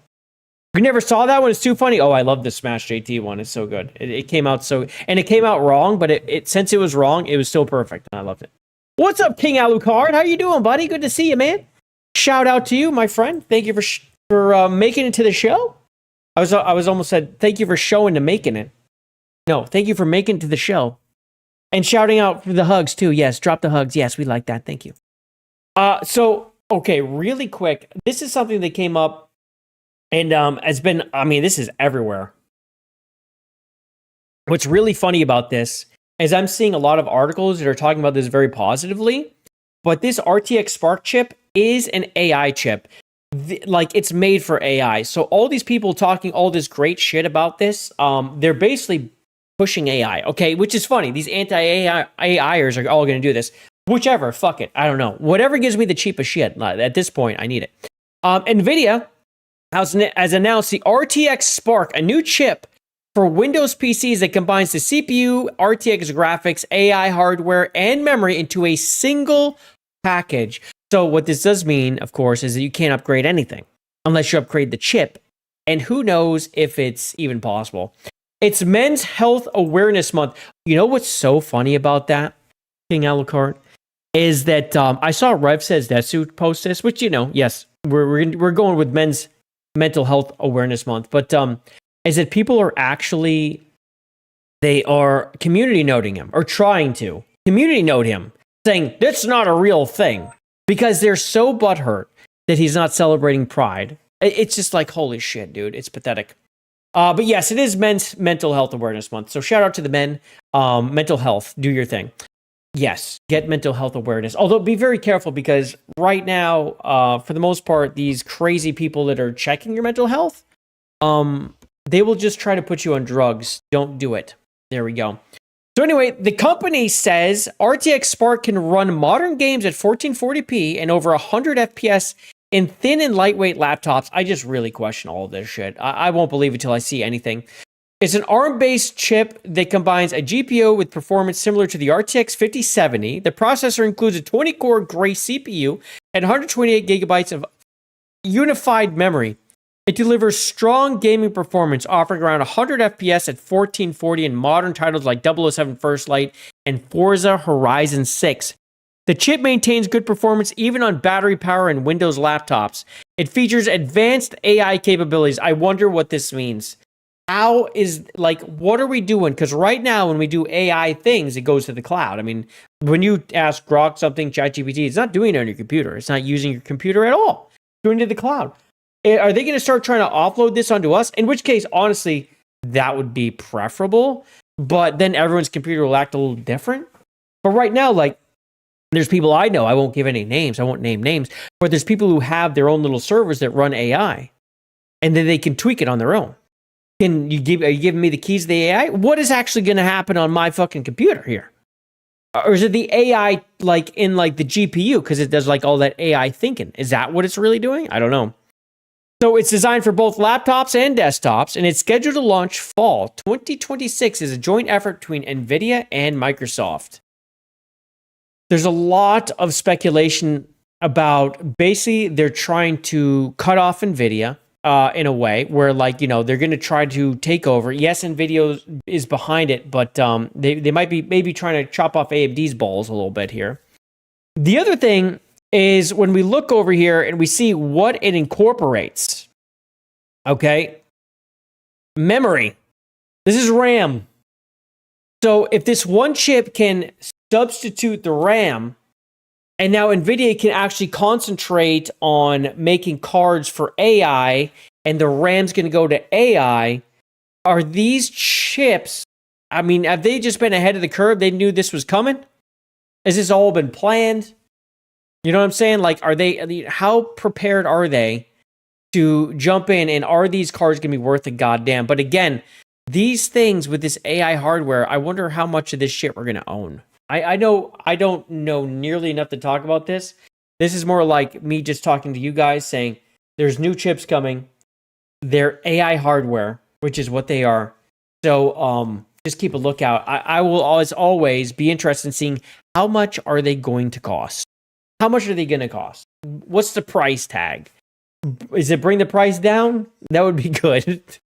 You never saw that one? It's too funny. Oh, I love the Smash JT one. It's so good. It came out so... And it came out wrong, but since it was wrong, it was still perfect. And I loved it. What's up, King Alucard? How you doing, buddy? Good to see you, man. Shout out to you, my friend. Thank you for making it to the show. I was almost said, thank you for showing to making it. No, thank you for making it to the show. And shouting out for the hugs, too. Yes, drop the hugs. Yes, we like that. Thank you. So, okay, really quick. This is something that came up and has been, I mean, this is everywhere. What's really funny about this is I'm seeing a lot of articles that are talking about this very positively, but this RTX Spark chip is an AI chip. Like, it's made for AI. So all these people talking all this great shit about this, they're basically pushing AI, okay? Which is funny. These anti-AIers are all going to do this. Whichever, fuck it. I don't know. Whatever gives me the cheapest shit. At this point, I need it. NVIDIA has announced the RTX Spark, a new chip for Windows PCs that combines the CPU, RTX graphics, AI hardware, and memory into a single package. So what this does mean, of course, is that you can't upgrade anything unless you upgrade the chip. And who knows if it's even possible. It's Men's Health Awareness Month. You know what's so funny about that, King Alucard, is that I saw Rev Says Detsu post this, which, you know, yes, we're going with Men's Mental Health Awareness Month, but is that people are actually, they are community noting him, or trying to community note him, saying that's not a real thing, because they're so butthurt that he's not celebrating Pride. It's just like, holy shit, dude, it's pathetic. But yes, it is Men's Mental Health Awareness Month. So shout out to the men. Mental health, do your thing. Yes, get mental health awareness. Although be very careful, because right now, for the most part, these crazy people that are checking your mental health, they will just try to put you on drugs. Don't do it. There we go. So anyway, the company says RTX Spark can run modern games at 1440p and over 100 FPS in thin and lightweight laptops. I just really question all of this shit. I won't believe it till I see anything. It's an ARM-based chip that combines a GPU with performance similar to the RTX 5070. The processor includes a 20-core Grace CPU and 128 gigabytes of unified memory. It delivers strong gaming performance, offering around 100 FPS at 1440 in modern titles like 007 First Light and Forza Horizon 6. The chip maintains good performance even on battery power and Windows laptops. It features advanced AI capabilities. I wonder what this means. How is, like, what are we doing? Because right now, when we do AI things, it goes to the cloud. I mean, when you ask Grok something, ChatGPT, it's not doing it on your computer. It's not using your computer at all. It's going to the cloud. Are they going to start trying to offload this onto us? In which case, honestly, that would be preferable. But then everyone's computer will act a little different. But right now, like, there's people I know, I won't give any names, I won't name names, but there's people who have their own little servers that run AI, and then they can tweak it on their own. Are you giving me the keys to the AI? What is actually going to happen on my fucking computer here? Or is it the AI like in like the GPU, because it does like all that AI thinking? Is that what it's really doing? I don't know. So it's designed for both laptops and desktops, and it's scheduled to launch fall 2026 as a joint effort between NVIDIA and Microsoft. There's a lot of speculation about basically they're trying to cut off NVIDIA in a way where, like, you know, they're going to try to take over. Yes, NVIDIA is behind it, but they might be maybe trying to chop off AMD's balls a little bit here. The other thing is when we look over here and we see what it incorporates. Okay. Memory. This is RAM. So if this one chip can substitute the RAM, and now NVIDIA can actually concentrate on making cards for AI, and the RAM's going to go to AI, are these chips, I mean, have they just been ahead of the curve? They knew this was coming? Has this all been planned? You know what I'm saying? Like, are they, how prepared are they to jump in, and are these cards going to be worth a goddamn? But again, these things with this AI hardware, I wonder how much of this shit we're going to own. I know I don't know nearly enough to talk about this. This is more like me just talking to you guys saying there's new chips coming. They're AI hardware, which is what they are. So just keep a lookout. I will always be interested in seeing how much are they going to cost. How much are they going to cost? What's the price tag? Is it bring the price down? That would be good.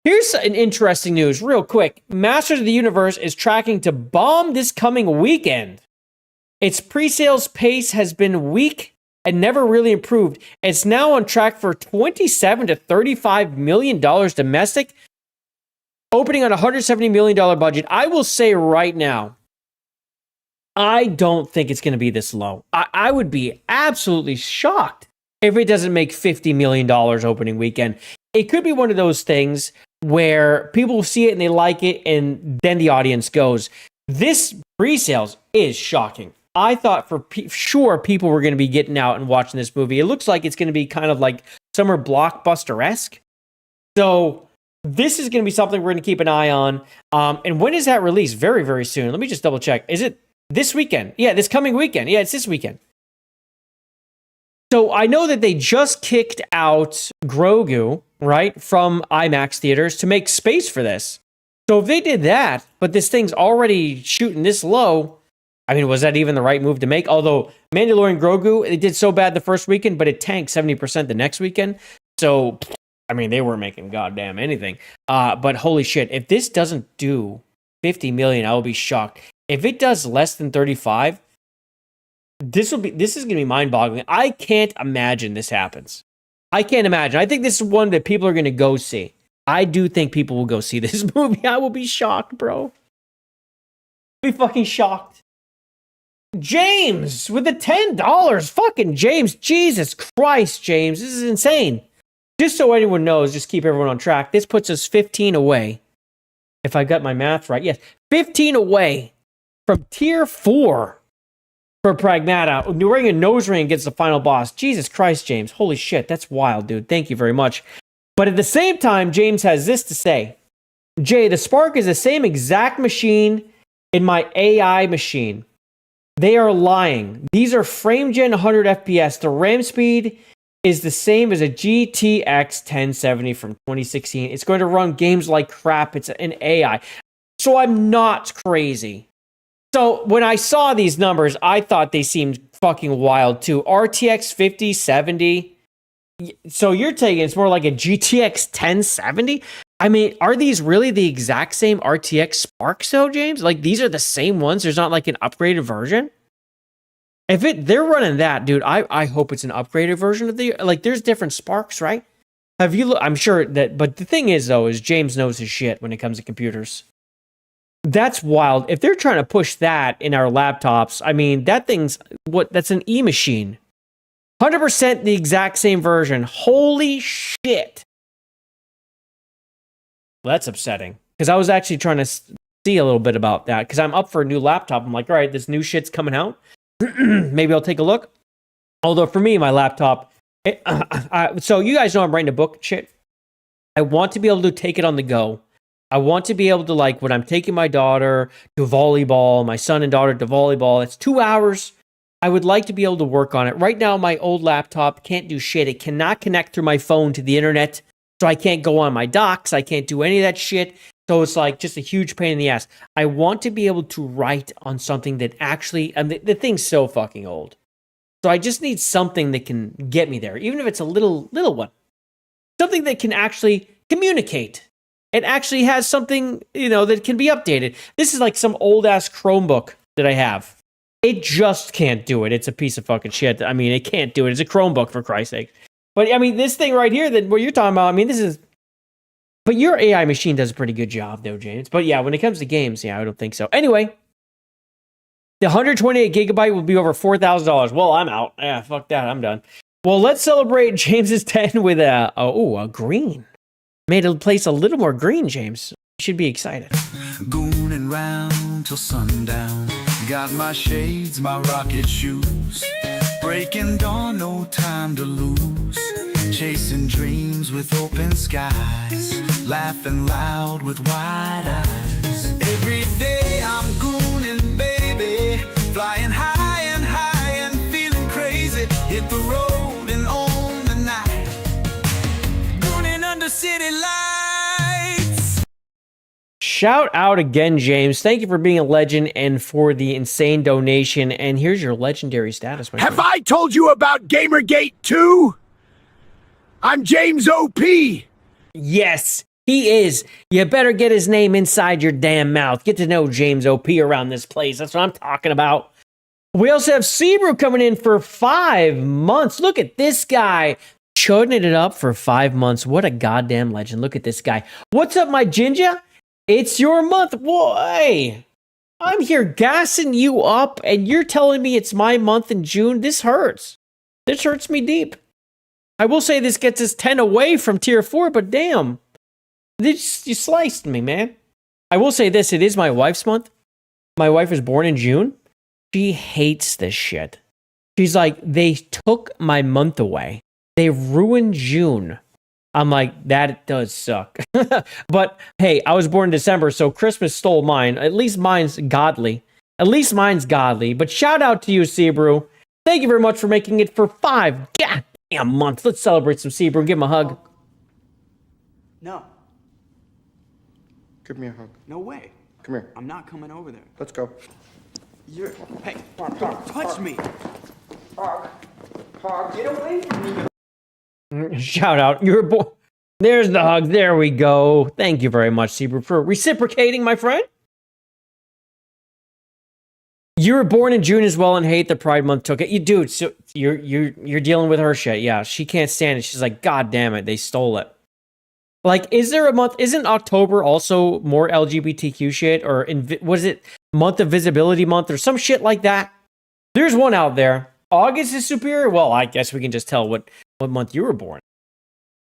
Here's an interesting news, real quick. Masters of the Universe is tracking to bomb this coming weekend. Its pre-sales pace has been weak and never really improved. It's now on track for $27 to $35 million domestic, opening on a $170 million budget. I will say right now, I don't think it's going to be this low. I would be absolutely shocked if it doesn't make $50 million opening weekend. It could be one of those things where people see it and they like it, and then the audience goes. This pre-sales is shocking. I thought for sure people were going to be getting out and watching this movie. It looks like it's going to be kind of like summer blockbuster-esque. So this is going to be something we're going to keep an eye on. And when is that released? Very, very soon. Let me just double check. Is it this weekend? Yeah, this coming weekend. Yeah, it's this weekend. So I know that they just kicked out Grogu, right, from IMAX theaters to make space for this. So if they did that, but this thing's already shooting this low, I mean, was that even the right move to make? Although Mandalorian Grogu, it did so bad the first weekend, but it tanked 70% the next weekend. So, I mean, they weren't making goddamn anything. But holy shit, if this doesn't do 50 million, I will be shocked. If it does less than 35, this is going to be mind-boggling. I can't imagine this happens. I can't imagine. I think this is one that people are going to go see. I do think people will go see this movie. I will be shocked, bro. I'll be fucking shocked. James with the $10. Fucking James. Jesus Christ, James. This is insane. Just so anyone knows, just keep everyone on track. This puts us 15 away. If I got my math right. Yes. 15 away from tier 4 for Pragmata. Wearing a nose ring against the final boss. Jesus Christ, James. Holy shit. That's wild, dude. Thank you very much. But at the same time, James has this to say. Jay, the Spark is the same exact machine in my AI machine. They are lying. These are frame gen 100 FPS. The RAM speed is the same as a GTX 1070 from 2016. It's going to run games like crap. It's an AI. So I'm not crazy. So when I saw these numbers, I thought they seemed fucking wild too. RTX 5070. So you're taking it's more like a GTX 1070? I mean, are these really the exact same RTX Sparks though, James? Like these are the same ones? There's not like an upgraded version? If they're running that, dude, I hope it's an upgraded version of the like there's different Sparks, right? Have you I'm sure that but the thing is though is James knows his shit when it comes to computers. That's wild. If they're trying to push that in our laptops, I mean, that's an e-machine. 100% the exact same version. Holy shit. Well, that's upsetting. Because I was actually trying to see a little bit about that. Because I'm up for a new laptop. I'm like, all right, this new shit's coming out. Maybe I'll take a look. Although for me, my laptop... so you guys know I'm writing a book and shit. I want to be able to take it on the go. I want to be able to, like, when I'm taking my daughter to volleyball, my son and daughter to volleyball, it's 2 hours. I would like to be able to work on it. Right now, my old laptop can't do shit. It cannot connect through my phone to the internet. So I can't go on my docs. I can't do any of that shit. So it's like just a huge pain in the ass. I want to be able to write on something that actually, and the thing's so fucking old. So I just need something that can get me there, even if it's a little one. Something that can actually communicate. It actually has something, that can be updated. This is like some old ass Chromebook that I have. It just can't do it. It's a piece of fucking shit. I mean, it can't do it. It's a Chromebook, for Christ's sake. But, I mean, this thing right here, that what you're talking about, I mean, this is... But your AI machine does a pretty good job, though, James. But, yeah, when it comes to games, yeah, I don't think so. Anyway, the 128 gigabyte will be over $4,000. Well, I'm out. Yeah, fuck that. I'm done. Well, let's celebrate James's 10 with a green. Made a place a little more green, James. You should be excited. Gooning round till sundown. Got my shades, my rocket shoes. Breaking dawn, no time to lose. Chasing dreams with open skies. Laughing loud with wide eyes. Every day I'm gooning, baby. Flying high and feeling crazy. Hit the road and on the night. Gooning under city lights. Shout out again, James. Thank you for being a legend and for the insane donation. And here's your legendary status. Have I told you about Gamergate 2? I'm James OP. Yes, he is. You better get his name inside your damn mouth. Get to know James OP around this place. That's what I'm talking about. We also have Sebrew coming in for 5 months. Look at this guy. Chugging it up for 5 months. What a goddamn legend. Look at this guy. What's up, my ginger? It's your month. Why? I'm here gassing you up, and you're telling me it's my month in June? This hurts. This hurts me deep. I will say this gets us 10 away from tier 4, but damn. You sliced me, man. I will say this. It is my wife's month. My wife was born in June. She hates this shit. She's like, they took my month away. They ruined June. I'm like, that does suck. But hey, I was born in December, so Christmas stole mine. At least mine's godly. But shout out to you, Sebrew. Thank you very much for making it for 5 goddamn months. Let's celebrate some Sebrew. Give him a hug. No. Give me a hug. No way. Come here. I'm not coming over there. Let's go. Hey, don't touch me. Hog, get away from me. Shout out. You were born. There's the hug. There we go. Thank you very much, Zebra, for reciprocating, my friend. You were born in June as well and hate the Pride Month took it. You dude, so you're dealing with her shit. Yeah, she can't stand it. She's like, God damn it, they stole it. Like, is there a month? Isn't October also more LGBTQ shit? Or was it month of visibility month or some shit like that? There's one out there. August is superior. Well, I guess we can just tell what month you were born.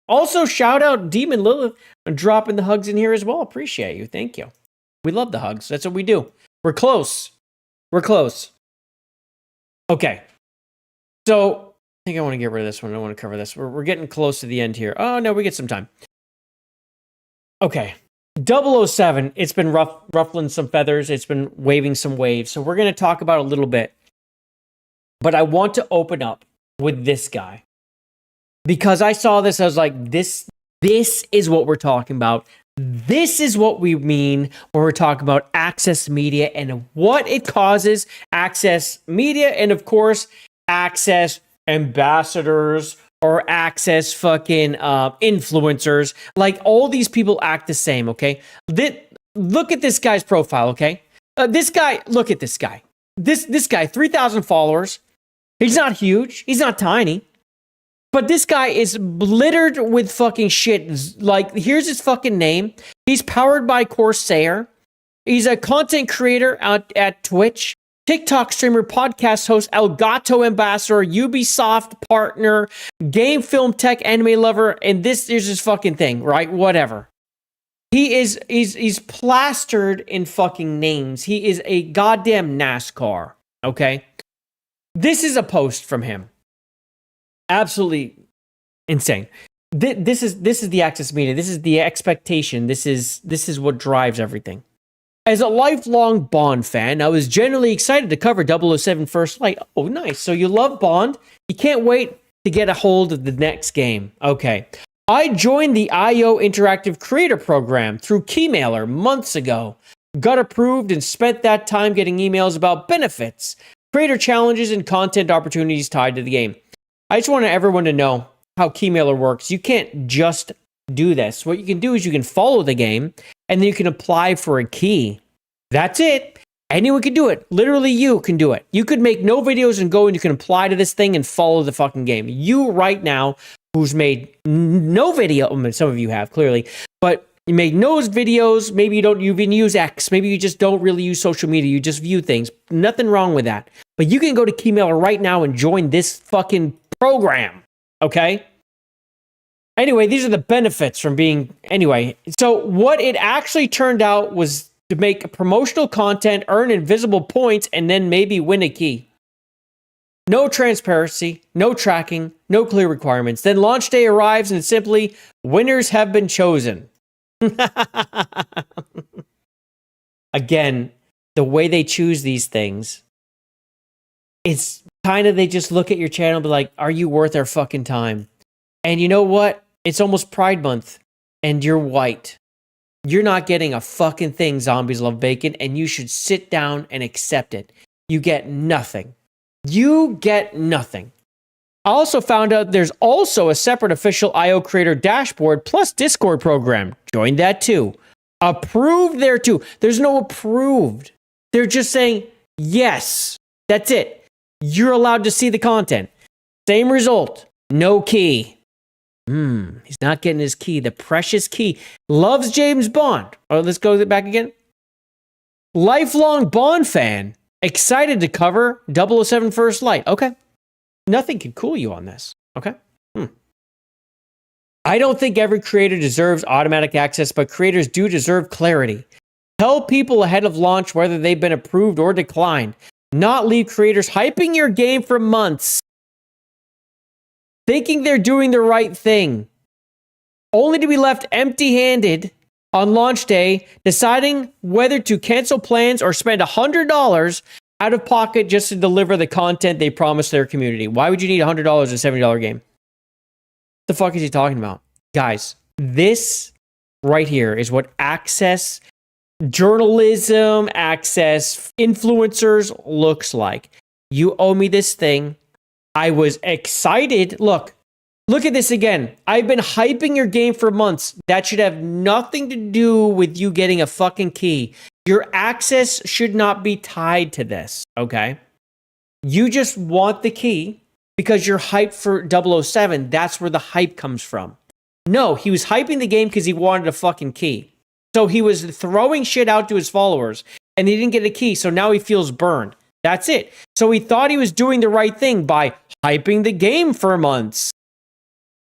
Also, shout out Demon Lilith and dropping the hugs in here as well. Appreciate you. Thank you. We love the hugs. That's what we do. We're close. We're close. Okay. So, I think I want to get rid of this one. I don't want to cover this. We're getting close to the end here. Oh, no, we get some time. Okay. 007, it's been ruffling some feathers. It's been waving some waves. So, we're going to talk about it a little bit. But I want to open up with this guy. Because I saw this, I was like, this is what we're talking about. This is what we mean when we're talking about Access Media and what it causes. Access Media and, of course, Access ambassadors or Access fucking influencers. Like, all these people act the same, okay? Look at this guy's profile, okay? This guy, look at this guy. This guy, 3,000 followers. He's not huge. He's not tiny. But this guy is littered with fucking shit. Like, here's his fucking name. He's powered by Corsair. He's a content creator at Twitch, TikTok streamer, podcast host, Elgato ambassador, Ubisoft partner, game, film, tech, anime lover, and here's his fucking thing, right? Whatever. He's plastered in fucking names. He is a goddamn NASCAR, okay? This is a post from him. Absolutely insane. This is the Access Media. This is the expectation. This is what drives everything. As a lifelong Bond fan, I was genuinely excited to cover 007 First Light. Oh, nice. So you love Bond. You can't wait to get a hold of the next game. Okay. I joined the IO Interactive Creator Program through Keymailer months ago. Got approved and spent that time getting emails about benefits, creator challenges, and content opportunities tied to the game. I just want everyone to know how Keymailer works. You can't just do this. What you can do is you can follow the game, and then you can apply for a key. That's it. Anyone can do it. Literally, you can do it. You could make no videos and go and you can apply to this thing and follow the fucking game. You right now, who's made no video, I mean, some of you have, clearly, but you made no videos, maybe you don't even use X, maybe you just don't really use social media, you just view things. Nothing wrong with that. But you can go to Keymailer right now and join this fucking program, okay? Anyway, these are the benefits from being... Anyway, so what it actually turned out was to make promotional content, earn invisible points, and then maybe win a key. No transparency, no tracking, no clear requirements. Then launch day arrives and simply, winners have been chosen. Again, the way they choose these things, it's kind of, they just look at your channel and be like, are you worth our fucking time? And you know what? It's almost Pride Month, and you're white. You're not getting a fucking thing, Zombies Love Bacon, and you should sit down and accept it. You get nothing. You get nothing. I also found out there's also a separate official IO Creator dashboard plus Discord program. Join that too. Approved there too. There's no approved. They're just saying, yes, that's it. You're allowed to see the content. Same result. No key. He's not getting his key. The precious key. Loves James Bond. Oh, let's go back again. Lifelong Bond fan. Excited to cover 007 First Light. Okay. Nothing can cool you on this. Okay. I don't think every creator deserves automatic access, but creators do deserve clarity. Tell people ahead of launch whether they've been approved or declined. Not leave creators hyping your game for months, thinking they're doing the right thing, only to be left empty-handed on launch day, deciding whether to cancel plans or spend $100 out of pocket just to deliver the content they promised their community. Why would you need $100 in a $70 game? What the fuck is he talking about? Guys, this right here is what Access journalism, Access influencers looks like. You owe me this thing. I was excited. Look, Look at this again. I've been hyping your game for months. That should have nothing to do with you getting a fucking key. Your access should not be tied to this, okay? You just want the key because you're hyped for 007. That's where the hype comes from. No, he was hyping the game because he wanted a fucking key. So he was throwing shit out to his followers and he didn't get a key. So now he feels burned. That's it. So he thought he was doing the right thing by hyping the game for months.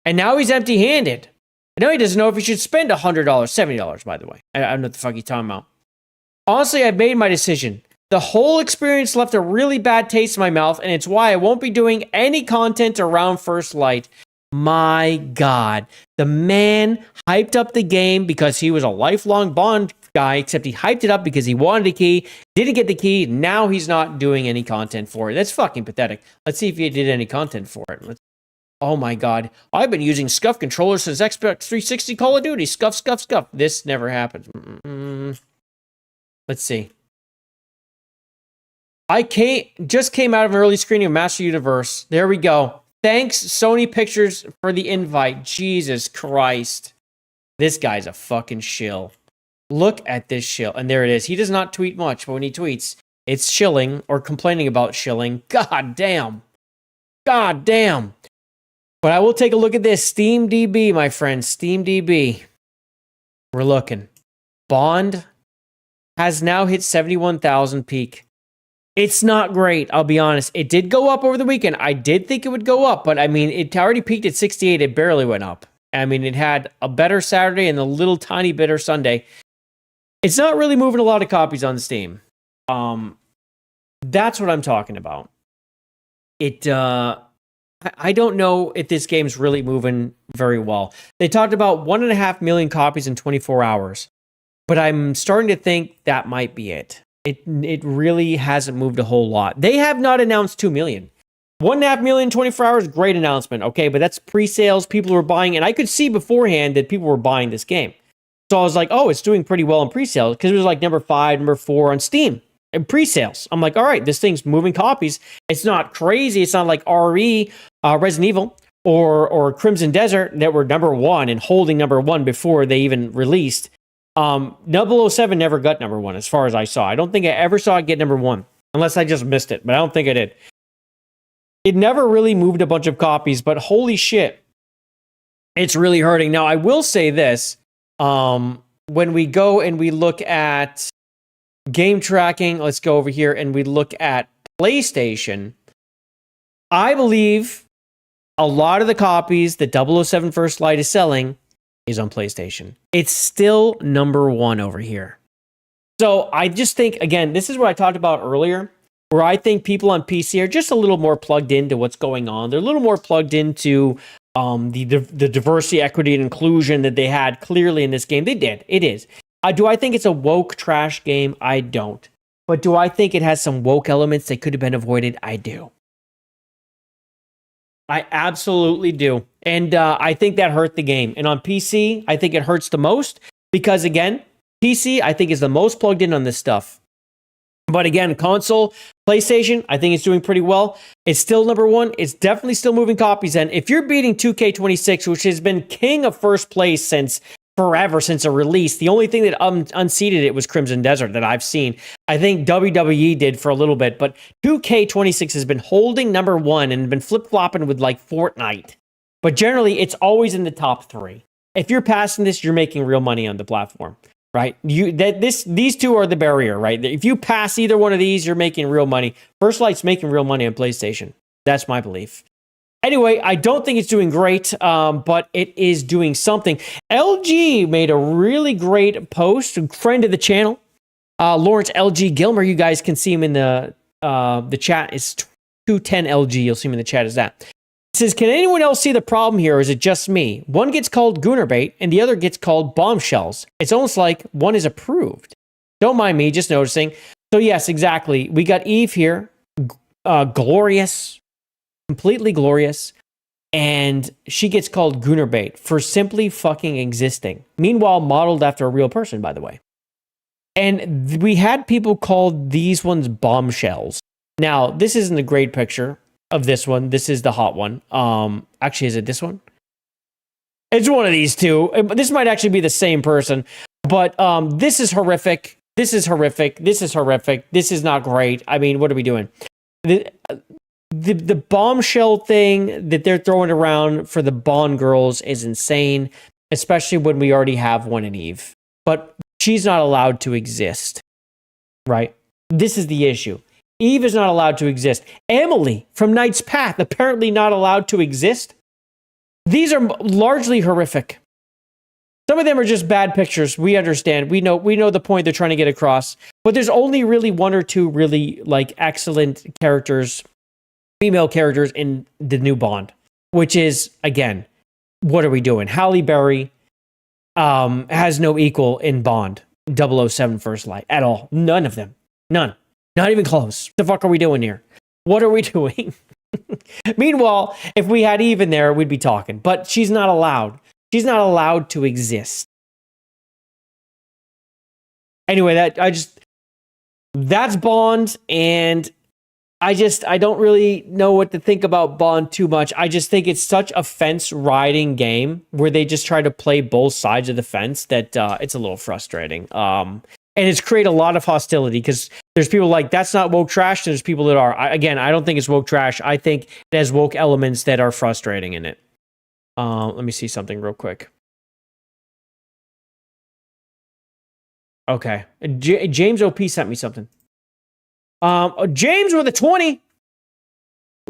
And now he's empty-handed. And now he doesn't know if he should spend $100, $70, by the way. I don't know what the fuck he's talking about. Honestly, I've made my decision. The whole experience left a really bad taste in my mouth, and it's why I won't be doing any content around First Light. My God. The man hyped up the game because he was a lifelong Bond guy, except he hyped it up because he wanted a key, didn't get the key, now he's not doing any content for it. That's fucking pathetic. Let's see if he did any content for it. Oh my God. I've been using Scuff controllers since Xbox 360 Call of Duty. Scuff, scuff, scuff. This never happened. Let's see. I just came out of an early screening of Master Universe. There we go. Thanks, Sony Pictures, for the invite. Jesus Christ. This guy's a fucking shill. Look at this shill. And there it is. He does not tweet much, but when he tweets, it's shilling or complaining about shilling. God damn. God damn. But I will take a look at this. SteamDB, my friend. SteamDB. We're looking. Bond has now hit 71,000 peak. It's not great, I'll be honest. It did go up over the weekend. I did think it would go up, but I mean, it already peaked at 68. It barely went up. I mean, it had a better Saturday and a little tiny better Sunday. It's not really moving a lot of copies on Steam. That's what I'm talking about. I don't know if this game's really moving very well. They talked about 1.5 million copies in 24 hours, but I'm starting to think that might be it. It really hasn't moved a whole lot. They have not announced 2 million. 1.5 million in 24 hours, great announcement, okay? But that's pre-sales, people were buying, and I could see beforehand that people were buying this game. So I was like, oh, it's doing pretty well in pre-sales, because it was like number 5, number 4 on Steam. And pre-sales. I'm like, all right, this thing's moving copies. It's not crazy. It's not like RE, Resident Evil, or Crimson Desert that were number 1 and holding number 1 before they even released. 007 never got number 1 as far as I saw. I don't think I ever saw it get number 1, unless I just missed it, but I don't think I did. It never really moved a bunch of copies, but holy shit, it's really hurting. Now, I will say this. When we go and we look at game tracking, let's go over here and we look at PlayStation. I believe a lot of the copies that 007 First Light is selling is on PlayStation. It's still number 1 over here. So I just think, again, this is what I talked about earlier, where I think people on PC are just a little more plugged into what's going on. They're a little more plugged into the diversity, equity, and inclusion that they had clearly in this game. They did. It is. Do I think it's a woke trash game? I don't. But do I think it has some woke elements that could have been avoided? I do. I absolutely do. And I think that hurt the game. And on PC, I think it hurts the most because, again, PC, I think, is the most plugged in on this stuff. But again, console, PlayStation, I think it's doing pretty well. It's still number 1. It's definitely still moving copies. And if you're beating 2K26, which has been king of first place since forever, since a release, the only thing that unseated it was Crimson Desert that I've seen. I think WWE did for a little bit, but 2K26 has been holding number 1 and been flip-flopping with like Fortnite. But generally, it's always in the top 3. If you're passing this, you're making real money on the platform, right? These two are the barrier, right? If you pass either one of these, you're making real money. First Light's making real money on PlayStation. That's my belief. Anyway, I don't think it's doing great, but it is doing something. LG made a really great post, a friend of the channel, Lawrence LG Gilmer. You guys can see him in the chat. It's 210LG. You'll see him in the chat as that. It says, can anyone else see the problem here, or is it just me? One gets called Goonerbait, and the other gets called Bombshells. It's almost like one is approved. Don't mind me, just noticing. So yes, exactly. We got Eve here, glorious, completely glorious, and she gets called Goonerbait for simply fucking existing. Meanwhile, modeled after a real person, by the way. And we had people call these ones Bombshells. Now, this isn't a great picture. of this one. This is the hot one. Actually, is it this one? It's one of these two. This might actually be the same person, but this is horrific. This is horrific. This is horrific. This is not great. I mean, what are we doing? The bombshell thing that they're throwing around for the Bond girls is insane, especially when we already have one in Eve. But she's not allowed to exist, right? This is the issue. Eve is not allowed to exist. Emily from Knight's Path, apparently not allowed to exist. These are largely horrific. Some of them are just bad pictures. We understand. We know the point they're trying to get across. But there's only really one or two really like excellent characters, female characters in the new Bond, which is, again, what are we doing? Halle Berry has no equal in Bond 007 First Light at all. None of them. None. Not even close. What the fuck are we doing here? What are we doing? Meanwhile, if we had Eve in there, we'd be talking. But she's not allowed. She's not allowed to exist. Anyway, that's Bond, and I don't really know what to think about Bond too much. I just think it's such a fence-riding game where they just try to play both sides of the fence that it's a little frustrating. And it's created a lot of hostility because there's people like, that's not woke trash, and there's people that are. I don't think it's woke trash. I think it has woke elements that are frustrating in it. Let me see something real quick. Okay. James OP sent me something. James with a 20.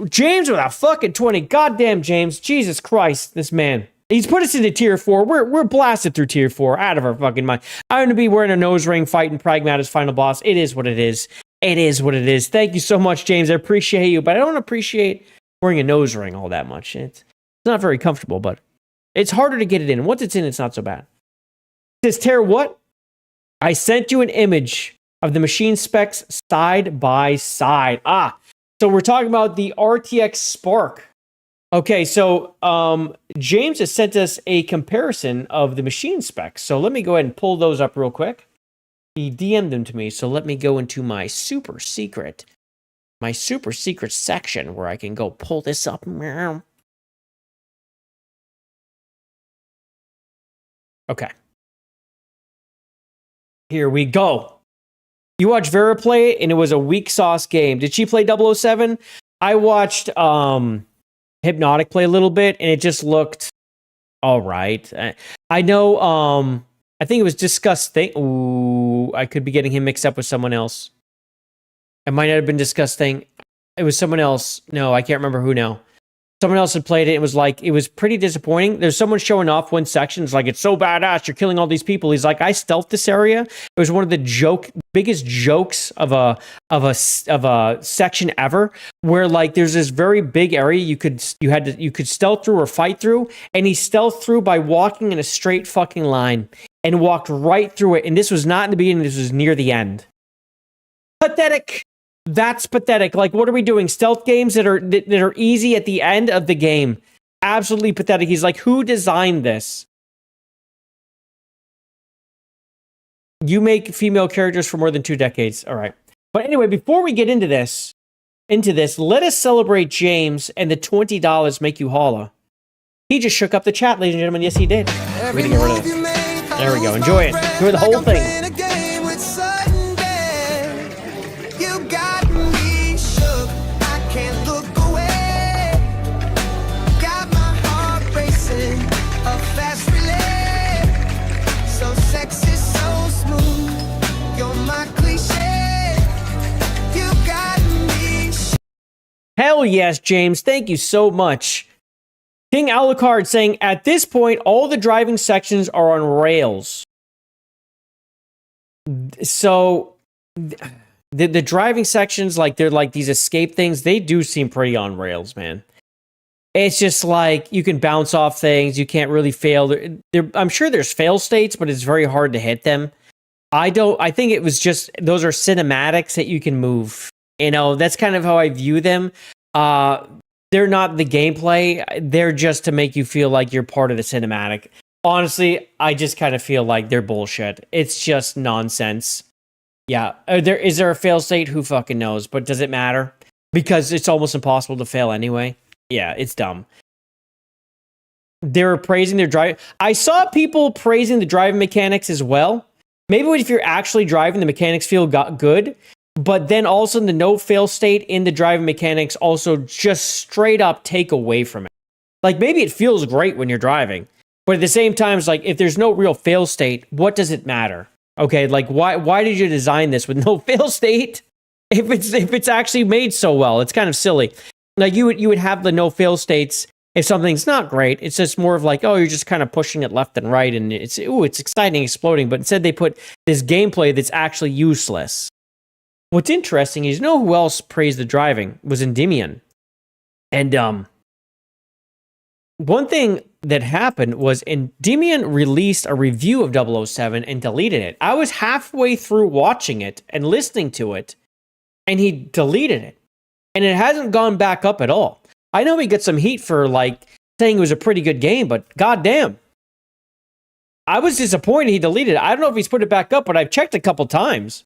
James with a fucking 20. Goddamn James. Jesus Christ, this man. He's put us into tier 4. We're blasted through tier 4 out of our fucking mind. I'm going to be wearing a nose ring fighting Pragmata's final boss. It is what it is. It is what it is. Thank you so much, James. I appreciate you, but I don't appreciate wearing a nose ring all that much. It's not very comfortable, but it's harder to get it in. Once it's in, it's not so bad. It says, Tara, what? I sent you an image of the machine specs side by side. So we're talking about the RTX Spark. Okay, so James has sent us a comparison of the machine specs. So let me go ahead and pull those up real quick. He DM'd them to me, so let me go into my super secret section where I can go pull this up. Okay. Here we go. You watched Vera play it, and it was a weak sauce game. Did she play 007? I watched Hypnotic play a little bit, and it just looked all right. I know, I think it was Disgusting. Ooh, I could be getting him mixed up with someone else. It might not have been Disgusting. It was someone else. No, I can't remember who now. Someone else had played it. It was pretty disappointing. There's someone showing off one section. It's like, it's so badass. You're killing all these people. He's like, I stealthed this area. It was one of the biggest jokes of a section ever, where like there's this very big area you could stealth through or fight through, and he stealthed through by walking in a straight fucking line and walked right through it. And this was not in the beginning. This was near the end. Pathetic. That's pathetic. Like, what are we doing? Stealth games that are easy at the end of the game. Absolutely pathetic. He's like, who designed this? You make female characters for more than 2 decades. All right. But anyway, before we get into this, let us celebrate James and the $20 make you holla. He just shook up the chat, ladies and gentlemen. Yes, he did. We're gonna get rid of this. There we go. Enjoy it. Enjoy the whole thing. Hell yes, James. Thank you so much. King Alucard saying, at this point, all the driving sections are on rails. So, the driving sections, like they're like these escape things, they do seem pretty on rails, man. It's just like, you can bounce off things, you can't really fail. I'm sure there's fail states, but it's very hard to hit them. I think it was just, those are cinematics that you can move. You know, that's kind of how I view them. They're not the gameplay. They're just to make you feel like you're part of the cinematic. Honestly, I just kind of feel like they're bullshit. It's just nonsense. Yeah. Is there a fail state? Who fucking knows? But does it matter? because it's almost impossible to fail anyway. Yeah, it's dumb. They were praising their drive. I saw people praising the driving mechanics as well. Maybe if you're actually driving, the mechanics feel good. But then all of a sudden, the no fail state in the driving mechanics also just straight up take away from it. Like, maybe it feels great when you're driving, but at the same time, it's like, if there's no real fail state, what does it matter? Okay, like, why did you design this with no fail state if it's actually made so well? It's kind of silly. Like, you would have the no fail states if something's not great. It's just more of like, oh, you're just kind of pushing it left and right, and it's exciting, exploding. But instead, they put this gameplay that's actually useless. What's interesting is, you know who else praised the driving was Endymion. And one thing that happened was Endymion released a review of 007 and deleted it. I was halfway through watching it and listening to it, and he deleted it. And it hasn't gone back up at all. I know he got some heat for like saying it was a pretty good game, but goddamn. I was disappointed he deleted it. I don't know if he's put it back up, but I've checked a couple times.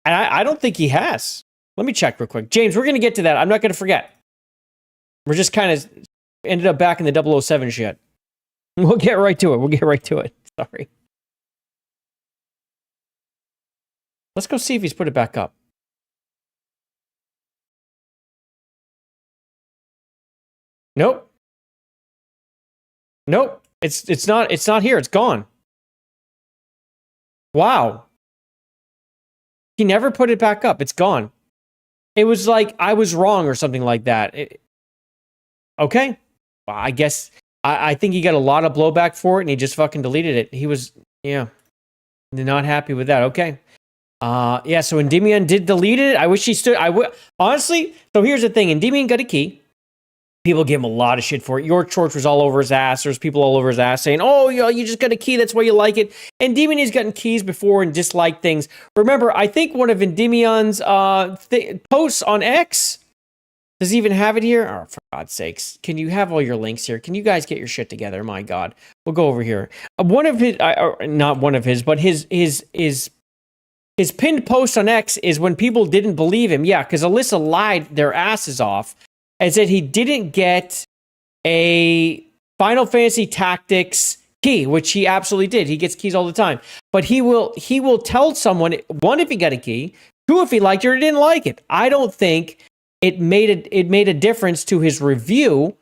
And I don't think he has. Let me check real quick. James, we're going to get to that. I'm not going to forget. We're just kind of ended up back in the 007 shit. We'll get right to it. Sorry. Let's go see if he's put it back up. Nope. It's not here. It's gone. Wow. He never put it back up. It's gone. It was like I was wrong or something like that. Okay. Well, I guess I think he got a lot of blowback for it and he just fucking deleted it. He was, not happy with that. Okay. So Endymion did delete it. I wish he stood. Honestly, so here's the thing. Endymion got a key. People give him a lot of shit for it. Your Church was all over his ass. There's people all over his ass saying, oh, you just got a key. That's why you like it. Endymion has gotten keys before and disliked things. Remember, I think one of Endymion's posts on X, does he even have it here? Oh, for God's sakes. Can you have all your links here? Can you guys get your shit together? My God. We'll go over here. One of his, not one of his, but his pinned post on X is when people didn't believe him. Yeah, because Alyssa lied their asses off and said he didn't get a Final Fantasy Tactics key, which he absolutely did. He gets keys all the time. But he will tell someone, one, if he got a key, two, if he liked it or didn't like it. I don't think it made a difference to his review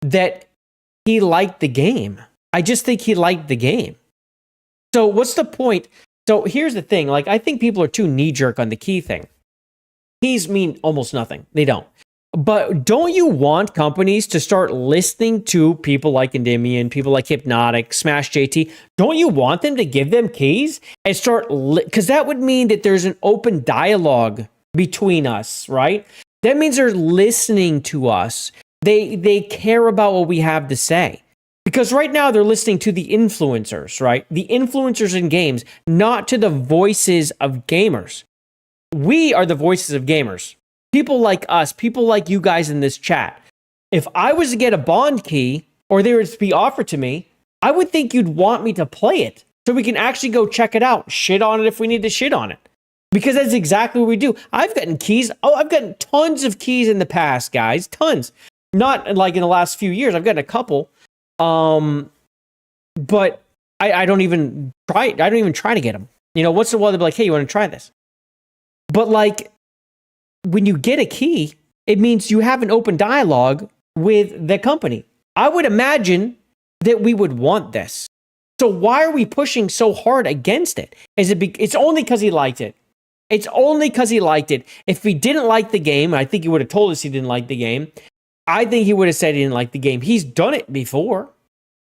that he liked the game. I just think he liked the game. So what's the point? So here's the thing. Like, I think people are too knee-jerk on the key thing. Keys mean almost nothing. They don't. But don't you want companies to start listening to people like Endymion, people like Hypnotic, Smash JT? Don't you want them to give them keys and start? Because that would mean that there's an open dialogue between us, right? That means they're listening to us. They care about what we have to say. Because right now they're listening to the influencers, right? The influencers in games, not to the voices of gamers. We are the voices of gamers. People like us, people like you guys in this chat. If I was to get a Bond key, or they were to be offered to me, I would think you'd want me to play it so we can actually go check it out, shit on it if we need to shit on it. Because that's exactly what we do. I've gotten keys. Oh, I've gotten tons of keys in the past, guys. Tons. Not like in the last few years. I've gotten a couple. But I don't even try. I don't even try to get them. Once in a while they'll be like, hey, you want to try this? But like, when you get a key, it means you have an open dialogue with the company. I would imagine that we would want this. So why are we pushing so hard against it? It's only because he liked it. It's only because he liked it. If he didn't like the game, I think he would have told us he didn't like the game. I think he would have said he didn't like the game. He's done it before.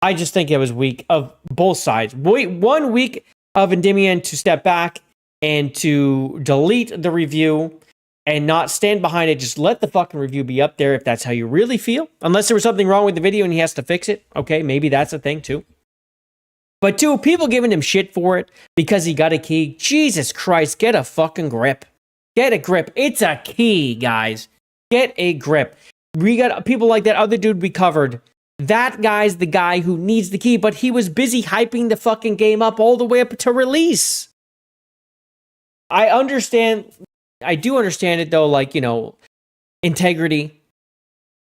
I just think it was weak of both sides. 1 week of Endymion to step back and to delete the review and not stand behind it. Just let the fucking review be up there if that's how you really feel. Unless there was something wrong with the video and he has to fix it. Okay, maybe that's a thing too. But two, people giving him shit for it because he got a key. Jesus Christ, get a fucking grip. Get a grip. It's a key, guys. Get a grip. We got people like that other dude we covered. That guy's the guy who needs the key, but he was busy hyping the fucking game up all the way up to release. I do understand it though, like, integrity.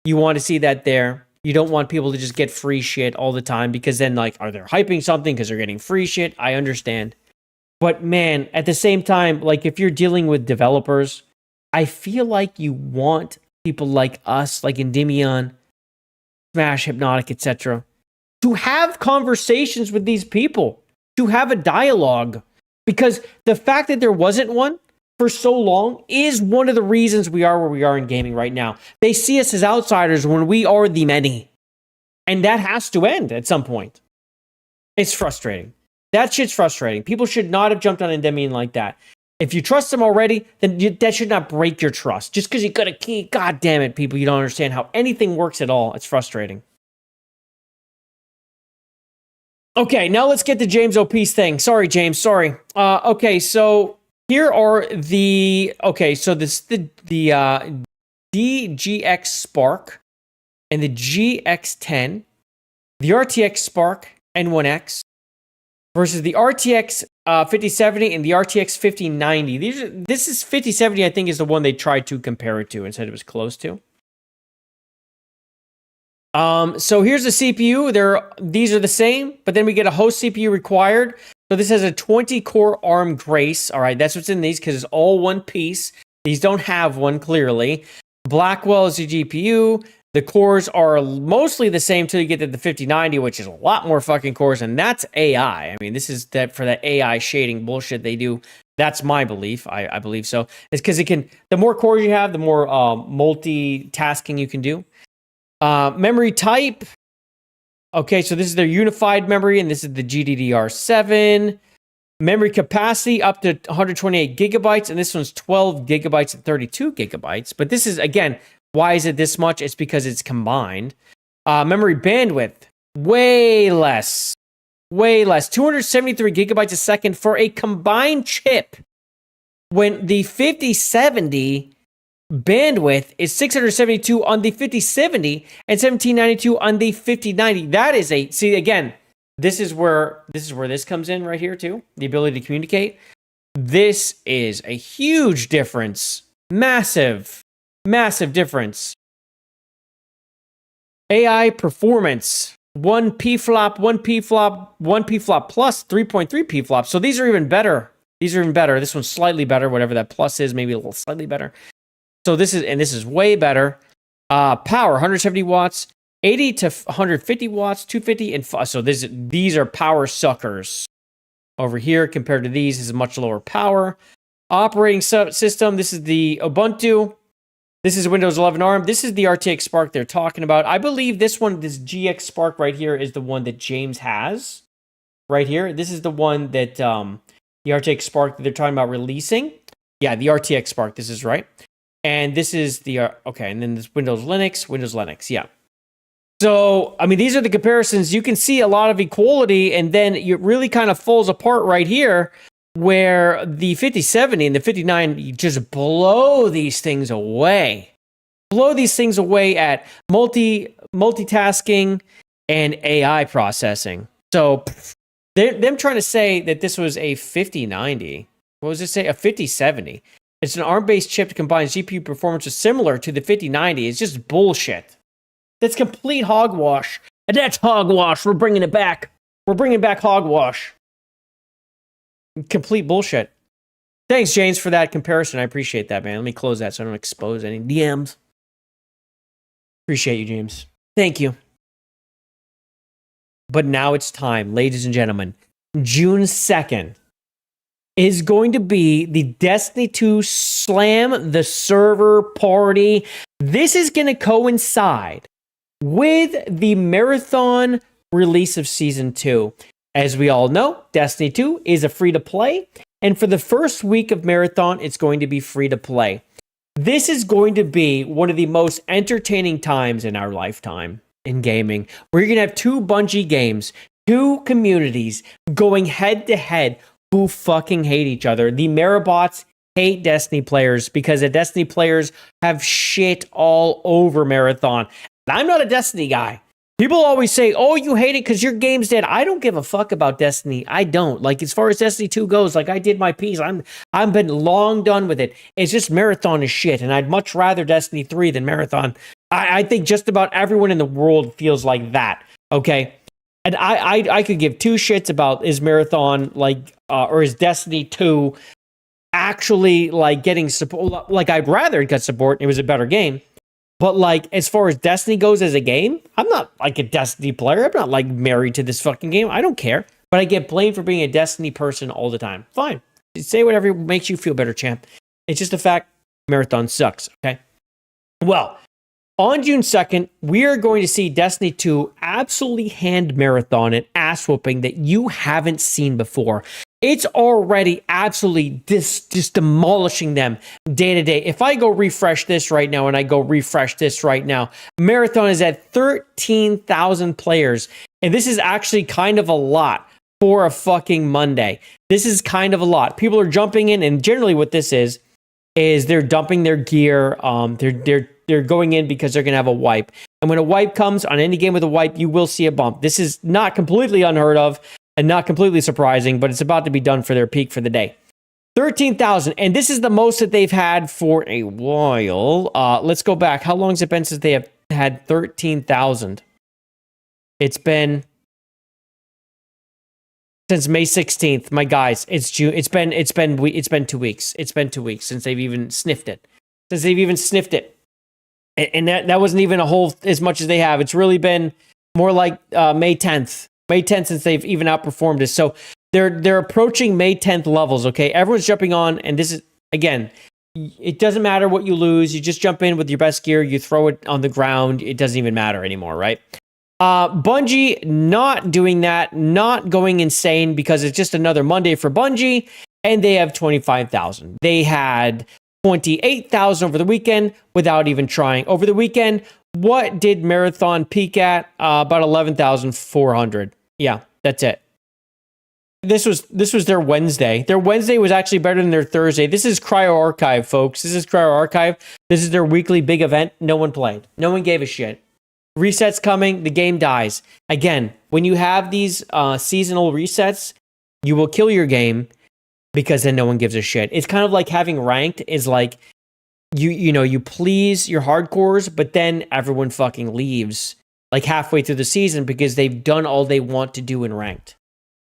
You want to see that there. You don't want people to just get free shit all the time because then, like, are they hyping something because they're getting free shit? I understand. But man, at the same time, like, if you're dealing with developers, I feel like you want people like us, like Endymion, Smash, Hypnotic, etc., to have conversations with these people, to have a dialogue. Because the fact that there wasn't one for so long is one of the reasons we are where we are in gaming right now. They see us as outsiders when we are the many. And that has to end at some point. It's frustrating. That shit's frustrating. People should not have jumped on Endymion like that. If you trust them already, then that should not break your trust. Just because you got a key, god damn it, people, you don't understand how anything works at all. It's frustrating. Okay, now let's get to James OP's thing. Sorry, James, sorry. Okay, so here are the... Okay, so this the DGX Spark and the GX10, the RTX Spark N1X versus the RTX 5070 and the RTX 5090. This is 5070, I think, is the one they tried to compare it to and said it was close to. So here's the CPU. These are the same, but then we get a host CPU required. So this has a 20-core ARM Grace. All right, that's what's in these because it's all one piece. These don't have one, clearly. Blackwell is the GPU. The cores are mostly the same till you get to the 5090, which is a lot more fucking cores, and that's AI. I mean, this is that for that AI shading bullshit they do. That's my belief. I believe so. It's because the more cores you have, the more multitasking you can do. Memory type. Okay, so this is their unified memory, and this is the GDDR7. Memory capacity up to 128 gigabytes, and this one's 12 gigabytes and 32 gigabytes. But this is, again, why is it this much? It's because it's combined. Memory bandwidth, way less. Way less. 273 gigabytes a second for a combined chip. When the 5070 bandwidth is 672 on the 5070 and 1792 on the 5090. That is see, again, this is where this comes in right here too. The ability to communicate. This is a huge difference. Massive difference. AI performance. 1 P-flop, 1 P-flop, 1 P-flop plus 3.3 P-flop. So these are even better. These are even better. This one's slightly better, whatever that plus is, maybe a little slightly better. So this is way better. Power, 170 watts, 80 to 150 watts, 250, and so these are power suckers. Over here, compared to these, is a much lower power. Operating system, this is the Ubuntu. This is Windows 11 ARM. This is the RTX Spark they're talking about. I believe this GX Spark right here is the one that James has. Right here. This is the one that the RTX Spark that they're talking about releasing. Yeah, the RTX Spark, this is right. And this is the, okay, and then this Windows Linux, yeah. So, I mean, these are the comparisons. You can see a lot of equality, and then it really kind of falls apart right here, where the 5070 and the 5090 just blow these things away. Blow these things away at multitasking and AI processing. So, them trying to say that this was a 5090, what was it say? A 5070. It's an ARM-based chip that combines GPU performance similar to the 5090. It's just bullshit. That's complete hogwash. And that's hogwash. We're bringing it back. We're bringing back hogwash. Complete bullshit. Thanks, James, for that comparison. I appreciate that, man. Let me close that so I don't expose any DMs. Appreciate you, James. Thank you. But now it's time, ladies and gentlemen. June 2nd. Is going to be the Destiny 2 Slam the Server Party. This is going to coincide with the Marathon release of Season 2. As we all know, Destiny 2 is a free-to-play, and for the first week of Marathon, it's going to be free-to-play. This is going to be one of the most entertaining times in our lifetime in gaming. We're going to have two Bungie games, two communities going head-to-head who fucking hate each other. The Marabots hate Destiny players because the Destiny players have shit all over Marathon. I'm not a Destiny guy. People always say, oh, you hate it because your game's dead. I don't give a fuck about Destiny. I don't. Like, as far as Destiny 2 goes, like, I did my piece. I'm been long done with it. It's just Marathon is shit, and I'd much rather Destiny 3 than Marathon. I think just about everyone in the world feels like that, okay? And I could give two shits about is Marathon, like, or is Destiny 2 actually, like, getting support. Like, I'd rather it got support. It was a better game. But, like, as far as Destiny goes as a game, I'm not, like, a Destiny player. I'm not, like, married to this fucking game. I don't care. But I get blamed for being a Destiny person all the time. Fine. Say whatever makes you feel better, champ. It's just a fact. Marathon sucks, okay? Well, on June 2nd, we are going to see Destiny 2 absolutely hand Marathon an ass whooping that you haven't seen before. It's already absolutely just demolishing them day to day. If I go refresh this right now and I go refresh this right now, Marathon is at 13,000 players. And this is actually kind of a lot for a fucking Monday. This is kind of a lot. People are jumping in, and generally what this is they're dumping their gear. They're going in because they're going to have a wipe. And when a wipe comes on any game with a wipe, you will see a bump. This is not completely unheard of and not completely surprising, but it's about to be done for their peak for the day. 13,000. And this is the most that they've had for a while. Let's go back. How long has it been since they have had 13,000? It's been since May 16th. My guys, it's June. It's been 2 weeks. It's been 2 weeks since they've even sniffed it. And that wasn't even a whole as much as they have. It's really been more like May 10th. May 10th since they've even outperformed us. So they're approaching May 10th levels, okay? Everyone's jumping on, and this is, again, it doesn't matter what you lose. You just jump in with your best gear. You throw it on the ground. It doesn't even matter anymore, right? Bungie not doing that, not going insane because it's just another Monday for Bungie, and they have 25,000. They had 28,000 over the weekend without even trying. Over the weekend, what did Marathon peak at? About 11,400. Yeah, that's it. This was their Wednesday. Their Wednesday was actually better than their Thursday. This is Cryo Archive, folks. This is Cryo Archive. This is their weekly big event. No one played. No one gave a shit. Resets coming. The game dies. Again, when you have these seasonal resets, you will kill your game because then no one gives a shit. It's kind of like having ranked is like, you please your hardcores, but then everyone fucking leaves like halfway through the season because they've done all they want to do in ranked.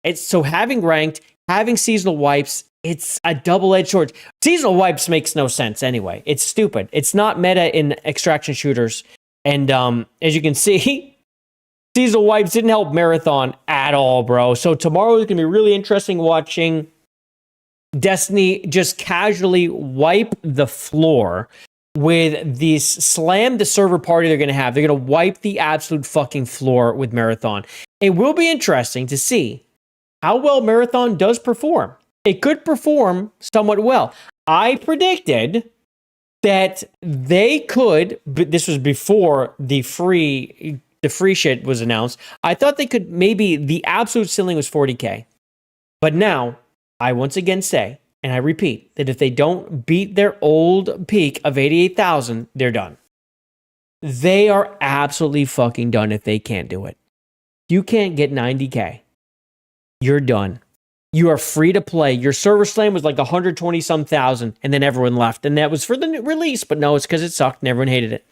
It's so having ranked, having seasonal wipes, it's a double-edged sword. Seasonal wipes makes no sense anyway. It's stupid. It's not meta in extraction shooters. And as you can see, seasonal wipes didn't help Marathon at all, bro. So tomorrow is going to be really interesting watching Destiny just casually wipe the floor with this slam the server party they're going to have. They're going to wipe the absolute fucking floor with Marathon. It will be interesting to see how well Marathon does perform. It could perform somewhat well. I predicted that they could, but this was before the free shit was announced. I thought they could, maybe the absolute ceiling was 40K. But now, I once again say, and I repeat, that if they don't beat their old peak of 88,000, they're done. They are absolutely fucking done if they can't do it. You can't get 90K. You're done. You are free to play. Your server slam was like 120 some thousand, and then everyone left. And that was for the new release, but no, it's because it sucked and everyone hated it.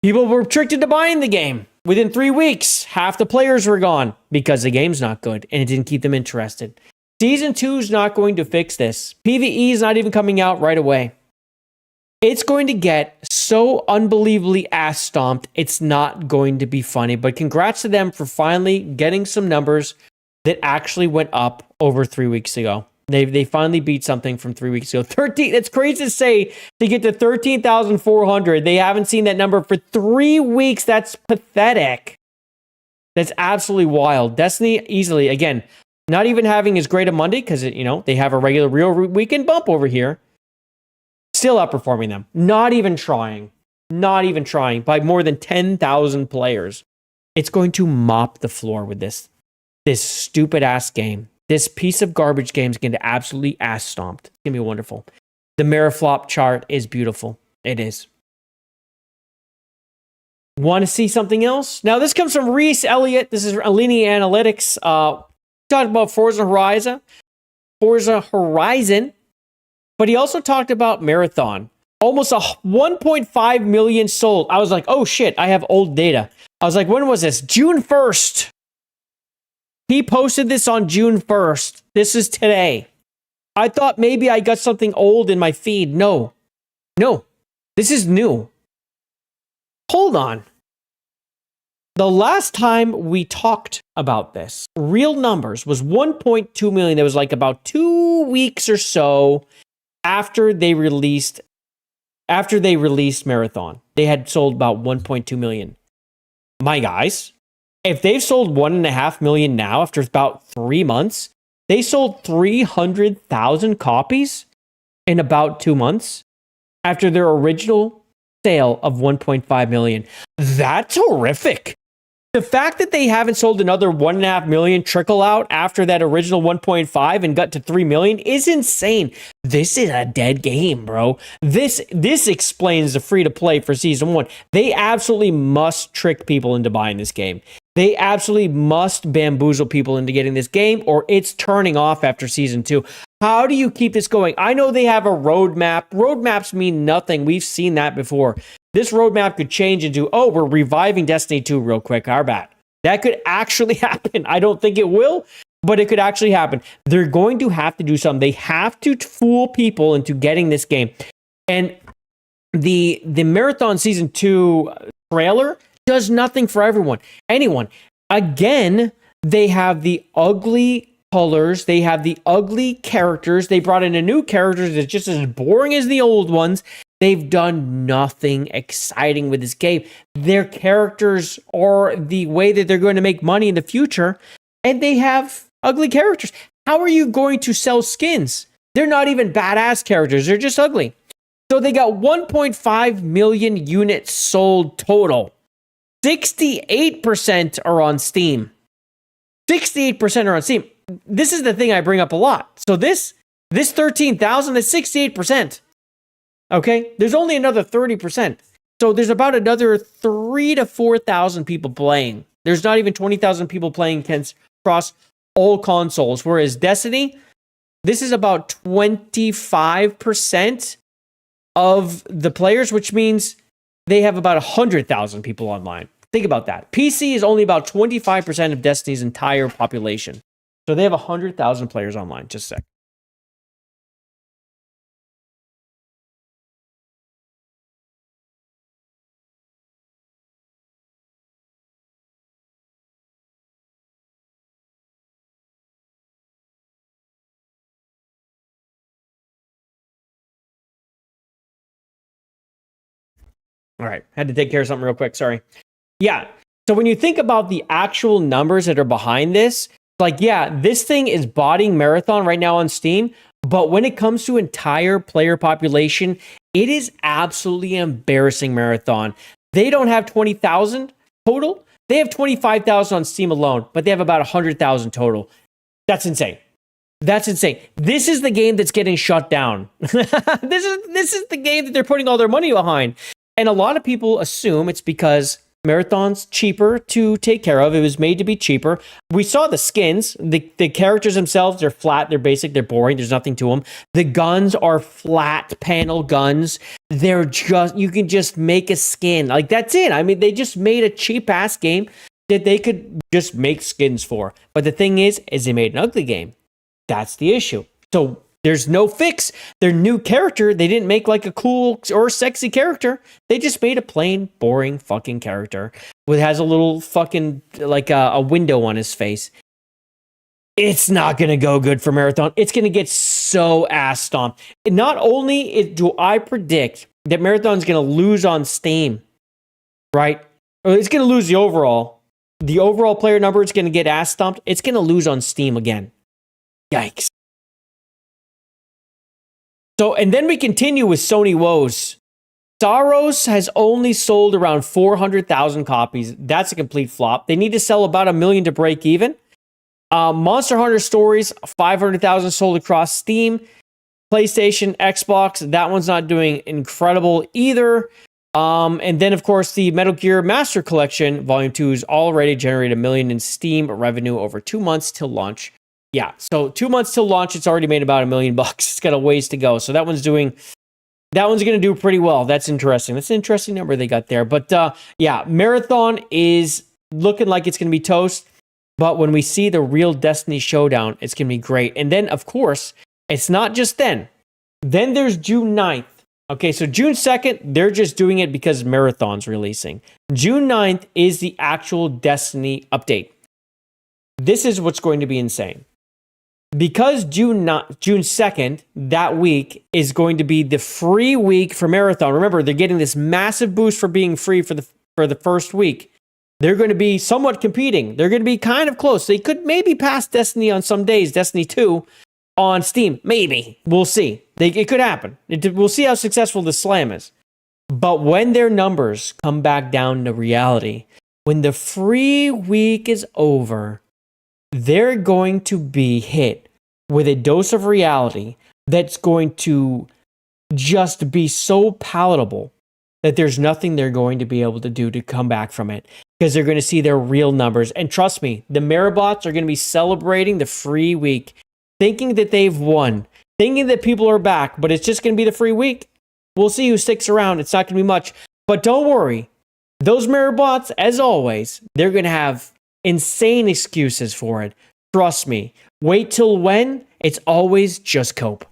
People were tricked into buying the game. Within 3 weeks, half the players were gone because the game's not good and it didn't keep them interested. Season 2 is not going to fix this. PvE is not even coming out right away. It's going to get so unbelievably ass stomped, it's not going to be funny. But congrats to them for finally getting some numbers that actually went up over 3 weeks ago. They finally beat something from 3 weeks ago. 13. It's crazy to say to get to 13,400. They haven't seen that number for 3 weeks. That's pathetic. That's absolutely wild. Destiny easily, again, not even having as great a Monday because, they have a regular real weekend bump over here. Still outperforming them. Not even trying by more than 10,000 players. It's going to mop the floor with this stupid ass game. This piece of garbage game is going to absolutely ass stomped. It's going to be wonderful. The Mariflop chart is beautiful. It is. Want to see something else? Now, this comes from Reese Elliott. This is Alinea Analytics. Talked about Forza Horizon, but he also talked about Marathon. Almost 1.5 million sold. I was like, oh shit, I have old data. I was like, when was this? June 1st. He posted this on June 1st. This is today. I thought maybe I got something old in my feed. No. This is new. Hold on. The last time we talked about this, real numbers, was 1.2 million. That was like about 2 weeks or so after they released Marathon. They had sold about 1.2 million. My guys, if they've sold 1.5 million now after about 3 months, they sold 300,000 copies in about 2 months after their original sale of 1.5 million. That's horrific. The fact that they haven't sold another 1.5 million trickle out after that original 1.5 and got to 3 million is insane. This is a dead game, bro. This explains the free to play for season 1. They absolutely must trick people into buying this game. They absolutely must bamboozle people into getting this game, or it's turning off after season 2. How do you keep this going? I know they have a roadmap. Roadmaps mean nothing. We've seen that before. This roadmap could change into, oh, we're reviving Destiny 2 real quick. Our bad. That could actually happen. I don't think it will, but it could actually happen. They're going to have to do something. They have to fool people into getting this game. And the Marathon Season 2 trailer does nothing for anyone. Again, they have the ugly colors. They have the ugly characters. They brought in a new characters that's just as boring as the old ones. They've done nothing exciting with this game. Their characters are the way that they're going to make money in the future, and they have ugly characters. How are you going to sell skins? They're not even badass characters. They're just ugly. So they got 1.5 million units sold total. 68% are on Steam. 68% are on Steam. This is the thing I bring up a lot. So this 13,000 is 68%. Okay? There's only another 30%. So there's about another 3,000 to 4,000 people playing. There's not even 20,000 people playing across all consoles. Whereas Destiny, this is about 25% of the players, which means they have about 100,000 people online. Think about that. PC is only about 25% of Destiny's entire population. So they have 100,000 players online. Just a sec. All right. Had to take care of something real quick. Sorry. Yeah. So when you think about the actual numbers that are behind this, like, yeah, this thing is botting Marathon right now on Steam. But when it comes to entire player population, it is absolutely embarrassing Marathon. They don't have 20,000 total. They have 25,000 on Steam alone, but they have about 100,000 total. That's insane. That's insane. This is the game that's getting shut down. This is the game that they're putting all their money behind. And a lot of people assume it's because Marathon's cheaper to take care of. It was made to be cheaper. We saw the skins. The characters themselves, they're flat, they're basic, they're boring. There's nothing to them. The guns are flat panel guns. They're just, you can just make a skin. Like, that's it. I mean, they just made a cheap ass game that they could just make skins for. But the thing is they made an ugly game. That's the issue. So there's no fix. Their new character, they didn't make like a cool or sexy character. They just made a plain, boring fucking character with has a little fucking like a window on his face. It's not going to go good for Marathon. It's going to get so ass stomped. Not only do I predict that Marathon's going to lose on Steam, right? Or it's going to lose the overall player number. It's going to get ass stomped. It's going to lose on Steam again. Yikes. So, and then we continue with Sony woes. Saros has only sold around 400,000 copies. That's a complete flop. They need to sell about 1 million to break even. Monster Hunter Stories, 500,000 sold across Steam. PlayStation, Xbox, that one's not doing incredible either. And then, of course, the Metal Gear Master Collection Volume 2 has already generated $1 million in Steam revenue over 2 months till launch. Yeah, so 2 months till launch, it's already made about $1 million. It's got a ways to go. So that one's going to do pretty well. That's interesting. That's an interesting number they got there. But yeah, Marathon is looking like it's going to be toast. But when we see the real Destiny showdown, it's going to be great. And then, of course, it's not just then. Then there's June 9th. Okay, so June 2nd, they're just doing it because Marathon's releasing. June 9th is the actual Destiny update. This is what's going to be insane. Because June 2nd, that week, is going to be the free week for Marathon. Remember, they're getting this massive boost for being free for the first week. They're going to be somewhat competing. They're going to be kind of close. They could maybe pass Destiny on some days, Destiny 2, on Steam. Maybe. We'll see. It could happen. We'll see how successful this slam is. But when their numbers come back down to reality, when the free week is over, they're going to be hit with a dose of reality that's going to just be so palatable that there's nothing they're going to be able to do to come back from it, because they're going to see their real numbers. And trust me, the Marabots are going to be celebrating the free week, thinking that they've won, thinking that people are back, but it's just going to be the free week. We'll see who sticks around. It's not going to be much. But don't worry. Those Marabots, as always, they're going to have insane excuses for it. Trust me. Wait till when? It's always just cope.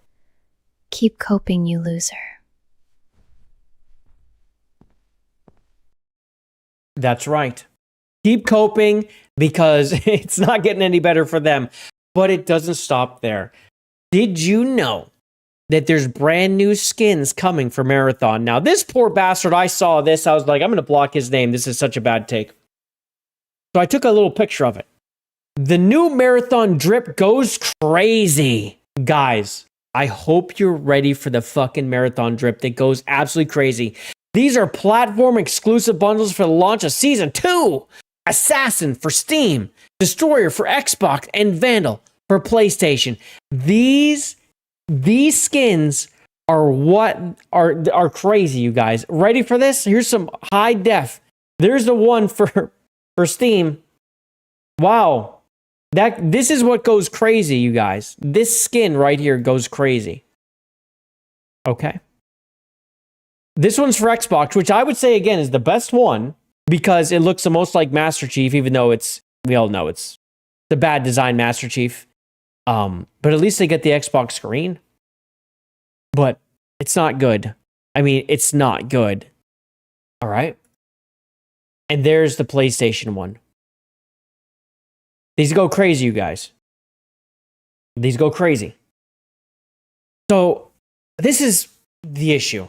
Keep coping, you loser. That's right. Keep coping, because it's not getting any better for them. But it doesn't stop there. Did you know that there's brand new skins coming for Marathon? Now, this poor bastard, I saw this. I was like, I'm going to block his name. This is such a bad take. So I took a little picture of it. The new Marathon drip goes crazy. Guys, I hope you're ready for the fucking Marathon drip that goes absolutely crazy. These are platform exclusive bundles for the launch of Season 2. Assassin for Steam, Destroyer for Xbox, and Vandal for PlayStation. These skins are what are crazy, you guys. Ready for this? Here's some high def. There's the one for Steam. Wow. This is what goes crazy, you guys. This skin right here goes crazy. Okay. This one's for Xbox, which I would say, again, is the best one, because it looks the most like Master Chief, even though we all know it's the bad design Master Chief. But at least they get the Xbox screen. But it's not good. I mean, it's not good. All right. And there's the PlayStation one. These go crazy, you guys. These go crazy. So this is the issue.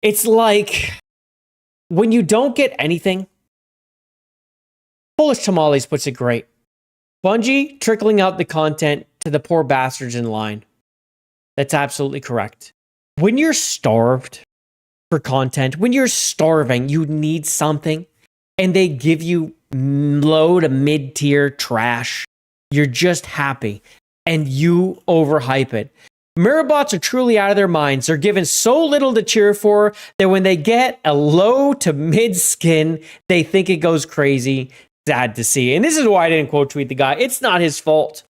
It's like when you don't get anything. Polish Tamales puts it great. Bungie trickling out the content to the poor bastards in line. That's absolutely correct. When you're starved for content, when you're starving, you need something, and they give you low to mid-tier trash. You're just happy, and you overhype it. Marabots are truly out of their minds. They're given so little to cheer for that when they get a low to mid skin, they think it goes crazy. Sad to see. And this is why I didn't quote tweet the guy. It's not his fault.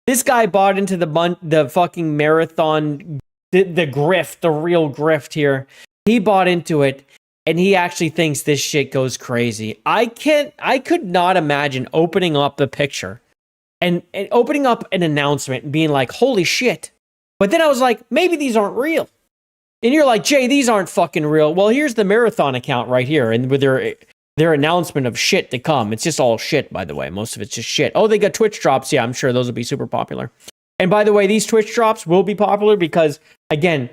This guy bought into the fucking Marathon, the grift, the real grift here. He bought into it, and he actually thinks this shit goes crazy. I could not imagine opening up the picture and opening up an announcement and being like, holy shit. But then I was like, maybe these aren't real. And you're like, Jay, these aren't fucking real. Well, here's the Marathon account right here, and with their announcement of shit to come. It's just all shit, by the way. Most of it's just shit. Oh, they got Twitch drops. Yeah, I'm sure those will be super popular. And by the way, these Twitch drops will be popular because, again,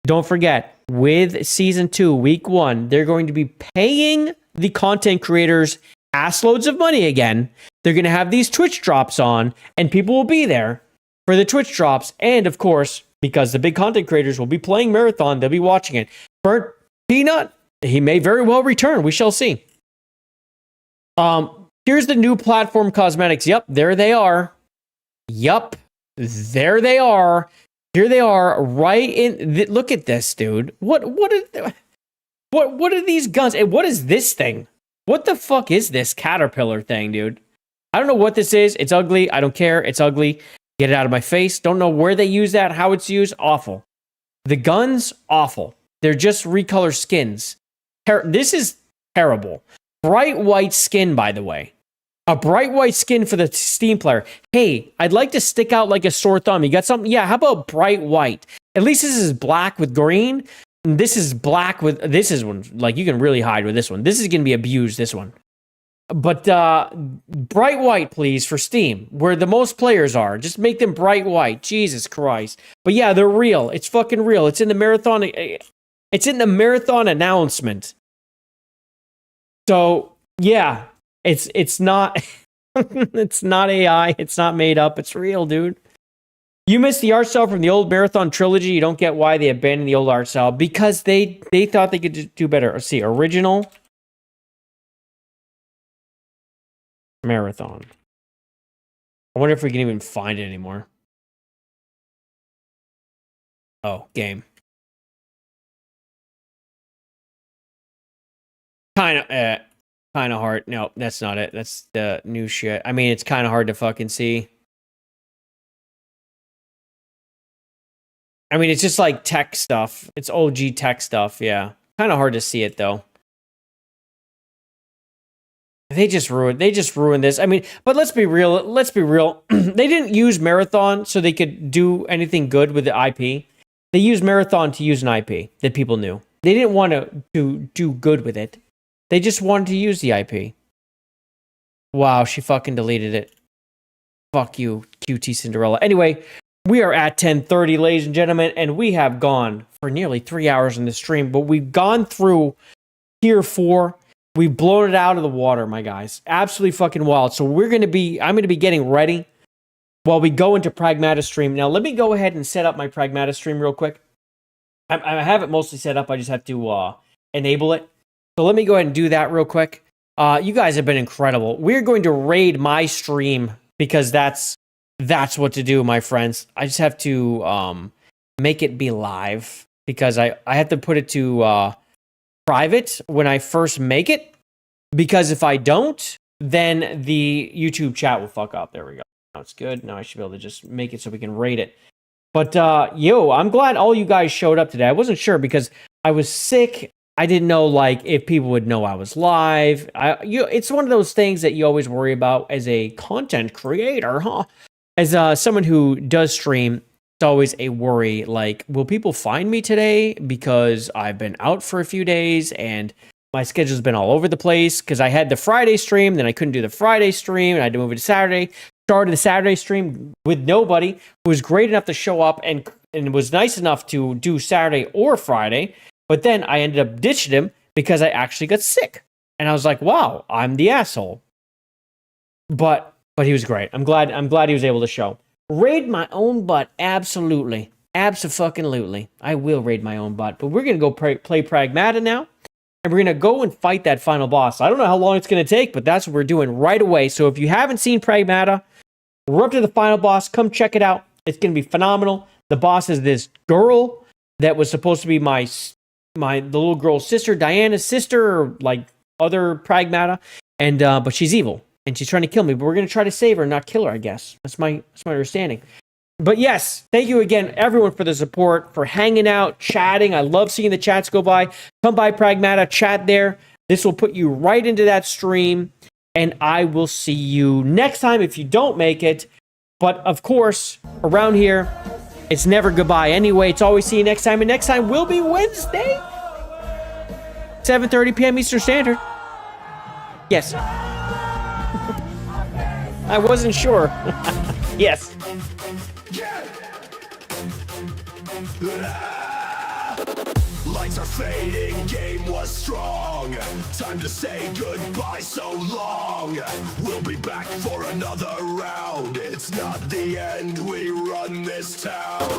don't forget, with Season 2, Week 1, they're going to be paying the content creators assloads of money again. They're going to have these Twitch drops on, and people will be there for the Twitch drops. And, of course, because the big content creators will be playing Marathon, they'll be watching it. Burnt Peanut, he may very well return. We shall see. Here's the new platform cosmetics. Yep, there they are. Yup, there they are. Here they are, right in. Look at this, dude. What? What are these guns? And what is this thing? What the fuck is this caterpillar thing, dude? I don't know what this is. It's ugly. I don't care. It's ugly. Get it out of my face. Don't know where they use that, how it's used. Awful. The guns, awful. They're just recolor skins. This is terrible. Bright white skin, by the way. A bright white skin for the Steam player. Hey, I'd like to stick out like a sore thumb. You got something? Yeah, how about bright white? At least this is black with green. And this is black with... This is one. Like, you can really hide with this one. This is going to be abused, this one. But bright white, please, for Steam, where the most players are. Just make them bright white. Jesus Christ. But yeah, they're real. It's fucking real. It's in the marathon. It's in the marathon announcement. So yeah, it's not. It's not AI. It's not made up. It's real, dude. You missed the art style from the old marathon trilogy. You don't get why they abandoned the old art style because they thought they could do better. Let's see, original. Marathon. I wonder if we can even find it anymore. Oh, game. Kind of hard. No, that's not it. That's the new shit. I mean, it's kind of hard to fucking see. I mean, it's just like tech stuff. It's OG tech stuff, yeah. Kind of hard to see it though. They just ruined this. I mean, but let's be real. They didn't use Marathon so they could do anything good with the IP. They used Marathon to use an IP that people knew. They didn't want to do good with it. They just wanted to use the IP. Wow, she fucking deleted it. Fuck you, QT Cinderella. Anyway, we are at 10:30, ladies and gentlemen, and we have gone for nearly 3 hours in the stream, but we've gone through Tier 4. We've blown it out of the water, my guys. Absolutely fucking wild. So I'm going to be getting ready while we go into Pragmata stream. Now, let me go ahead and set up my Pragmata stream real quick. I have it mostly set up. I just have to enable it. So let me go ahead and do that real quick. You guys have been incredible. We're going to raid my stream because that's what to do, my friends. I just have to make it be live because I have to put it to private when I first make it, because if I don't, then the YouTube chat will fuck up. There we go. Now it's good. Now I should be able to just make it so we can rate it. But I'm glad all you guys showed up today. I wasn't sure because I was sick. I didn't know like if people would know I was live. It's one of those things that you always worry about as a content creator, huh? As someone who does stream, it's always a worry, like, will people find me today? Because I've been out for a few days and my schedule's been all over the place because I had the Friday stream, then I couldn't do the Friday stream and I had to move it to Saturday. Started the Saturday stream with nobody who was great enough to show up and was nice enough to do Saturday or Friday. But then I ended up ditching him because I actually got sick. And I was like, wow, I'm the asshole. But he was great. I'm glad he was able to show. Raid my own butt, absolutely. Abso-fucking-lutely. I will raid my own butt. But we're going to go play Pragmata now. And we're going to go and fight that final boss. I don't know how long it's going to take, but that's what we're doing right away. So if you haven't seen Pragmata, we're up to the final boss. Come check it out. It's going to be phenomenal. The boss is this girl that was supposed to be the little girl's sister, Diana's sister, or like other Pragmata. And but she's evil. And she's trying to kill me, but we're going to try to save her and not kill her, I guess. That's my understanding. But yes, thank you again, everyone, for the support, for hanging out, chatting. I love seeing the chats go by. Come by Pragmata, chat there. This will put you right into that stream, and I will see you next time if you don't make it. But, of course, around here, it's never goodbye anyway. It's always see you next time, and next time will be Wednesday, 7:30 p.m. Eastern Standard. Yes. I wasn't sure. Yes. Lights are fading, game was strong. Time to say goodbye so long. We'll be back for another round. It's not the end, we run this town.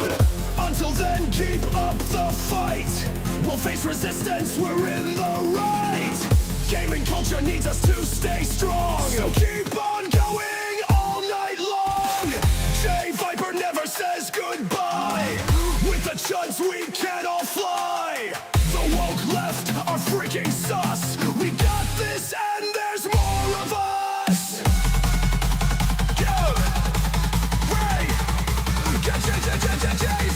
Until then, keep up the fight. We'll face resistance, we're in the right. Gaming culture needs us to stay strong. So keep on going all night long. JayViper never says goodbye. With the chuds we can all fly. The woke left are J, J, J,